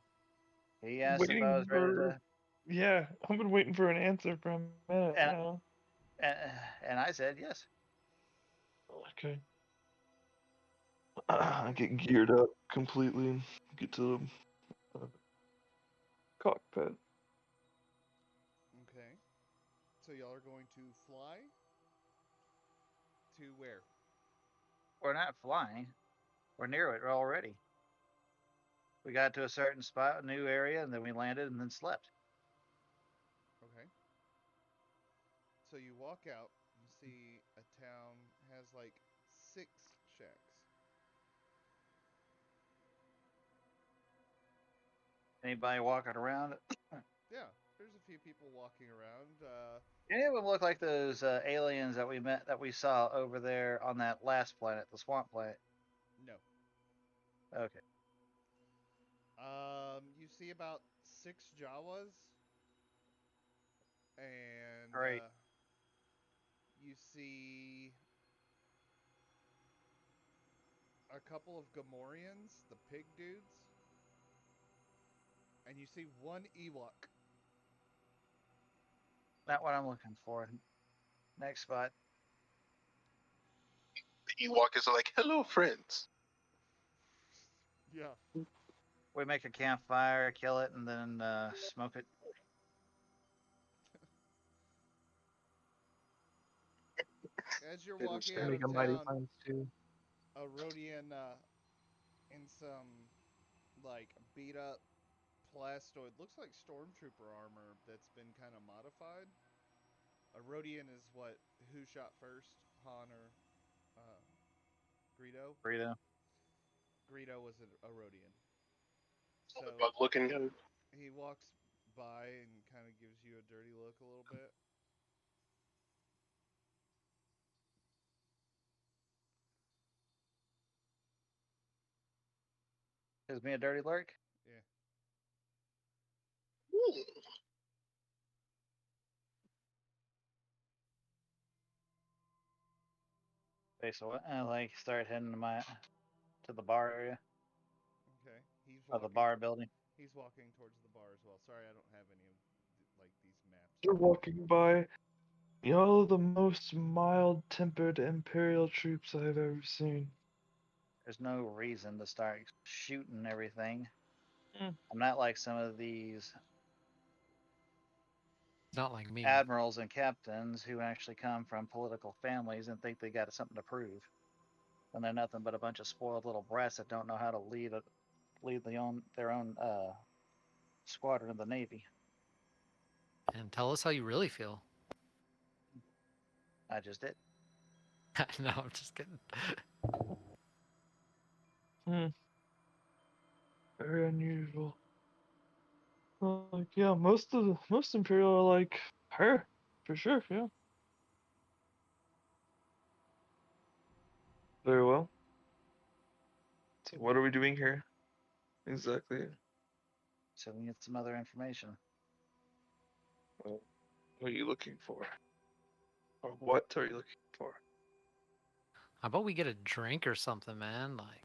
He asked if I Waiting was ready for. to, Yeah, I've been waiting for an answer for a minute and now. and, and I said yes. Okay. I get geared up completely. Get to the cockpit. Okay. So y'all are going to fly to where? We're not flying. We're near it already. We got to a certain spot, a new area, and then we landed and then slept. Okay. So you walk out, you see a town has like 6 shacks. Anybody walking around? Yeah, there's a few people walking around. Any of them look like those aliens that we saw over there on that last planet, the swamp planet? No. Okay. You see about 6 Jawas, and Great. you see a couple of Gamorreans, the pig dudes, and you see one Ewok. Not what I'm looking for. Next spot. The Ewok is like, hello, friends. Yeah. We make a campfire, kill it, and then smoke it. As you're Didn't walking say out Make of a mighty town, fine stew. a Rhodian in some like beat up plastoid, looks like stormtrooper armor that's been kind of modified. A Rhodian is what? Who shot first, Han or Greedo? Burrito. Greedo was a Rhodian. the So bug looking guy. he walks by and kind of gives you a dirty look a little bit. Gives me a dirty lurk. Yeah. Okay, so I like start heading to the bar area Okay. of the bar building. He's walking towards the bar as well. Sorry, I don't have any of like these maps. You're walking by. Y'all are the most mild-tempered Imperial troops I've ever seen. There's no reason to start shooting everything. Mm. I'm not like some of these Not like me. admirals and captains who actually come from political families and think they got something to prove. And they're nothing but a bunch of spoiled little brats that don't know how to lead their own squadron of the Navy. And tell us how you really feel. I just did. No, I'm just kidding. Very unusual. Like, yeah, most Imperial are like her, for sure, yeah. Very well. So what are we doing here? Exactly. So we get some other information. Well, what are you looking for? Or what are you looking for? How about we get a drink or something, man? Like,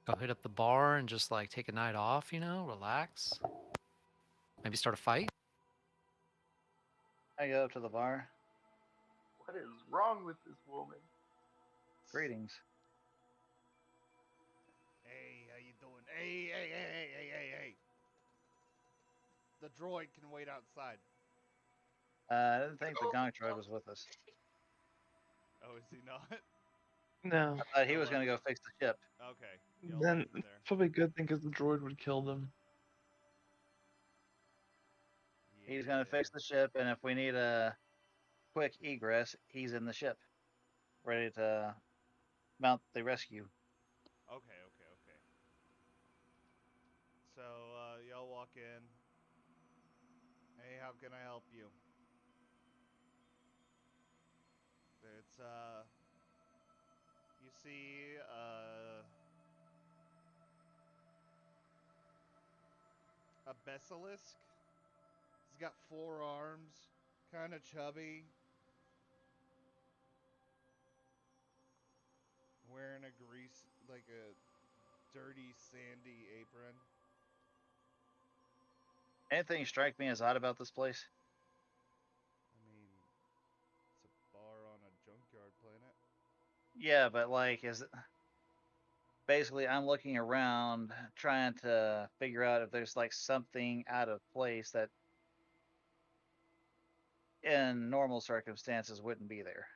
go hit up the bar and just like take a night off, you know, relax. Maybe start a fight. I go up to the bar. What is wrong with this woman? Greetings. Hey, how you doing? Hey. The droid can wait outside. I didn't think the Gonk droid was with us. Oh, is he not? No. I thought he was going to go fix the ship. Okay. Y'all Then wait in it's there. probably a good thing because the droid would kill them. He's going to fix the ship, and if we need a quick egress, he's in the ship, ready to mount the rescue. Okay. So, y'all walk in. Hey, how can I help you? It's, you see, a basilisk. He's got 4 arms, kind of chubby. Wearing a dirty, sandy apron. Anything strike me as odd about this place? I mean, it's a bar on a junkyard planet. Yeah, but like, is it... Basically, I'm looking around trying to figure out if there's like something out of place that in normal circumstances wouldn't be there.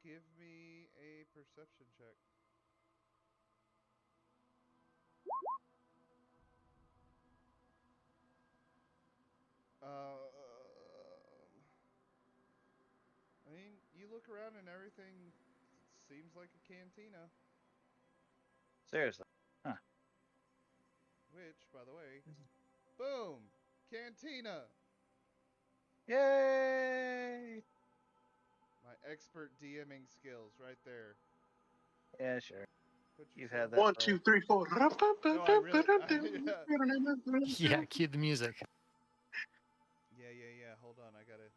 Give me a perception check. I mean, you look around and everything seems like a cantina. Seriously. Huh. Which, by the way, boom! Cantina! Yay! My expert DMing skills right there. Yeah, sure. Put You've yourself... had that. 1, 2, 3, 4. No, I really... Yeah, cue the music. Yeah. Hold on, I gotta...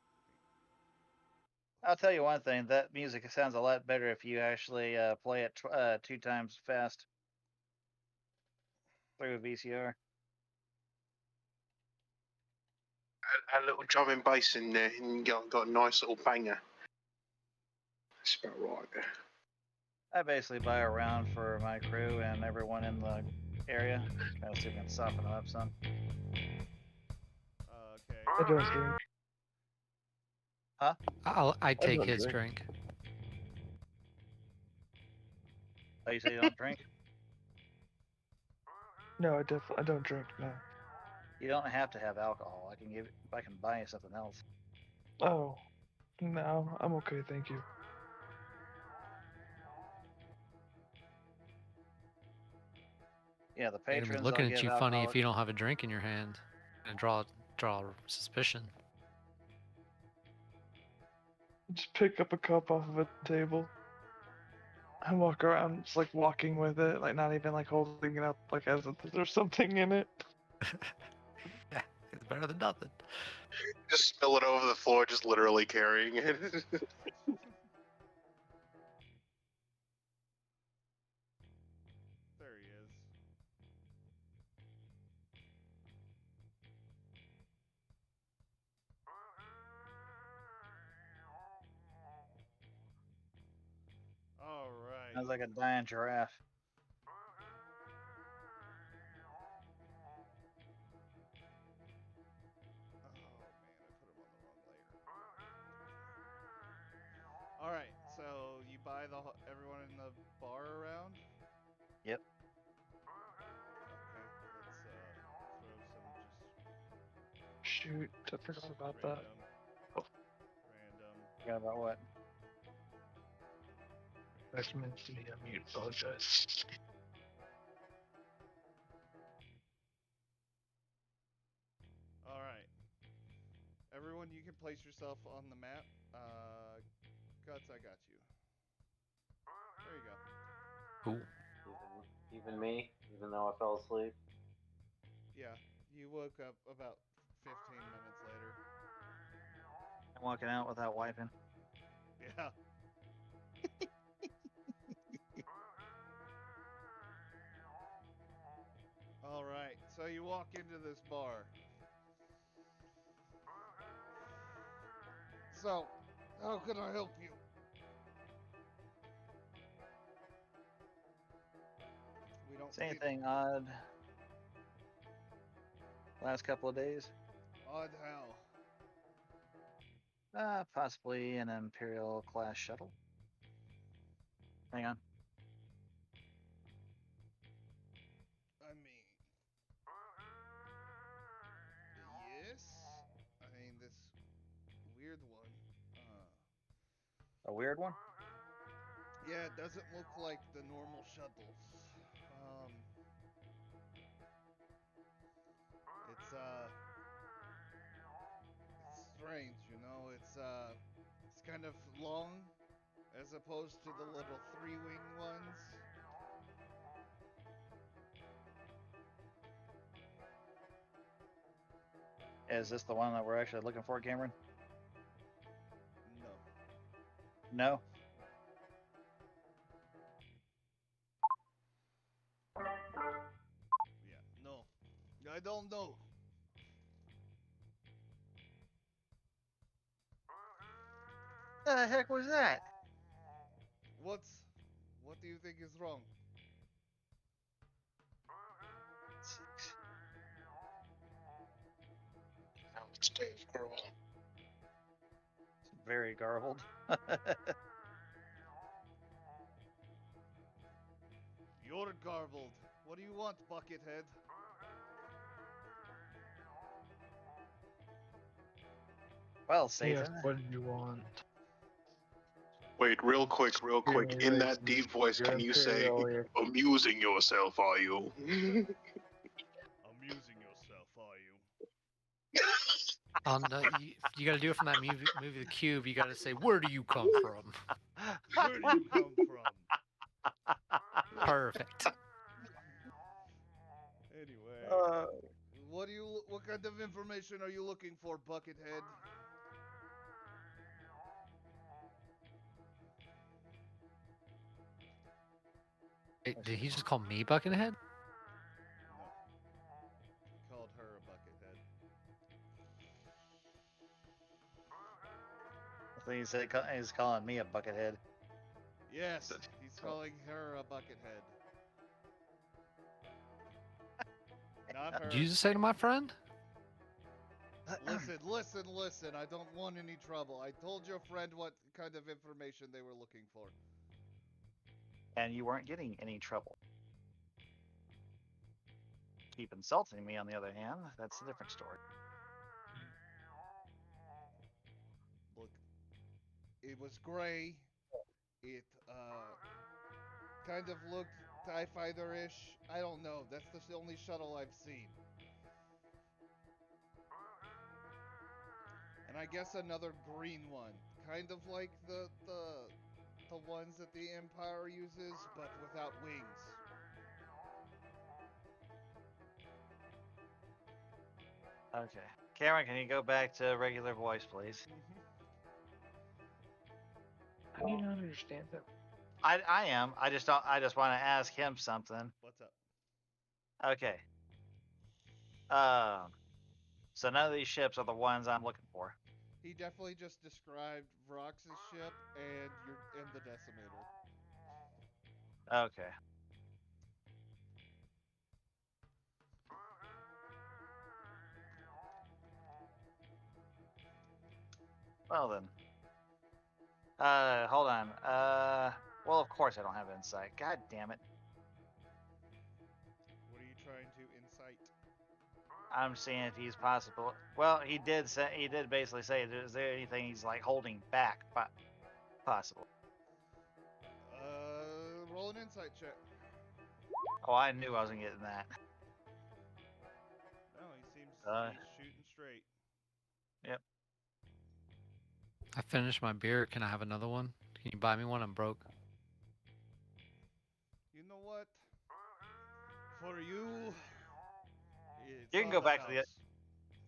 I'll tell you one thing. That music sounds a lot better if you actually play it 2 times fast through a VCR. A little drum and bass in there, and you got a nice little banger. That's about right. I basically buy a round for my crew and everyone in the area. Trying to see if we can soften them up some. Okay. I don't drink. Huh? I take don't his drink. drink. Oh, you say you don't drink? No, I don't drink. No. You don't have to have alcohol. I can buy you something else. Oh, no, I'm okay, thank you. Yeah, the They're gonna be patrons, looking I'll at give you funny alcohol. if you don't have a drink in your hand, and draw suspicion. Just pick up a cup off of a table and walk around, just like walking with it, like not even like holding it up, like as if there's something in it. Yeah, it's better than nothing. Just spill it over the floor, just literally carrying it. There he is. Alright. Sounds like a dying giraffe. Oh man, I put him on the wrong layer. Alright, so you buy everyone in the bar around? Yep. Okay, let's throw some just Shoot, I forgot about that. random. Forgot about what? That's meant to be a mute. Apologize. Alright. Everyone, you can place yourself on the map. Guts, I got you. There you go. Cool. Even me, even though I fell asleep. Yeah, you woke up about 15 minutes later. I'm walking out without wiping. Yeah. All right, so you walk into this bar. So, how can I help you? We don't Say keep anything odd last couple of days? odd how. Possibly an Imperial class shuttle. Hang on. I mean, yes. I mean this weird one. A weird one? Yeah, it doesn't look like the normal shuttles. It's it's strange, you know. It's kind of long as opposed to the little three-wing ones. Is this the one that we're actually looking for, Cameron? No. No? Yeah, no. I don't know. The heck was that? What do you think is wrong? It's Dave Grohl. It's very garbled. You're garbled. What do you want, Buckethead? Well, Yes, Satan. what do you want? Wait, real quick. In that deep voice, You're can you say, Imperial. amusing yourself, are you? Amusing yourself, are you? You got to do it from that movie, The Cube. You got to say, "Where do you come from?" Where do you come from? Perfect. Anyway, what kind of information are you looking for, Buckethead? Wait, did he just call me Buckethead? No. He called her a Buckethead. I think he said he's calling me a buckethead. Yes, he's calling her a Buckethead. Not her. Did you just say to my friend? Listen. I don't want any trouble. I told your friend what kind of information they were looking for. And you weren't getting any trouble. Keep insulting me, on the other hand, that's a different story. Look, it was gray. It kind of looked TIE Fighter-ish. I don't know. That's the only shuttle I've seen. And I guess another green one, kind of like the ones that the Empire uses, but without wings. Okay. Cameron, can you go back to regular voice, please? How do you not understand that? I am. I just want to ask him something. What's up? Okay. So none of these ships are the ones I'm looking for. He definitely just described Vrox's ship and the Decimator. Okay. Well then. Hold on. Well, of course I don't have insight. God damn it. What are you trying to incite? I'm seeing if he's possible. Well, he did basically say, is there anything he's like holding back? Possible. Roll an insight check. Oh, I knew I wasn't getting that. No, he seems to be shooting straight. Yep. I finished my beer. Can I have another one? Can you buy me one? I'm broke. You know what? For you, it's You can on go the back to the. house.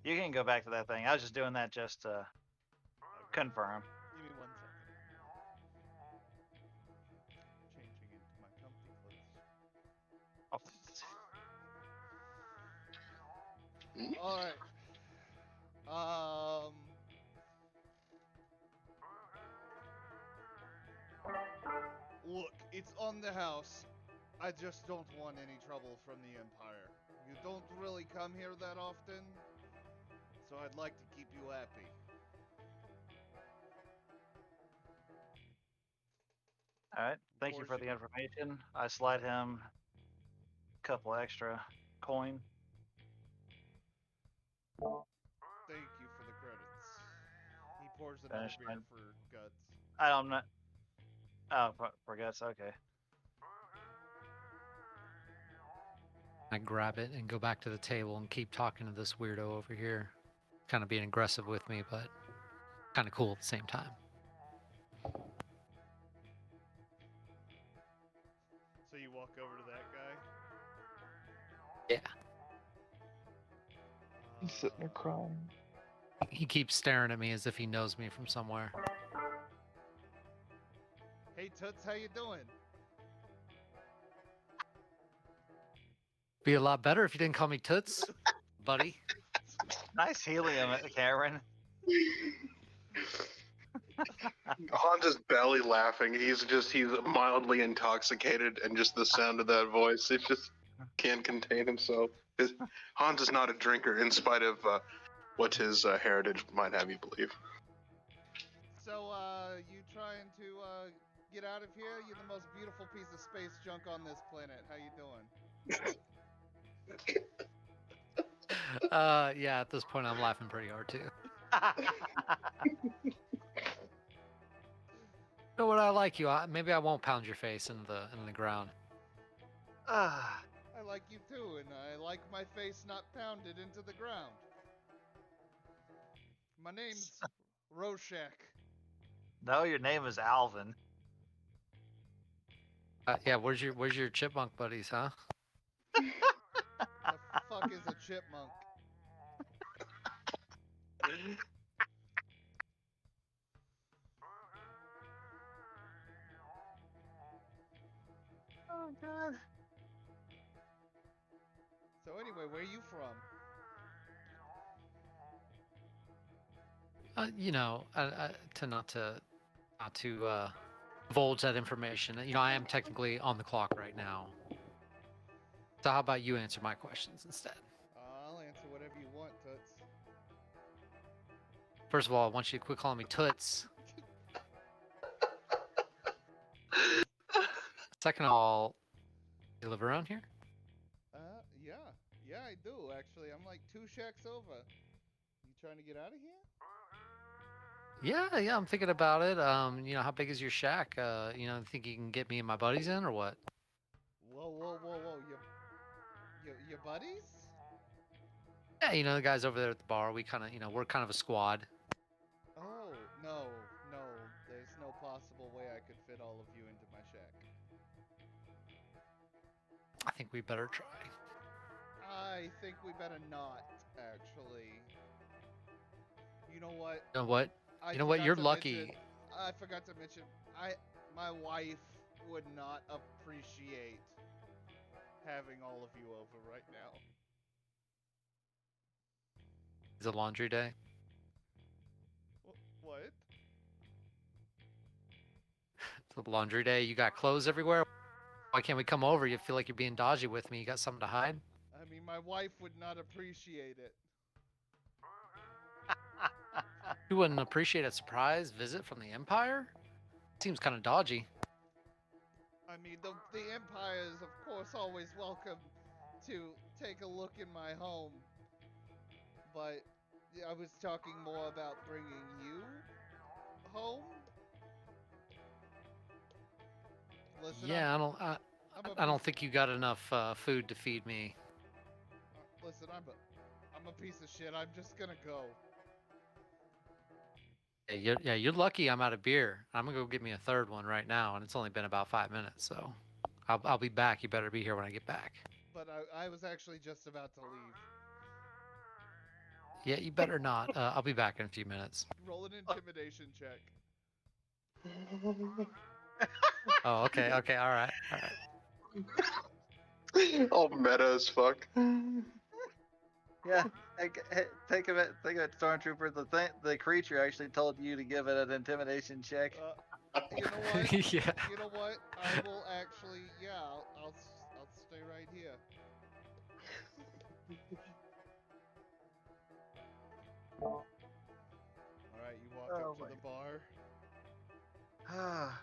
You can go back to that thing. I was just doing that just to Okay. confirm. Give me 1 second. Changing into my comfy clothes. Oh, All right. Look, it's on the house. I just don't want any trouble from the Empire. You don't really come here that often, so I'd like to keep you happy. all right. Thank you Pours for the you- information. I slide him a couple extra coin. Thank you for the credits. He pours another Finish beer mine. for Guts. I don't know. Oh, forgets. Okay. I grab it and go back to the table and keep talking to this weirdo over here. Kind of being aggressive with me, but kind of cool at the same time. So you walk over to that guy? Yeah. He's sitting there crying. He keeps staring at me as if he knows me from somewhere. Hey Toots, how you doing? Be a lot better if you didn't call me Toots, buddy. Nice helium, Cameron. Hans is belly laughing. He's mildly intoxicated, and just the sound of that voice, it just can't contain himself. Hans is not a drinker, in spite of what his heritage might have you believe. So, you trying to, get out of here? You're the most beautiful piece of space junk on this planet. How you doing? Yeah, at this point I'm laughing pretty hard too. You know what? I like you. Maybe I won't pound your face in the ground. Ah, I like you too, and I like my face not pounded into the ground. My name's Roshak. no, your name is Alvin. Yeah, where's your chipmunk buddies, huh? The fuck is a chipmunk? Oh God. So anyway, where are you from? You know, not to divulge that information. You know, I am technically on the clock right now. So how about you answer my questions instead? I'll answer whatever you want, Toots. First of all, I want you to quit calling me Toots. Second of all, you live around here? Yeah. Yeah, I do, actually. I'm like 2 shacks over. You trying to get out of here? Yeah, I'm thinking about it. You know, how big is your shack? You know, think you can get me and my buddies in or what? Whoa. Your buddies? Yeah, you know, the guys over there at the bar, we kind of, you know, we're kind of a squad. Oh, no. There's no possible way I could fit all of you into my shack. I think we better try. I think we better not, actually. You know what? You know what? I You know what? forgot You're to lucky. mention- I forgot to mention, my wife would not appreciate having all of you over right now. It's a laundry day. What? It's a laundry day. You got clothes everywhere. Why can't we come over? You feel like you're being dodgy with me. You got something to hide? I mean, my wife would not appreciate it. You wouldn't appreciate a surprise visit from the Empire? Seems kind of dodgy. I mean, the Empire is, of course, always welcome to take a look in my home. But I was talking more about bringing you home. Listen, Yeah, I'm a I don't piece- think you got enough food to feed me. Listen, I'm a piece of shit. I'm just gonna go. You're lucky I'm out of beer. I'm gonna go get me a third one right now, and it's only been about 5 minutes, so I'll be back. You better be here when I get back. But I was actually just about to leave. Yeah, you better not. I'll be back in a few minutes. Roll an intimidation check. Oh, okay, all right. All meta as fuck. Yeah, think of it, Stormtrooper. The creature actually told you to give it an intimidation check. You know what? Yeah. You know what? I will actually. Yeah, I'll stay right here. All right, you walk Oh up to my the bar. Ah,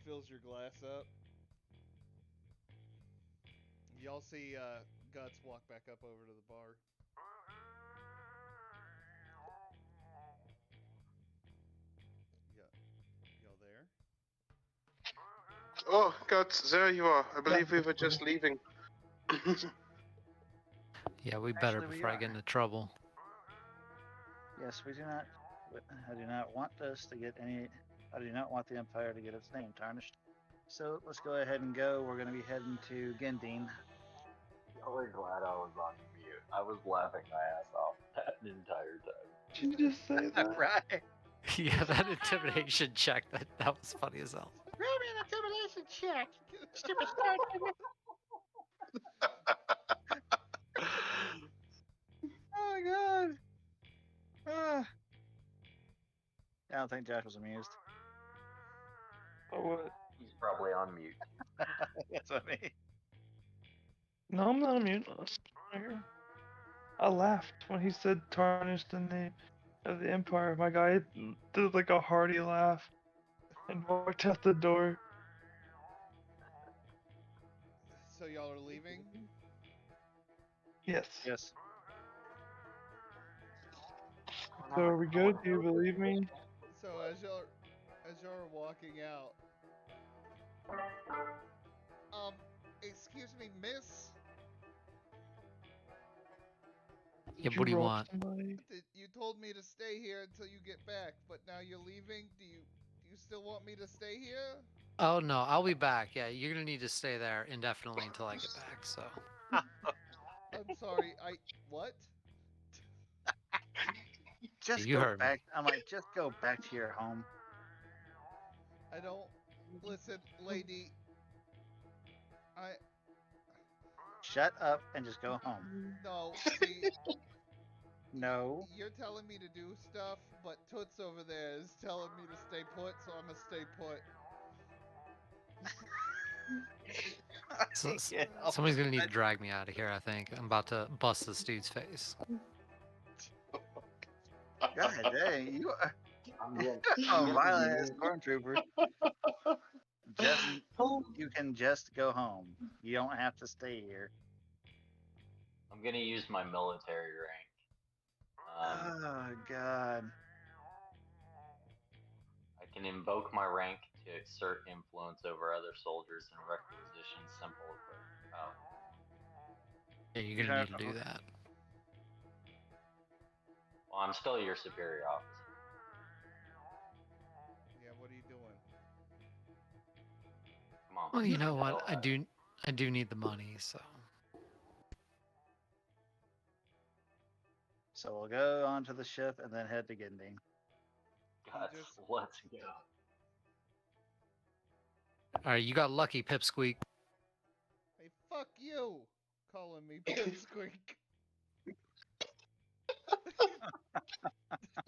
Fills your glass up. Y'all see Guts walk back up over to the bar. Yeah, y'all there? Oh, Guts, there you are. I believe we were just leaving. Yeah, we better Actually, we before I are. get into trouble. yes, we do not. I do not want us to get any. I do not want the Empire to get its name tarnished. So let's go ahead and go. We're going to be heading to Gendine. Y'all are glad I was on mute. I was laughing my ass off that entire time. Did you just say that? Right. Yeah, that intimidation check, that was funny as hell. Roll me an intimidation check. Stupid Stormtrooper. Oh my god. Ah. I don't think Josh was amused. Oh, what? He's probably on mute. That's what I mean. No, I'm not immune. Right here. I laughed when he said tarnished in the of the Empire. My guy did like a hearty laugh and walked out the door. So y'all are leaving? Yes. Yes. So are we good? Do you believe me? So as y'all are walking out, excuse me, miss? Yeah, Did what do you rob want? somebody? You told me to stay here until you get back, but now you're leaving. Do you still want me to stay here? Oh no, I'll be back. Yeah, you're gonna need to stay there indefinitely until I get back. So I'm sorry. What? Just you go heard me. back. I'm like, just go back to your home. I don't listen, lady. Shut up and just go home. No, see, No. you're telling me to do stuff, but Toots over there is telling me to stay put, so I'm gonna stay put. So, Yeah. somebody's gonna need to drag me out of here. I think I'm about to bust this dude's face. God dang, you are I'm getting, a violent ass stormtrooper. Just you can just go home. You don't have to stay here. I'm gonna use my military rank. Oh God. I can invoke my rank to exert influence over other soldiers and requisition simple equipment. Oh, Yeah, you're gonna need to do that. well, I'm still your superior officer. Yeah, what are you doing? Come on. Well, you know what? Tell I that. do need the money, so. So we'll go onto the ship and then head to Gending. Guts, just- let's go. All right, you got lucky, Pipsqueak. Hey, fuck you! Calling me Pipsqueak.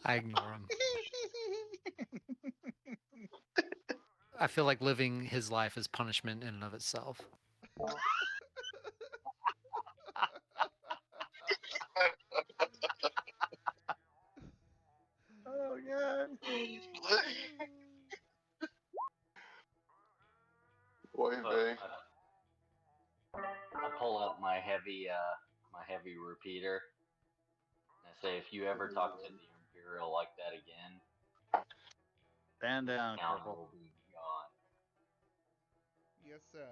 I ignore him. I feel like living his life is punishment in and of itself. Oh God. Boy, Look, vey. I pull out my heavy repeater. And I say, if you ever talk to the Imperial like that again, Stand down, count Corporal. will be gone. Yes, sir.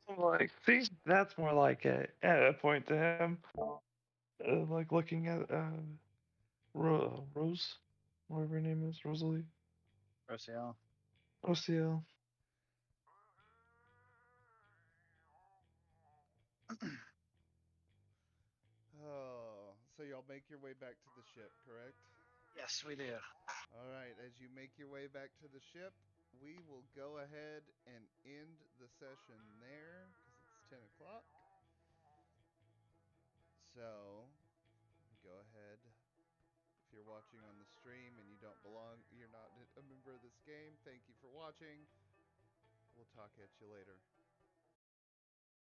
I'm like, see, that's more like it. And I point to him, like looking at Rose, whatever her name is, Rosalie, Rociel. OCL. Oh, so y'all make your way back to the ship, correct? Yes, we do. All right, as you make your way back to the ship, we will go ahead and end the session there because it's 10 o'clock. So, go ahead. If you're watching on the stream and you don't belong, you're not a member of this game, thank you for watching. We'll talk at you later.